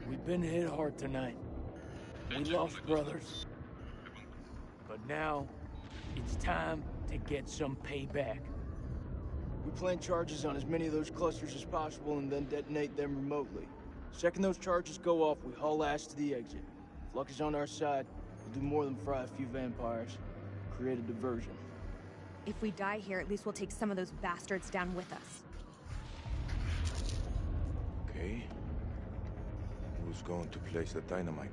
We've been hit hard tonight. We lost brothers. But now, it's time to get some payback. We plant charges on as many of those clusters as possible and then detonate them remotely. Second those charges go off, we haul ass to the exit. If luck is on our side, we'll do more than fry a few vampires. Create a diversion. If we die here, at least we'll take some of those bastards down with us. Okay. Who's going to place the dynamite?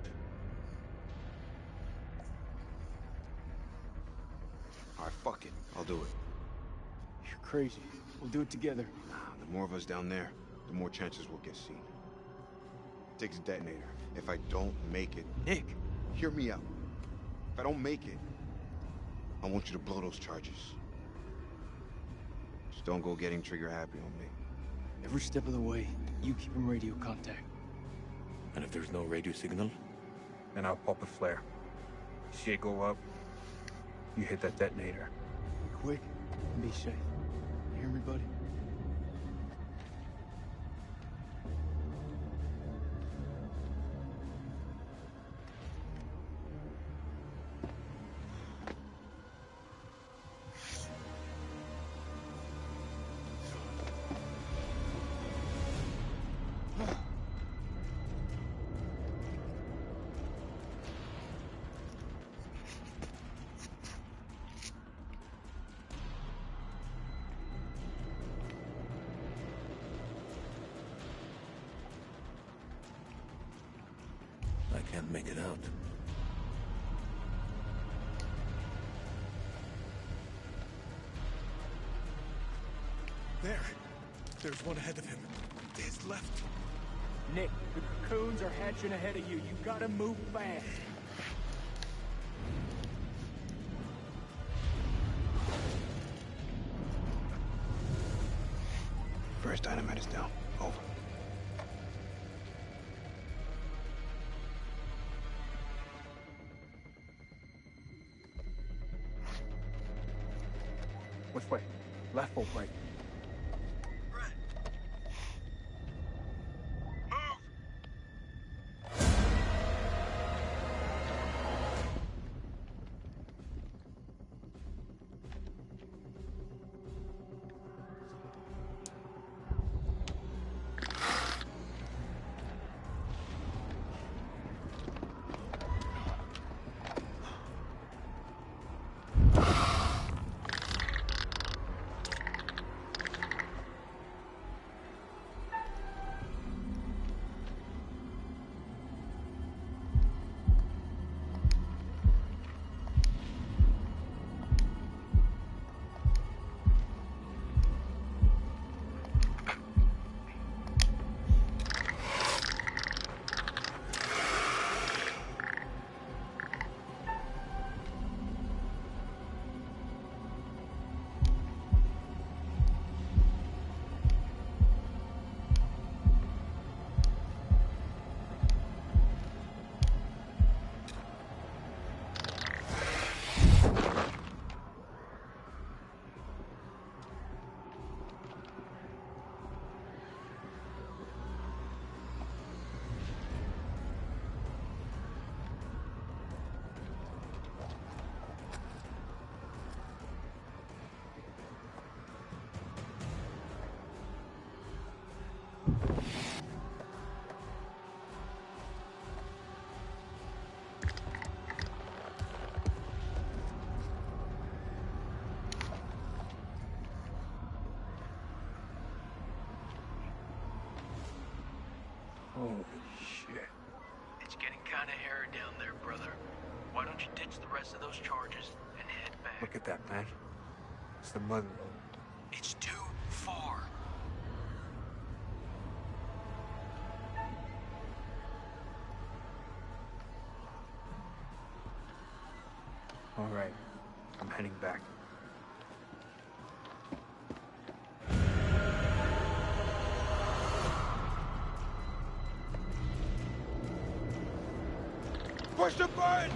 Alright, fuck it. I'll do it. You're crazy. We'll do it together. The more of us down there, the more chances we'll get seen. Takes a detonator. If I don't make it... Nick! Hear me out. If I don't make it, I want you to blow those charges. Just don't go getting trigger happy on me. Every step of the way, you keep in radio contact. And if there's no radio signal? Then I'll pop a flare. See it go up, you hit that detonator. Be quick and be safe. You hear me, buddy? I can't make it out. There. There's one ahead of him. To his left. Nick, the cocoons are hatching ahead of you. You gotta move fast. First dynamite is down. Over. Which way? Left or right? Holy shit. It's getting kind of hairy down there, brother. Why don't you ditch the rest of those charges and head back? Look at that, man. It's the mud road. It's too far. All right, I'm heading back. Push the button!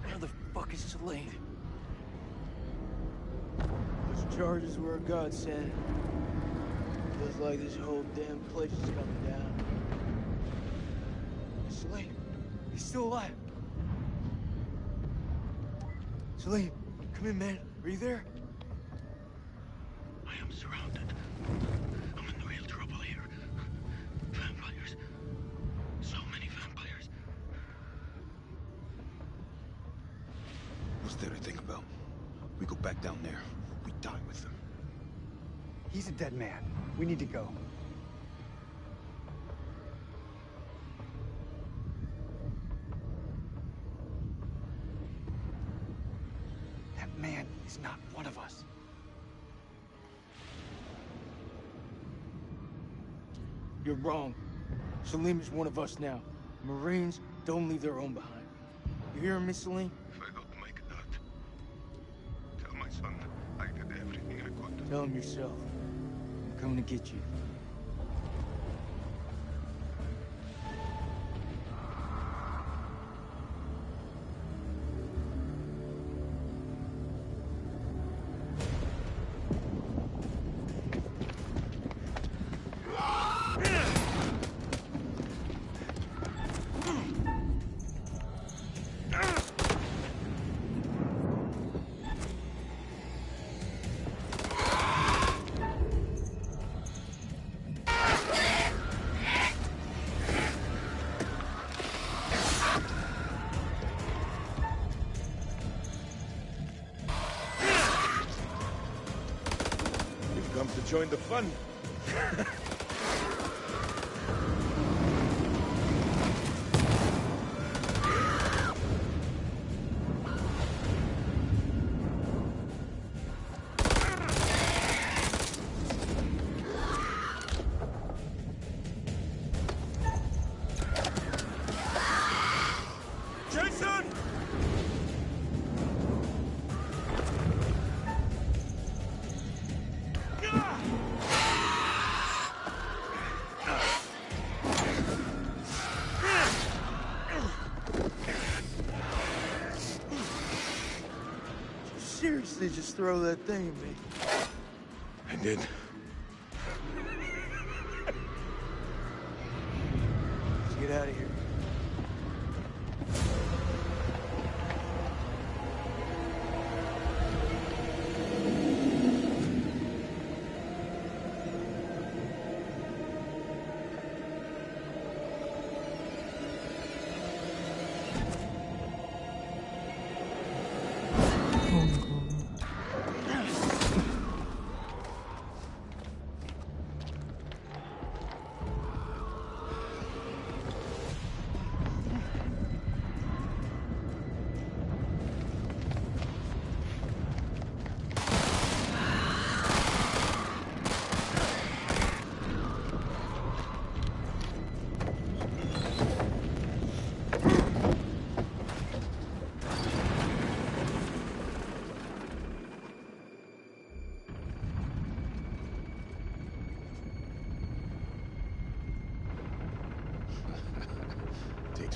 Where the fuck is Celine? Those charges were a godsend. Feels like this whole damn place is coming down. Celine, he's still alive. Celine, come in, man. Are you there? I am surrounded. I'm in real trouble here. Vampires. So many vampires. What's there to think about? We go back down there. We die with them. He's a dead man. We need to go. That man is not one of us. You're wrong. Salim is one of us now. Marines don't leave their own behind. You hear me, Salim? If I don't make that, tell my son I did everything I could. Tell him yourself. I'm coming to get you. Come to join the fun. Jason! Seriously, just throw that thing at me. I did. Let's get out of here.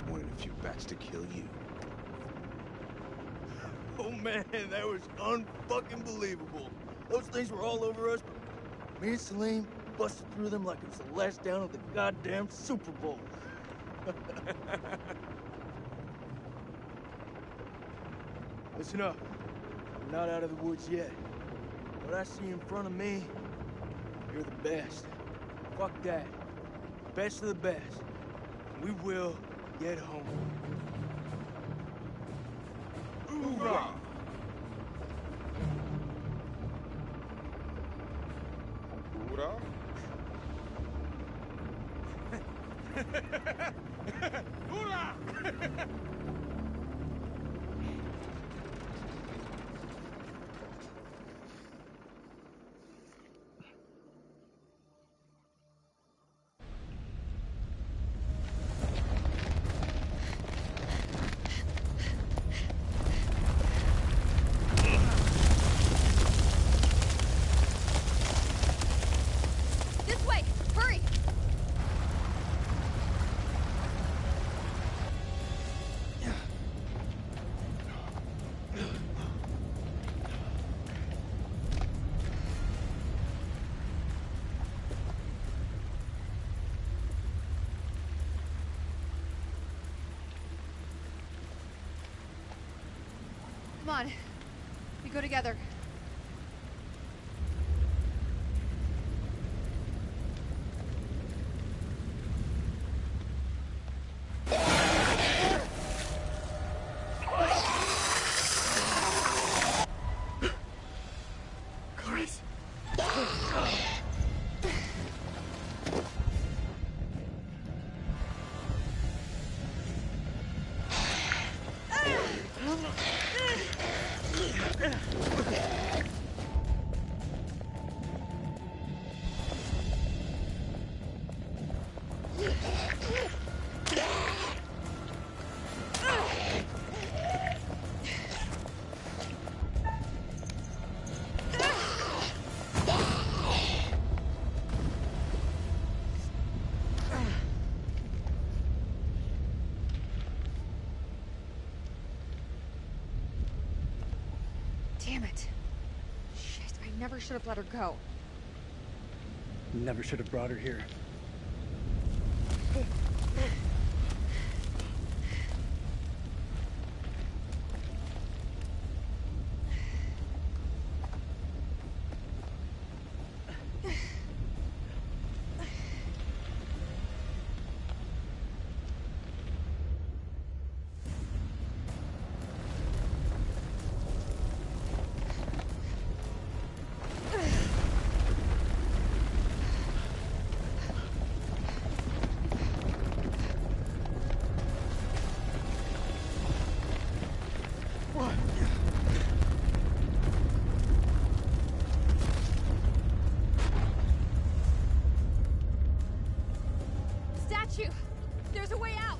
one in a few bats to kill you. Oh man, that was unfucking believable. Those things were all over us, but me and Salim busted through them like it was the last down of the goddamn Super Bowl. Listen up. I'm not out of the woods yet. What I see in front of me, you're the best. Fuck that. Best of the best. We will get home. Hoorah! Hoorah? Hoorah! This way! Hurry! Come on. We go together. Chris. Damn it. Shit, I never should have let her go. Never should have brought her here. Statue! There's a way out!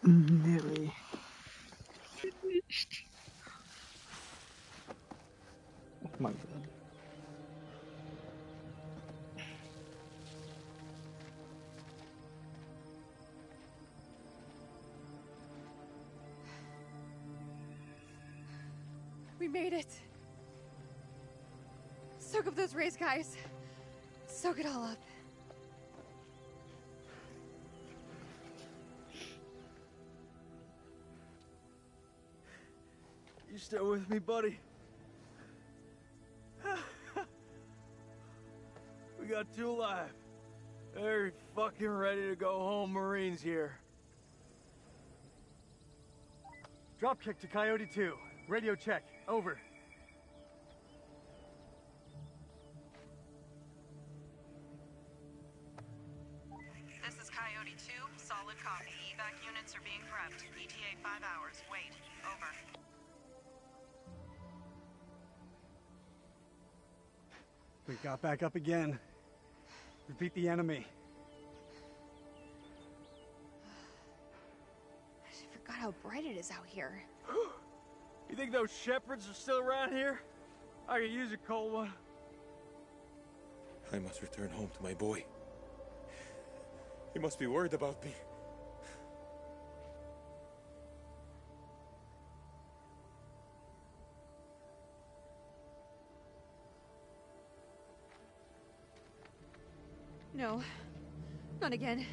Nearly finished. Oh my god. We made it. Soak up those rays, guys. Soak it all up. You still with me, buddy? We got two alive. Very fucking ready to go home, Marines here. Dropkick to Coyote 2. Radio check. Over. We got back up again. Repeat the enemy. I forgot how bright it is out here. You think those shepherds are still around here? I could use a cold one. I must return home to my boy. He must be worried about me. No, not again.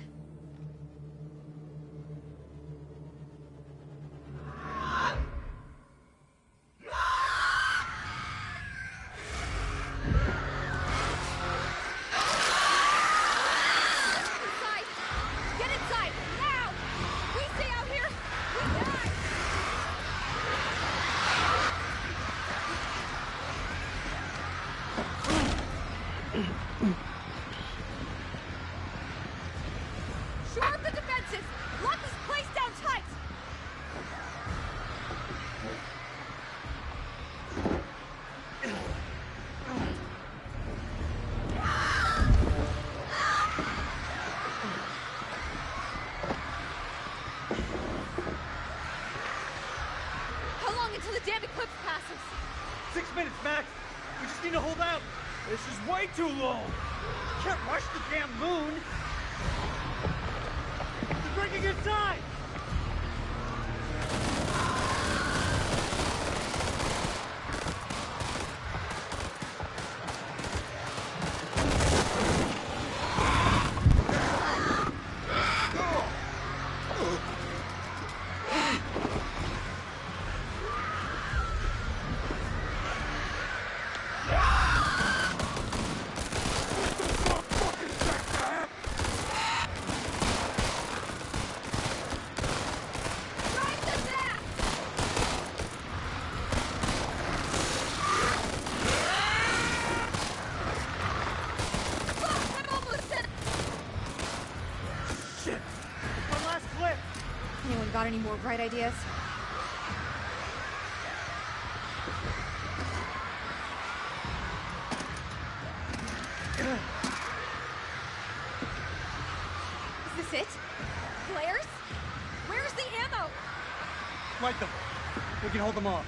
Until the damn eclipse passes. 6 minutes, Max. We just need to hold out. This is way too long. Can't rush the damn moon. We're breaking inside. Got any more bright ideas? Is this it? Flares? Where's the ammo? Light them. We can hold them off.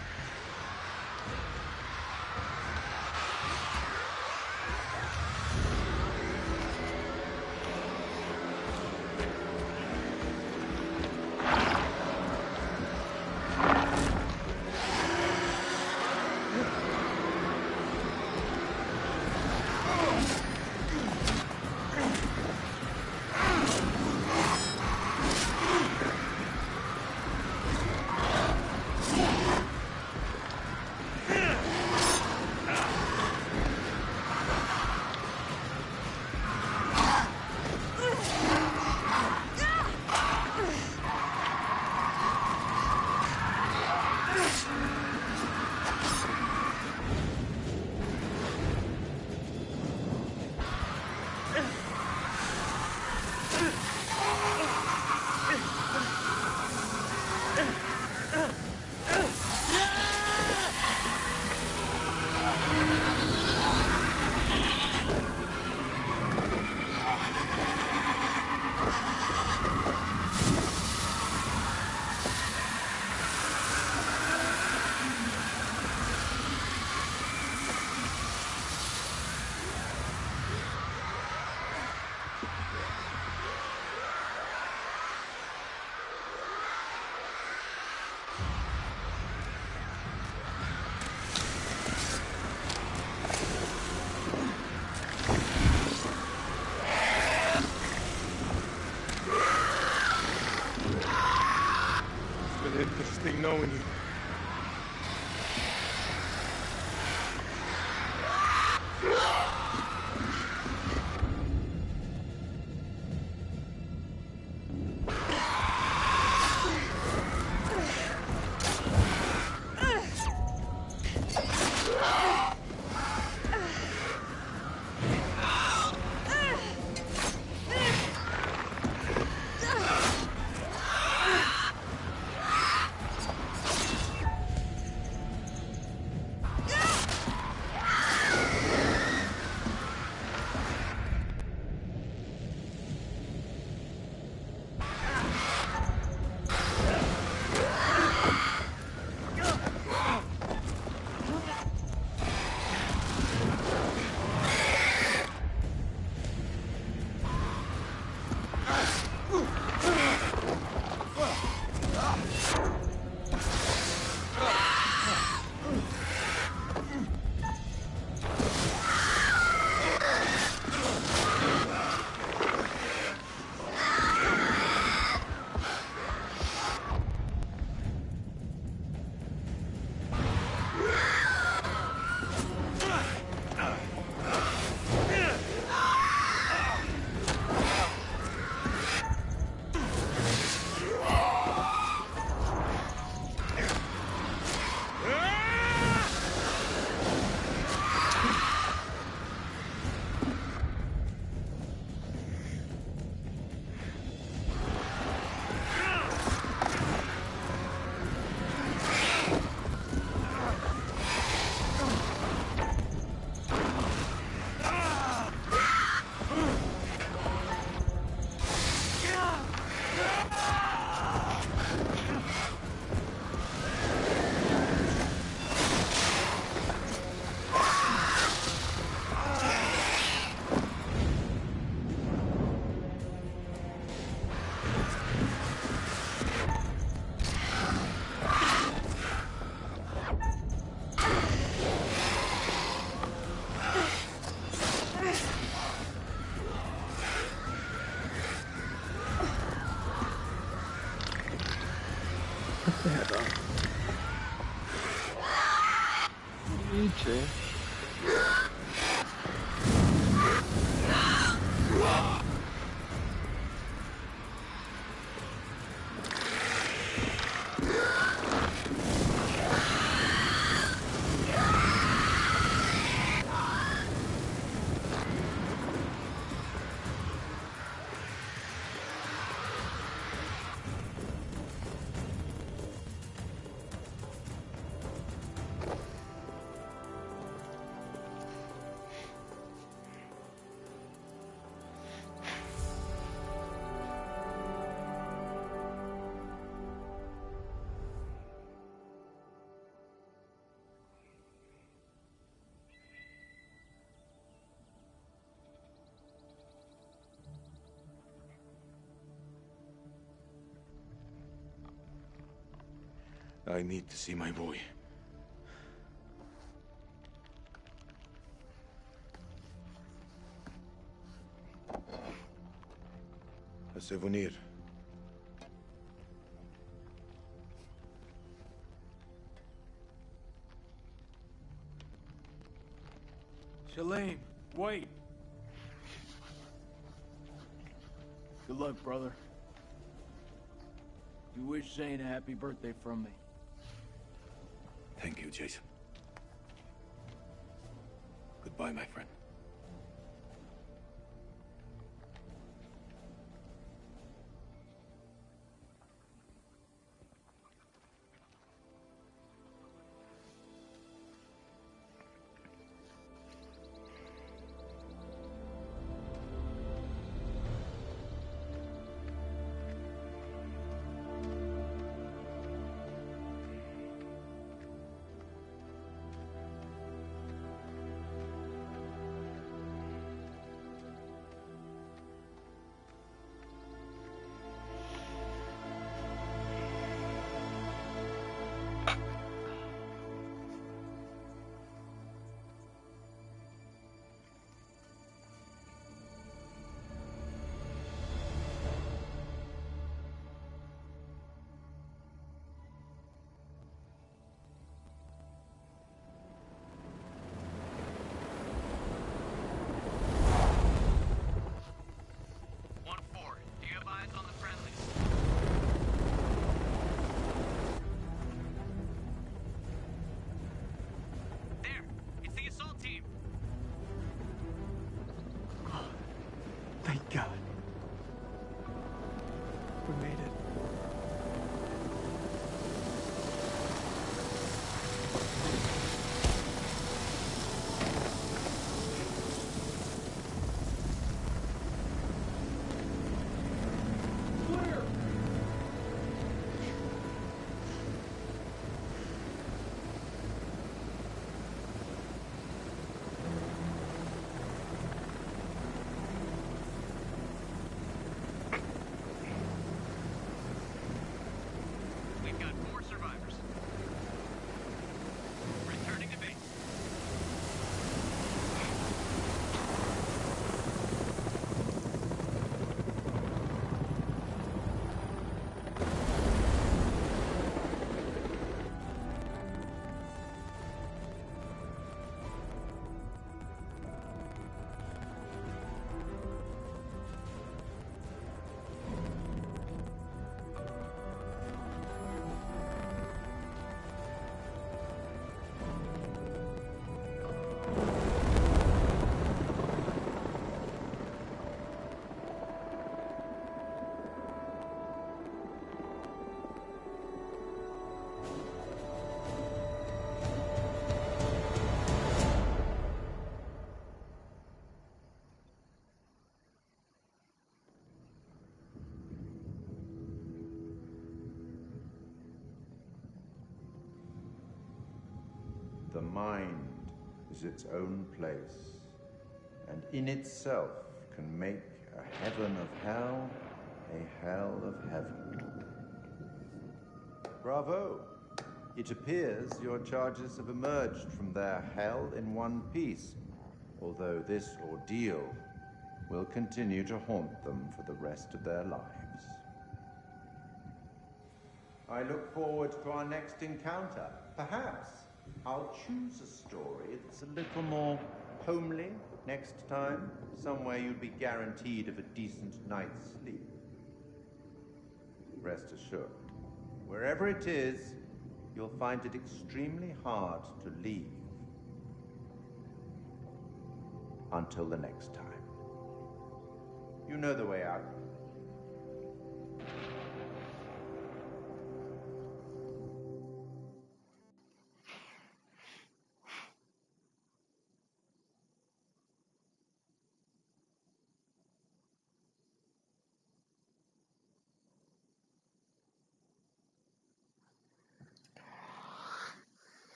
Interesting knowing you. Nietzsche. I need to see my boy. A souvenir. Shalim, wait. Good luck, brother. You wish Zane a happy birthday from me. Thank you, Jason. Goodbye, my friend. Thank God. We made it. The mind is its own place, and in itself can make a heaven of hell a hell of heaven. Bravo! It appears your charges have emerged from their hell in one piece, although this ordeal will continue to haunt them for the rest of their lives. I look forward to our next encounter. Perhaps I'll choose a story that's a little more homely next time. Somewhere you'll be guaranteed of a decent night's sleep. Rest assured, wherever it is, you'll find it extremely hard to leave. Until the next time. You know the way out.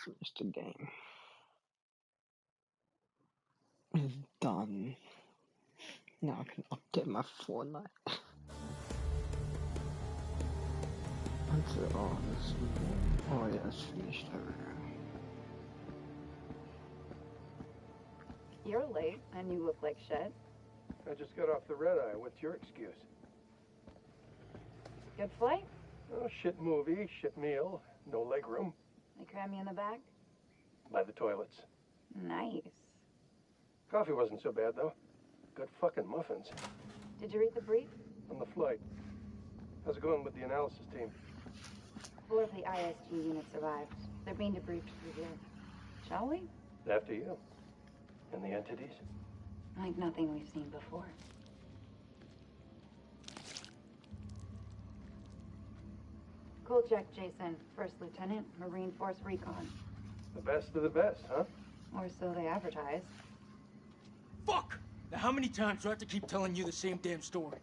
Finish the game. It's done. Now I can update my Fortnite. Until oh yeah, it's finished over here. You're late, and you look like shit. I just got off the red eye. What's your excuse? Good flight? Oh, shit movie, shit meal, no leg room. They cram you in the back? By the toilets. Nice. Coffee wasn't so bad, though. Good fucking muffins. Did you read the brief? On the flight. How's it going with the analysis team? 4 of the ISG units survived. They're being debriefed through here. Shall we? After you. And the entities? Like nothing we've seen before. Kolchak Jason, First Lieutenant, Marine Force Recon. The best of the best, huh? Or so they advertise. Fuck! Now how many times do I have to keep telling you the same damn story?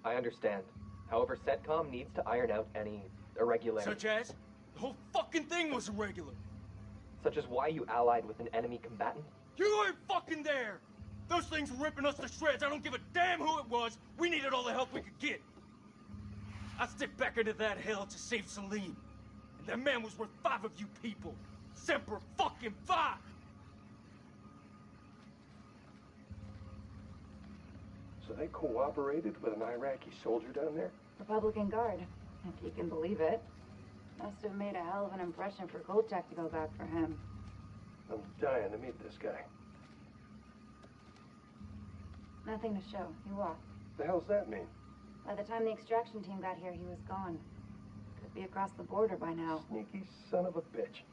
I understand. However, CENTCOM needs to iron out any irregularities. Such as? The whole fucking thing was irregular. Such as why you allied with an enemy combatant? You weren't fucking there! Those things were ripping us to shreds. I don't give a damn who it was. We needed all the help we could get. I stepped back into that hell to save Salim. And that man was worth 5 of you people. Semper fucking Fi! So they cooperated with an Iraqi soldier down there? Republican Guard, if you can believe it. Must have made a hell of an impression for Kolchak to go back for him. I'm dying to meet this guy. Nothing to show. He walked. The hell's that mean? By the time the extraction team got here, he was gone. Could be across the border by now. Sneaky son of a bitch.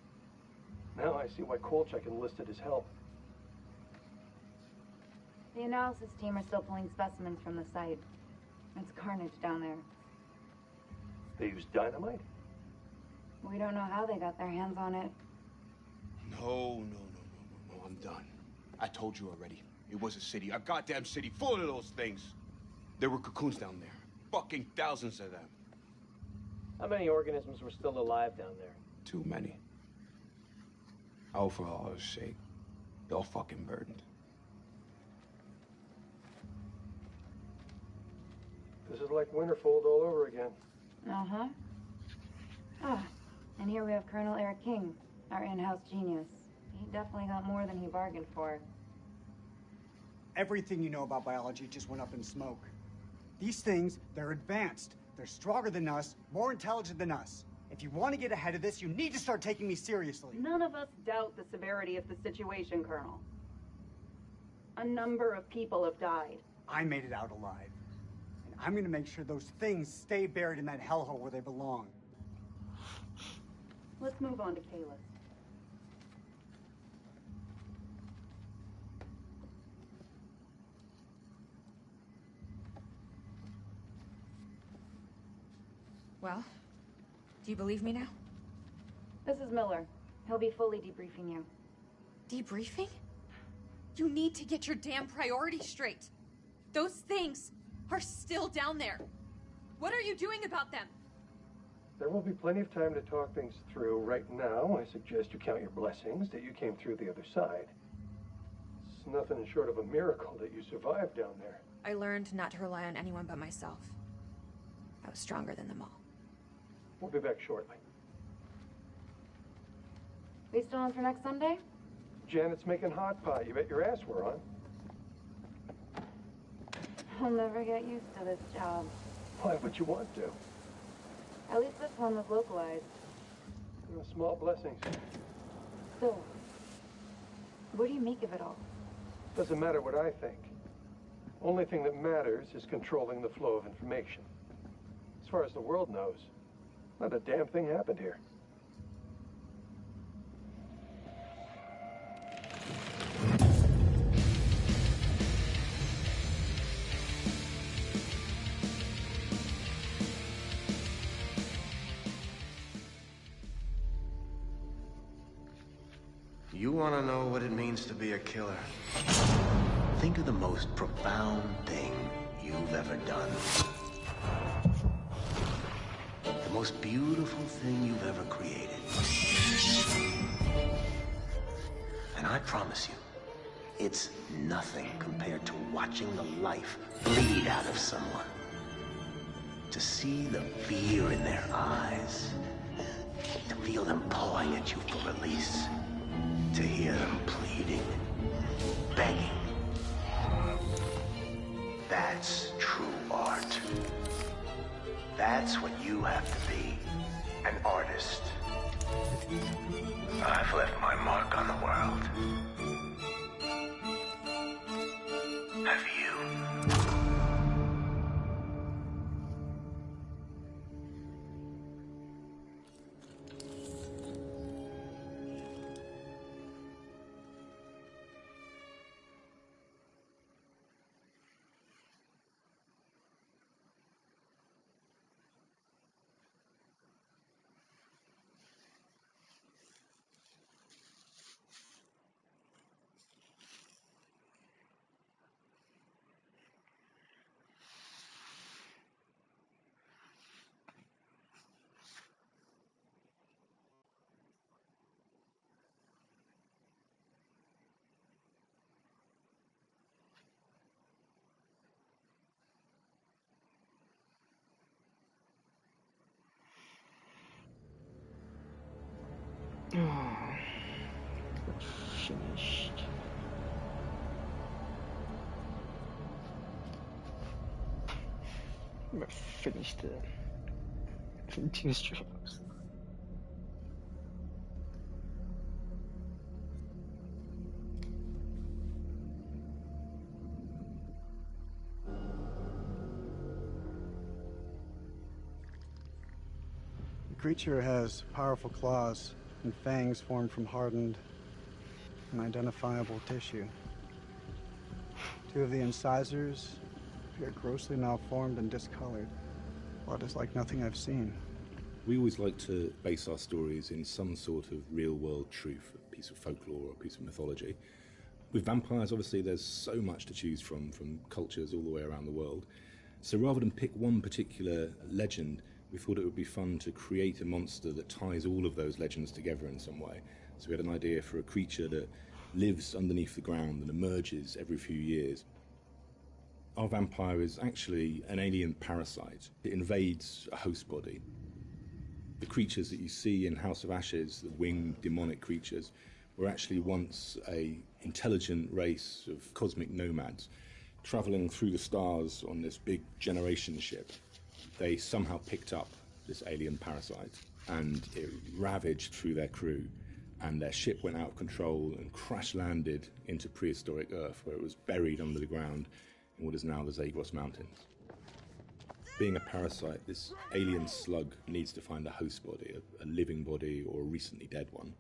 Now I see why Kolchak enlisted his help. The analysis team are still pulling specimens from the site. It's carnage down there. They used dynamite? We don't know how they got their hands on it. No, I'm done. I told you already. It was a city, a goddamn city full of those things. There were cocoons down there. Fucking thousands of them. How many organisms were still alive down there? Too many. Oh, for Allah's sake. They're all fucking burdened. This is like Winterfold all over again. Uh-huh. Ah, and here we have Colonel Eric King, our in-house genius. He definitely got more than he bargained for. Everything you know about biology just went up in smoke. These things, they're advanced. They're stronger than us, more intelligent than us. If you want to get ahead of this, you need to start taking me seriously. None of us doubt the severity of the situation, Colonel. A number of people have died. I made it out alive. And I'm going to make sure those things stay buried in that hellhole where they belong. Let's move on to Kalis. Well, do you believe me now? This is Miller. He'll be fully debriefing you. Debriefing? You need to get your damn priorities straight. Those things are still down there. What are you doing about them? There will be plenty of time to talk things through. Right now, I suggest you count your blessings that you came through the other side. It's nothing short of a miracle that you survived down there. I learned not to rely on anyone but myself. I was stronger than them all. We'll be back shortly. We still on for next Sunday? Janet's making hot pot. You bet your ass we're on. I'll never get used to this job. Why would you want to? At least this one was localized. Small blessings. So, what do you make of it all? Doesn't matter what I think. Only thing that matters is controlling the flow of information. As far as the world knows, not a damn thing happened here. You want to know what it means to be a killer? Think of the most profound thing you've ever done. The most beautiful thing you've ever created. And I promise you, it's nothing compared to watching the life bleed out of someone. To see the fear in their eyes. To feel them pawing at you for release. To hear them pleading, begging. That's true art. That's what you have to be, an artist. I've left my mark on the world. Have you? Oh, finished. We're finished it. In 2 streams. The creature has powerful claws and fangs formed from hardened, unidentifiable tissue. 2 of the incisors appear grossly malformed and discolored. Blood is like nothing I've seen. We always like to base our stories in some sort of real-world truth, a piece of folklore or a piece of mythology. With vampires, obviously, there's so much to choose from cultures all the way around the world. So rather than pick one particular legend, we thought it would be fun to create a monster that ties all of those legends together in some way. So we had an idea for a creature that lives underneath the ground and emerges every few years. Our vampire is actually an alien parasite. It invades a host body. The creatures that you see in House of Ashes, the winged demonic creatures, were actually once an intelligent race of cosmic nomads traveling through the stars on this big generation ship. They somehow picked up this alien parasite and it ravaged through their crew, and their ship went out of control and crash landed into prehistoric Earth, where it was buried under the ground in what is now the Zagros Mountains. Being a parasite, this alien slug needs to find a host body, a living body or a recently dead one.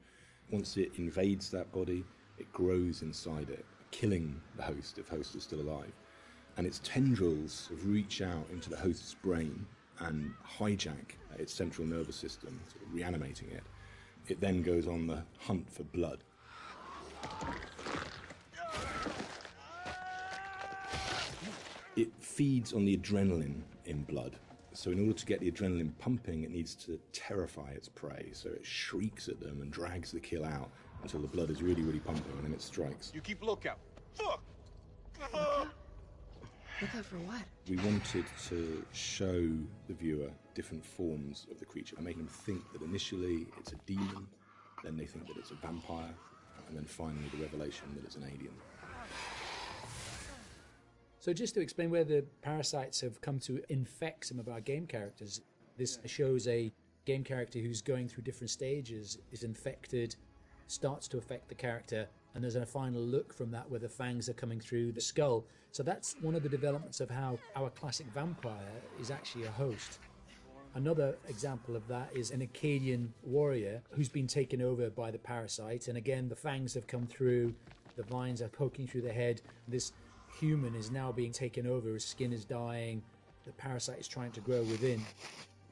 Once it invades that body, it grows inside it, killing the host if host is still alive. And its tendrils reach out into the host's brain and hijack its central nervous system, sort of reanimating it. It then goes on the hunt for blood. It feeds on the adrenaline in blood. So in order to get the adrenaline pumping, it needs to terrify its prey. So it shrieks at them and drags the kill out until the blood is really, really pumping, and then it strikes. You keep lookout. Fuck! Look out for what? We wanted to show the viewer different forms of the creature, and making them think that initially it's a demon, then they think that it's a vampire, and then finally the revelation that it's an alien. So just to explain where the parasites have come to infect some of our game characters, this shows a game character who's going through different stages, is infected, starts to affect the character, and there's a final look from that where the fangs are coming through the skull. So that's one of the developments of how our classic vampire is actually a host. Another example of that is an Akkadian warrior who's been taken over by the parasite, and again the fangs have come through, the vines are poking through the head. This human is now being taken over, his skin is dying, the parasite is trying to grow within.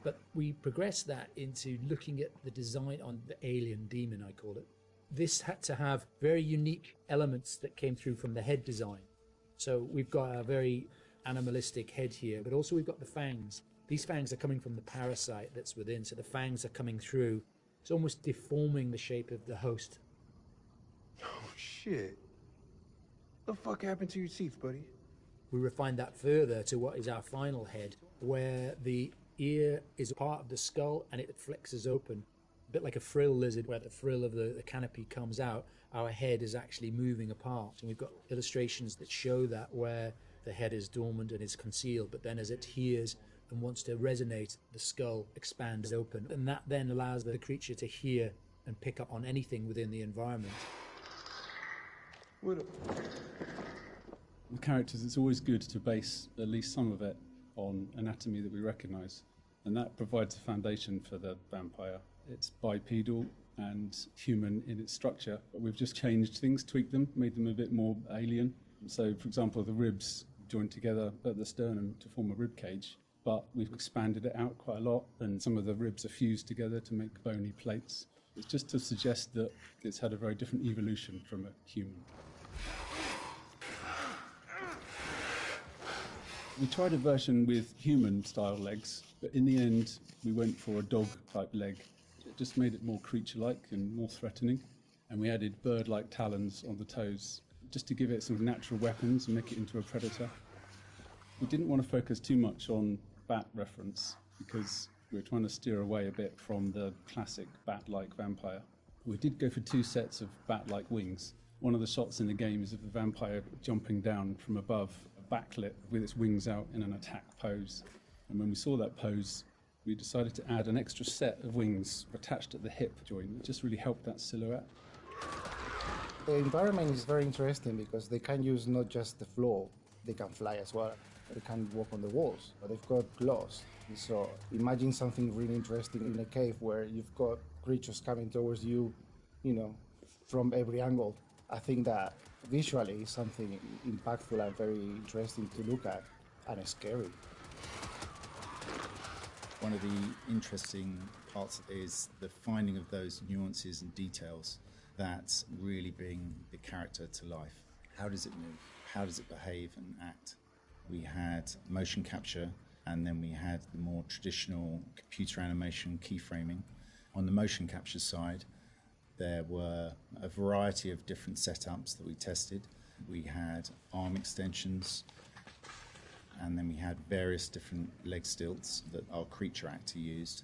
But we progress that into looking at the design on the alien demon, I call it. This had to have very unique elements that came through from the head design. So we've got a very animalistic head here, but also we've got the fangs. These fangs are coming from the parasite that's within, so the fangs are coming through. It's almost deforming the shape of the host. Oh, shit. What the fuck happened to your teeth, buddy? We refined that further to what is our final head, where the ear is part of the skull and it flexes open. A bit like a frill lizard, where the frill of the canopy comes out, our head is actually moving apart. And we've got illustrations that show that, where the head is dormant and is concealed, but then as it hears and wants to resonate, the skull expands open. And that then allows the creature to hear and pick up on anything within the environment. The characters, it's always good to base at least some of it on anatomy that we recognise, and that provides a foundation for the vampire. It's bipedal and human in its structure, but we've just changed things, tweaked them, made them a bit more alien. So, for example, the ribs joined together at the sternum to form a rib cage, but we've expanded it out quite a lot, and some of the ribs are fused together to make bony plates. It's just to suggest that it's had a very different evolution from a human. We tried a version with human-style legs, but in the end, we went for a dog-type leg. It just made it more creature-like and more threatening. And we added bird-like talons on the toes, just to give it some natural weapons and make it into a predator. We didn't want to focus too much on bat reference, because we were trying to steer away a bit from the classic bat-like vampire. We did go for 2 sets of bat-like wings. One of the shots in the game is of the vampire jumping down from above, backlit with its wings out in an attack pose. And when we saw that pose, we decided to add an extra set of wings attached at the hip joint. It just really helped that silhouette. The environment is very interesting because they can use not just the floor, they can fly as well. They can walk on the walls, but they've got claws. So imagine something really interesting in a cave where you've got creatures coming towards you, from every angle. I think that visually is something impactful and very interesting to look at, and scary. One of the interesting parts is the finding of those nuances and details that really bring the character to life. How does it move? How does it behave and act? We had motion capture, and then we had the more traditional computer animation keyframing. On the motion capture side, there were a variety of different setups that we tested. We had arm extensions, and then we had various different leg stilts that our creature actor used.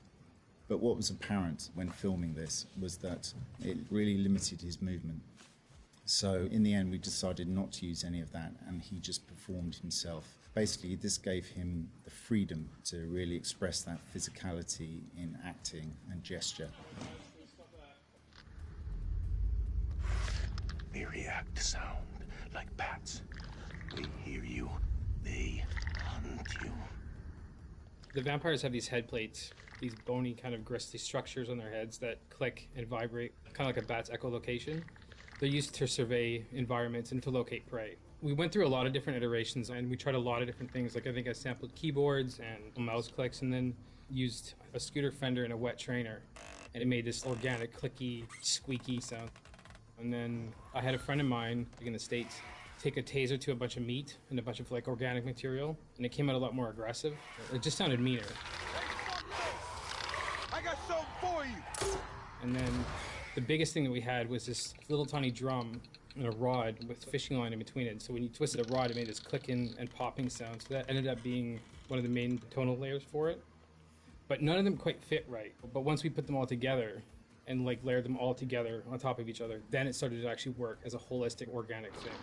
But what was apparent when filming this was that it really limited his movement. So in the end, we decided not to use any of that, and he just performed himself. Basically, this gave him the freedom to really express that physicality in acting and gesture. They react to sound like bats. They hear you. They hunt you. The vampires have these head plates, these bony kind of gristly structures on their heads that click and vibrate, kind of like a bat's echolocation. They're used to survey environments and to locate prey. We went through a lot of different iterations, and we tried a lot of different things. Like I think I sampled keyboards and mouse clicks, and then used a scooter fender and a wet trainer. And it made this organic, clicky, squeaky sound. And then I had a friend of mine in the States take a taser to a bunch of meat and a bunch of like organic material, and it came out a lot more aggressive. It just sounded meaner. I got something for you! And then the biggest thing that we had was this little tiny drum and a rod with fishing line in between it. So when you twisted a rod, it made this clicking and popping sound. So that ended up being one of the main tonal layers for it. But none of them quite fit right. But once we put them all together and like layered them all together on top of each other, then it started to actually work as a holistic organic thing.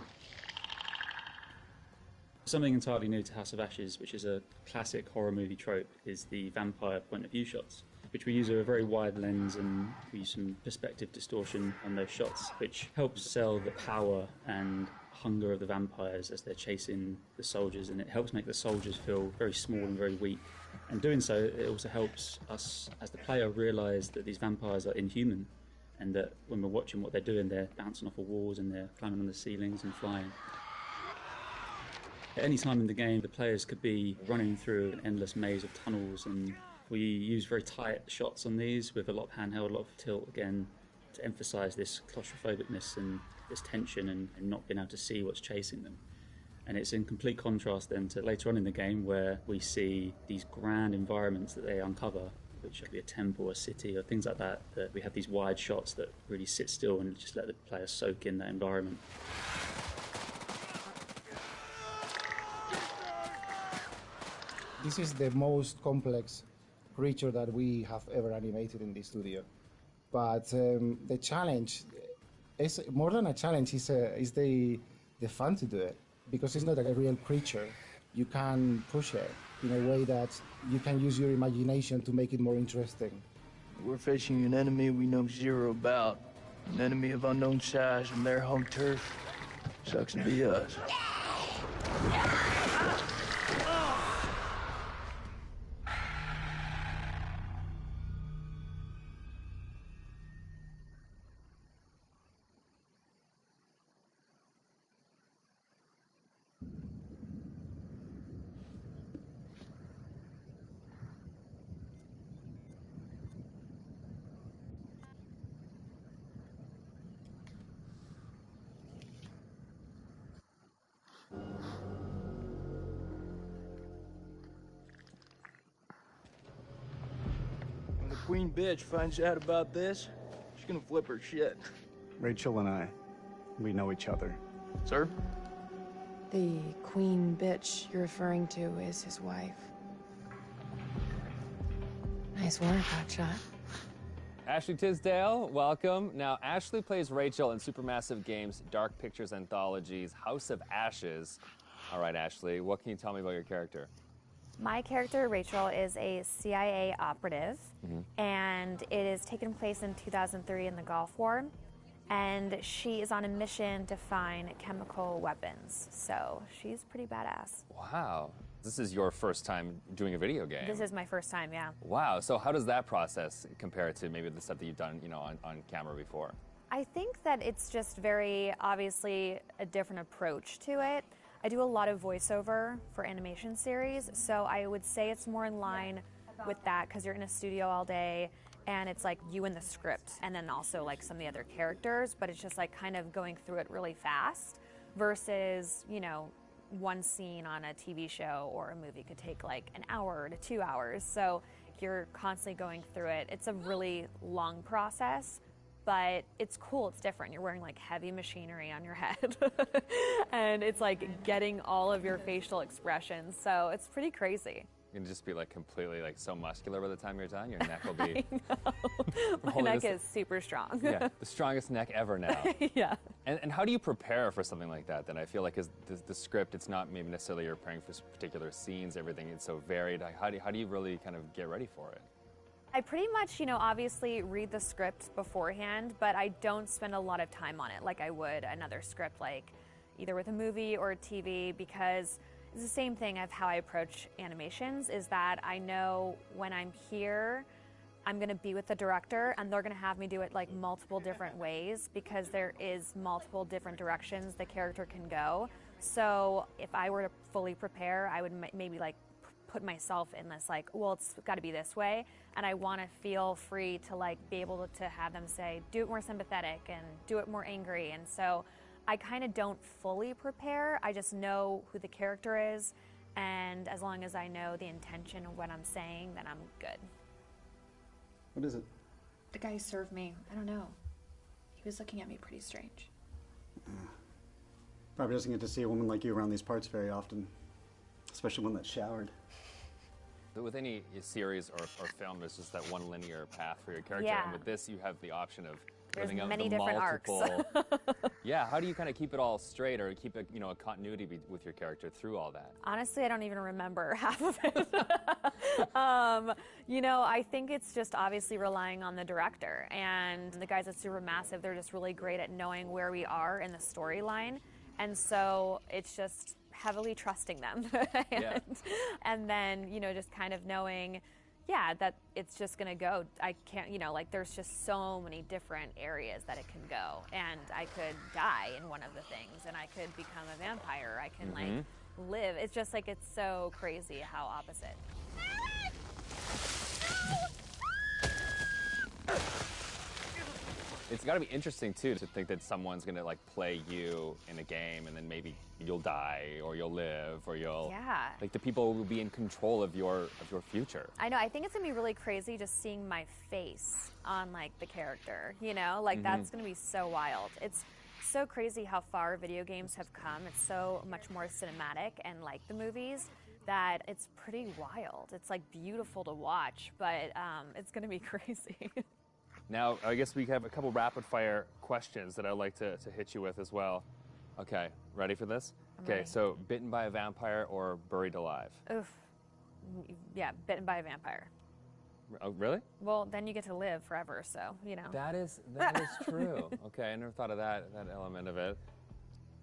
Something entirely new to House of Ashes, which is a classic horror movie trope, is the vampire point of view shots, which we use a very wide lens and we use some perspective distortion on those shots, which helps sell the power and hunger of the vampires as they're chasing the soldiers, and it helps make the soldiers feel very small and very weak. And doing so, it also helps us as the player realise that these vampires are inhuman, and that when we're watching what they're doing, they're bouncing off of walls and they're climbing on the ceilings and flying. At any time in the game, the players could be running through an endless maze of tunnels, and we use very tight shots on these with a lot of handheld, a lot of tilt, again, to emphasise this claustrophobicness and this tension and not being able to see what's chasing them. And it's in complete contrast then to later on in the game where we see these grand environments that they uncover, which could be a temple, a city, or things like that, that we have these wide shots that really sit still and just let the player soak in that environment. This is the most complex creature that we have ever animated in the studio. But the challenge is more than a challenge, is the fun to do it. Because it's not a real creature, you can push it in a way that you can use your imagination to make it more interesting. We're facing an enemy we know zero about. An enemy of unknown size on their home turf. Sucks to be us. Queen bitch finds out about this, she's gonna flip her shit. Rachel and I, we know each other. Sir? The queen bitch you're referring to is his wife. Nice work, Hotshot. Ashley Tisdale, welcome. Now, Ashley plays Rachel in Supermassive Games' Dark Pictures Anthology's House of Ashes. All right, Ashley, what can you tell me about your character? My character, Rachel, is a CIA operative, and it is taken place in 2003 in the Gulf War, and she is on a mission to find chemical weapons, so she's pretty badass. Wow. This is your first time doing a video game. This is my first time, yeah. Wow. So how does that process compare to maybe the stuff that you've done, on camera before? I think that it's just very obviously a different approach to it. I do a lot of voiceover for animation series, so I would say it's more in line with that because you're in a studio all day and it's like you and the script and then also like some of the other characters, but it's just like kind of going through it really fast versus, one scene on a TV show or a movie could take like an hour to 2 hours. So you're constantly going through it. It's a really long process, but it's cool, it's different. You're wearing like heavy machinery on your head and it's like getting all of your facial expressions. So it's pretty crazy. You can just be like completely like so muscular by the time you're done. Your neck will be... My neck is super strong. Yeah, the strongest neck ever now. Yeah. And how do you prepare for something like that then? I feel like the script, it's not maybe necessarily you're preparing for particular scenes, everything is so varied. How do you really kind of get ready for it? I pretty much, obviously read the script beforehand, but I don't spend a lot of time on it like I would another script, like either with a movie or a TV, because it's the same thing of how I approach animations, is that I know when I'm here, I'm going to be with the director and they're going to have me do it like multiple different ways because there is multiple different directions the character can go. So if I were to fully prepare, I would maybe like put myself in this like, well, it's got to be this way. And I want to feel free to like be able to have them say, do it more sympathetic and do it more angry. And so I kind of don't fully prepare. I just know who the character is. And as long as I know the intention of what I'm saying, then I'm good. What is it? The guy who served me, I don't know. He was looking at me pretty strange. Probably doesn't get to see a woman like you around these parts very often, especially one that showered. With any series or film, there's just that one linear path for your character. Yeah. And with this, you have the option of There's living out many the different multiple. Yeah, how do you kind of keep it all straight or keep a, a continuity with your character through all that? Honestly, I don't even remember half of it. I think it's just obviously relying on the director. And the guys at Supermassive, they're just really great at knowing where we are in the storyline. And so it's just heavily trusting them. And then, just kind of knowing, that it's just going to go. I can't, there's just so many different areas that it can go. And I could die in one of the things, and I could become a vampire. I can, live. It's just it's so crazy how opposite. It's got to be interesting too to think that someone's gonna play you in a game and then maybe you'll die or you'll live or you'll the people will be in control of your future. I know. I think it's gonna be really crazy just seeing my face on the character. That's gonna be so wild. It's so crazy how far video games have come. It's so much more cinematic and like the movies that it's pretty wild. It's beautiful to watch, but it's gonna be crazy. Now, I guess we have a couple rapid-fire questions that I'd like to hit you with as well. Okay, ready for this? Ready. So bitten by a vampire or buried alive? Oof. Yeah, bitten by a vampire. Oh, really? Well, then you get to live forever, so, That is true. Okay, I never thought of that element of it.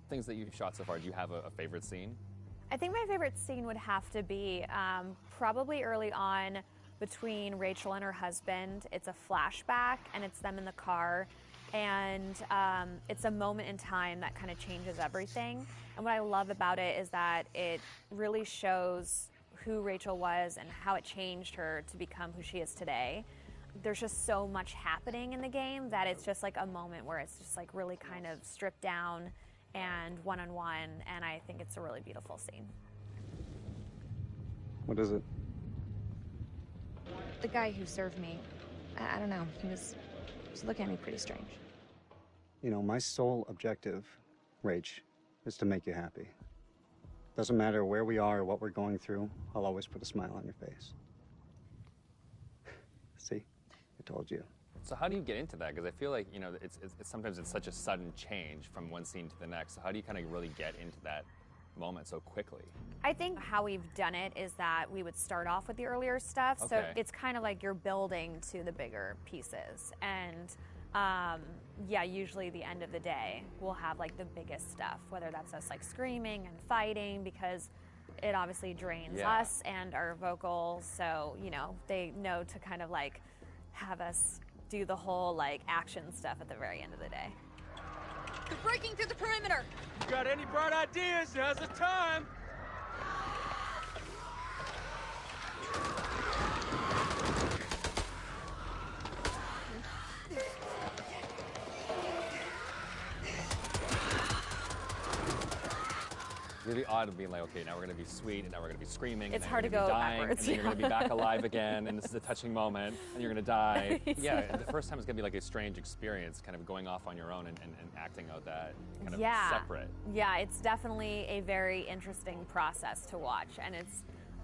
Things that you've shot so far, do you have a favorite scene? I think my favorite scene would have to be probably early on between Rachel and her husband. It's a flashback, and it's them in the car, and it's a moment in time that kind of changes everything. And what I love about it is that it really shows who Rachel was and how it changed her to become who she is today. There's just so much happening in the game that it's just a moment where it's just really kind of stripped down and one-on-one, and I think it's a really beautiful scene. What is it? The guy who served me, I don't know, he was looking at me pretty strange. My sole objective, Rach, is to make you happy. Doesn't matter where we are or what we're going through, I'll always put a smile on your face. See? I told you. So how do you get into that? Because I feel like, it's sometimes it's such a sudden change from one scene to the next. So how do you kind of really get into that moment so quickly? I think how we've done it is that we would start off with the earlier stuff. So Okay. it's kind of like you're building to the bigger pieces. And usually the end of the day, we'll have the biggest stuff, whether that's us screaming and fighting, because it obviously drains us and our vocals. So, they know to kind of have us do the whole action stuff at the very end of the day. They're breaking through the perimeter! You got any bright ideas? Now's the time! Really odd of being okay, now we're going to be sweet, and now we're going to be screaming. It's and hard then to you're go gonna be dying, backwards, And then you're going to be back alive again, and this is a touching moment, and you're going to die. Yeah, and the first time it's going to be a strange experience, kind of going off on your own and acting out that kind of separate. Yeah, it's definitely a very interesting process to watch, and it's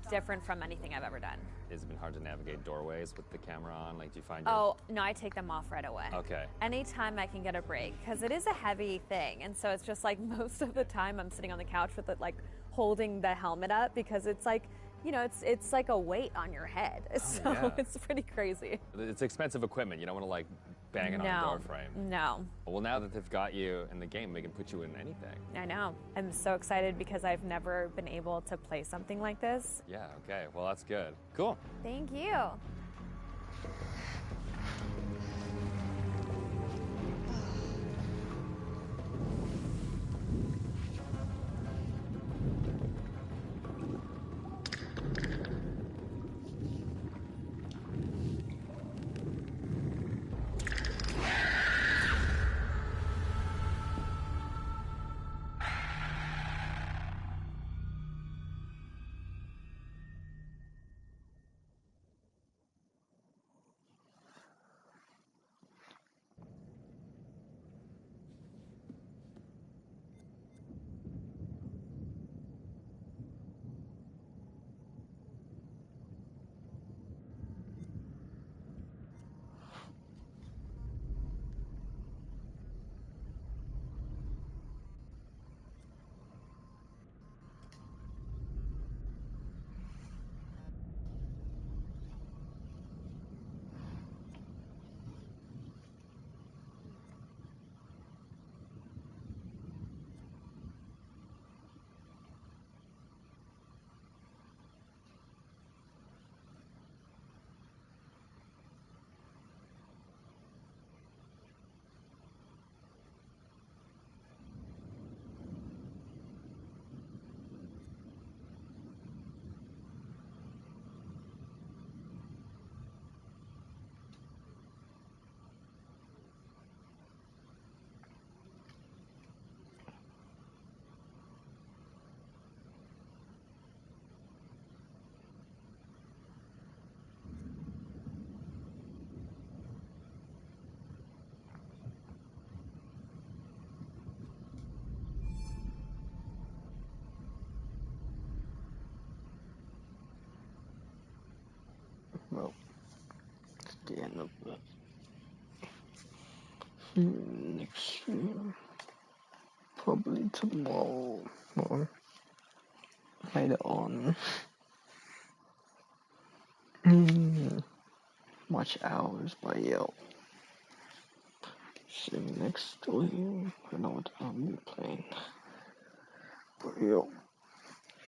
different from anything I've ever done. Has it been hard to navigate doorways with the camera on? Do you find Oh, no, I take them off right away. Okay. Anytime I can get a break, because it is a heavy thing, and so it's just most of the time I'm sitting on the couch with it holding the helmet up, because it's it's like a weight on your head. So it's pretty crazy. It's expensive equipment. You don't want to bang it on a door frame. No. Well, now that they've got you in the game, they can put you in anything. I know. I'm so excited because I've never been able to play something like this. Yeah, okay. Well, that's good. Cool. Thank you. the end of the next stream. Probably tomorrow or later on. Watch Hours by Yelp. See you next stream. I know what I'll be playing. But yo.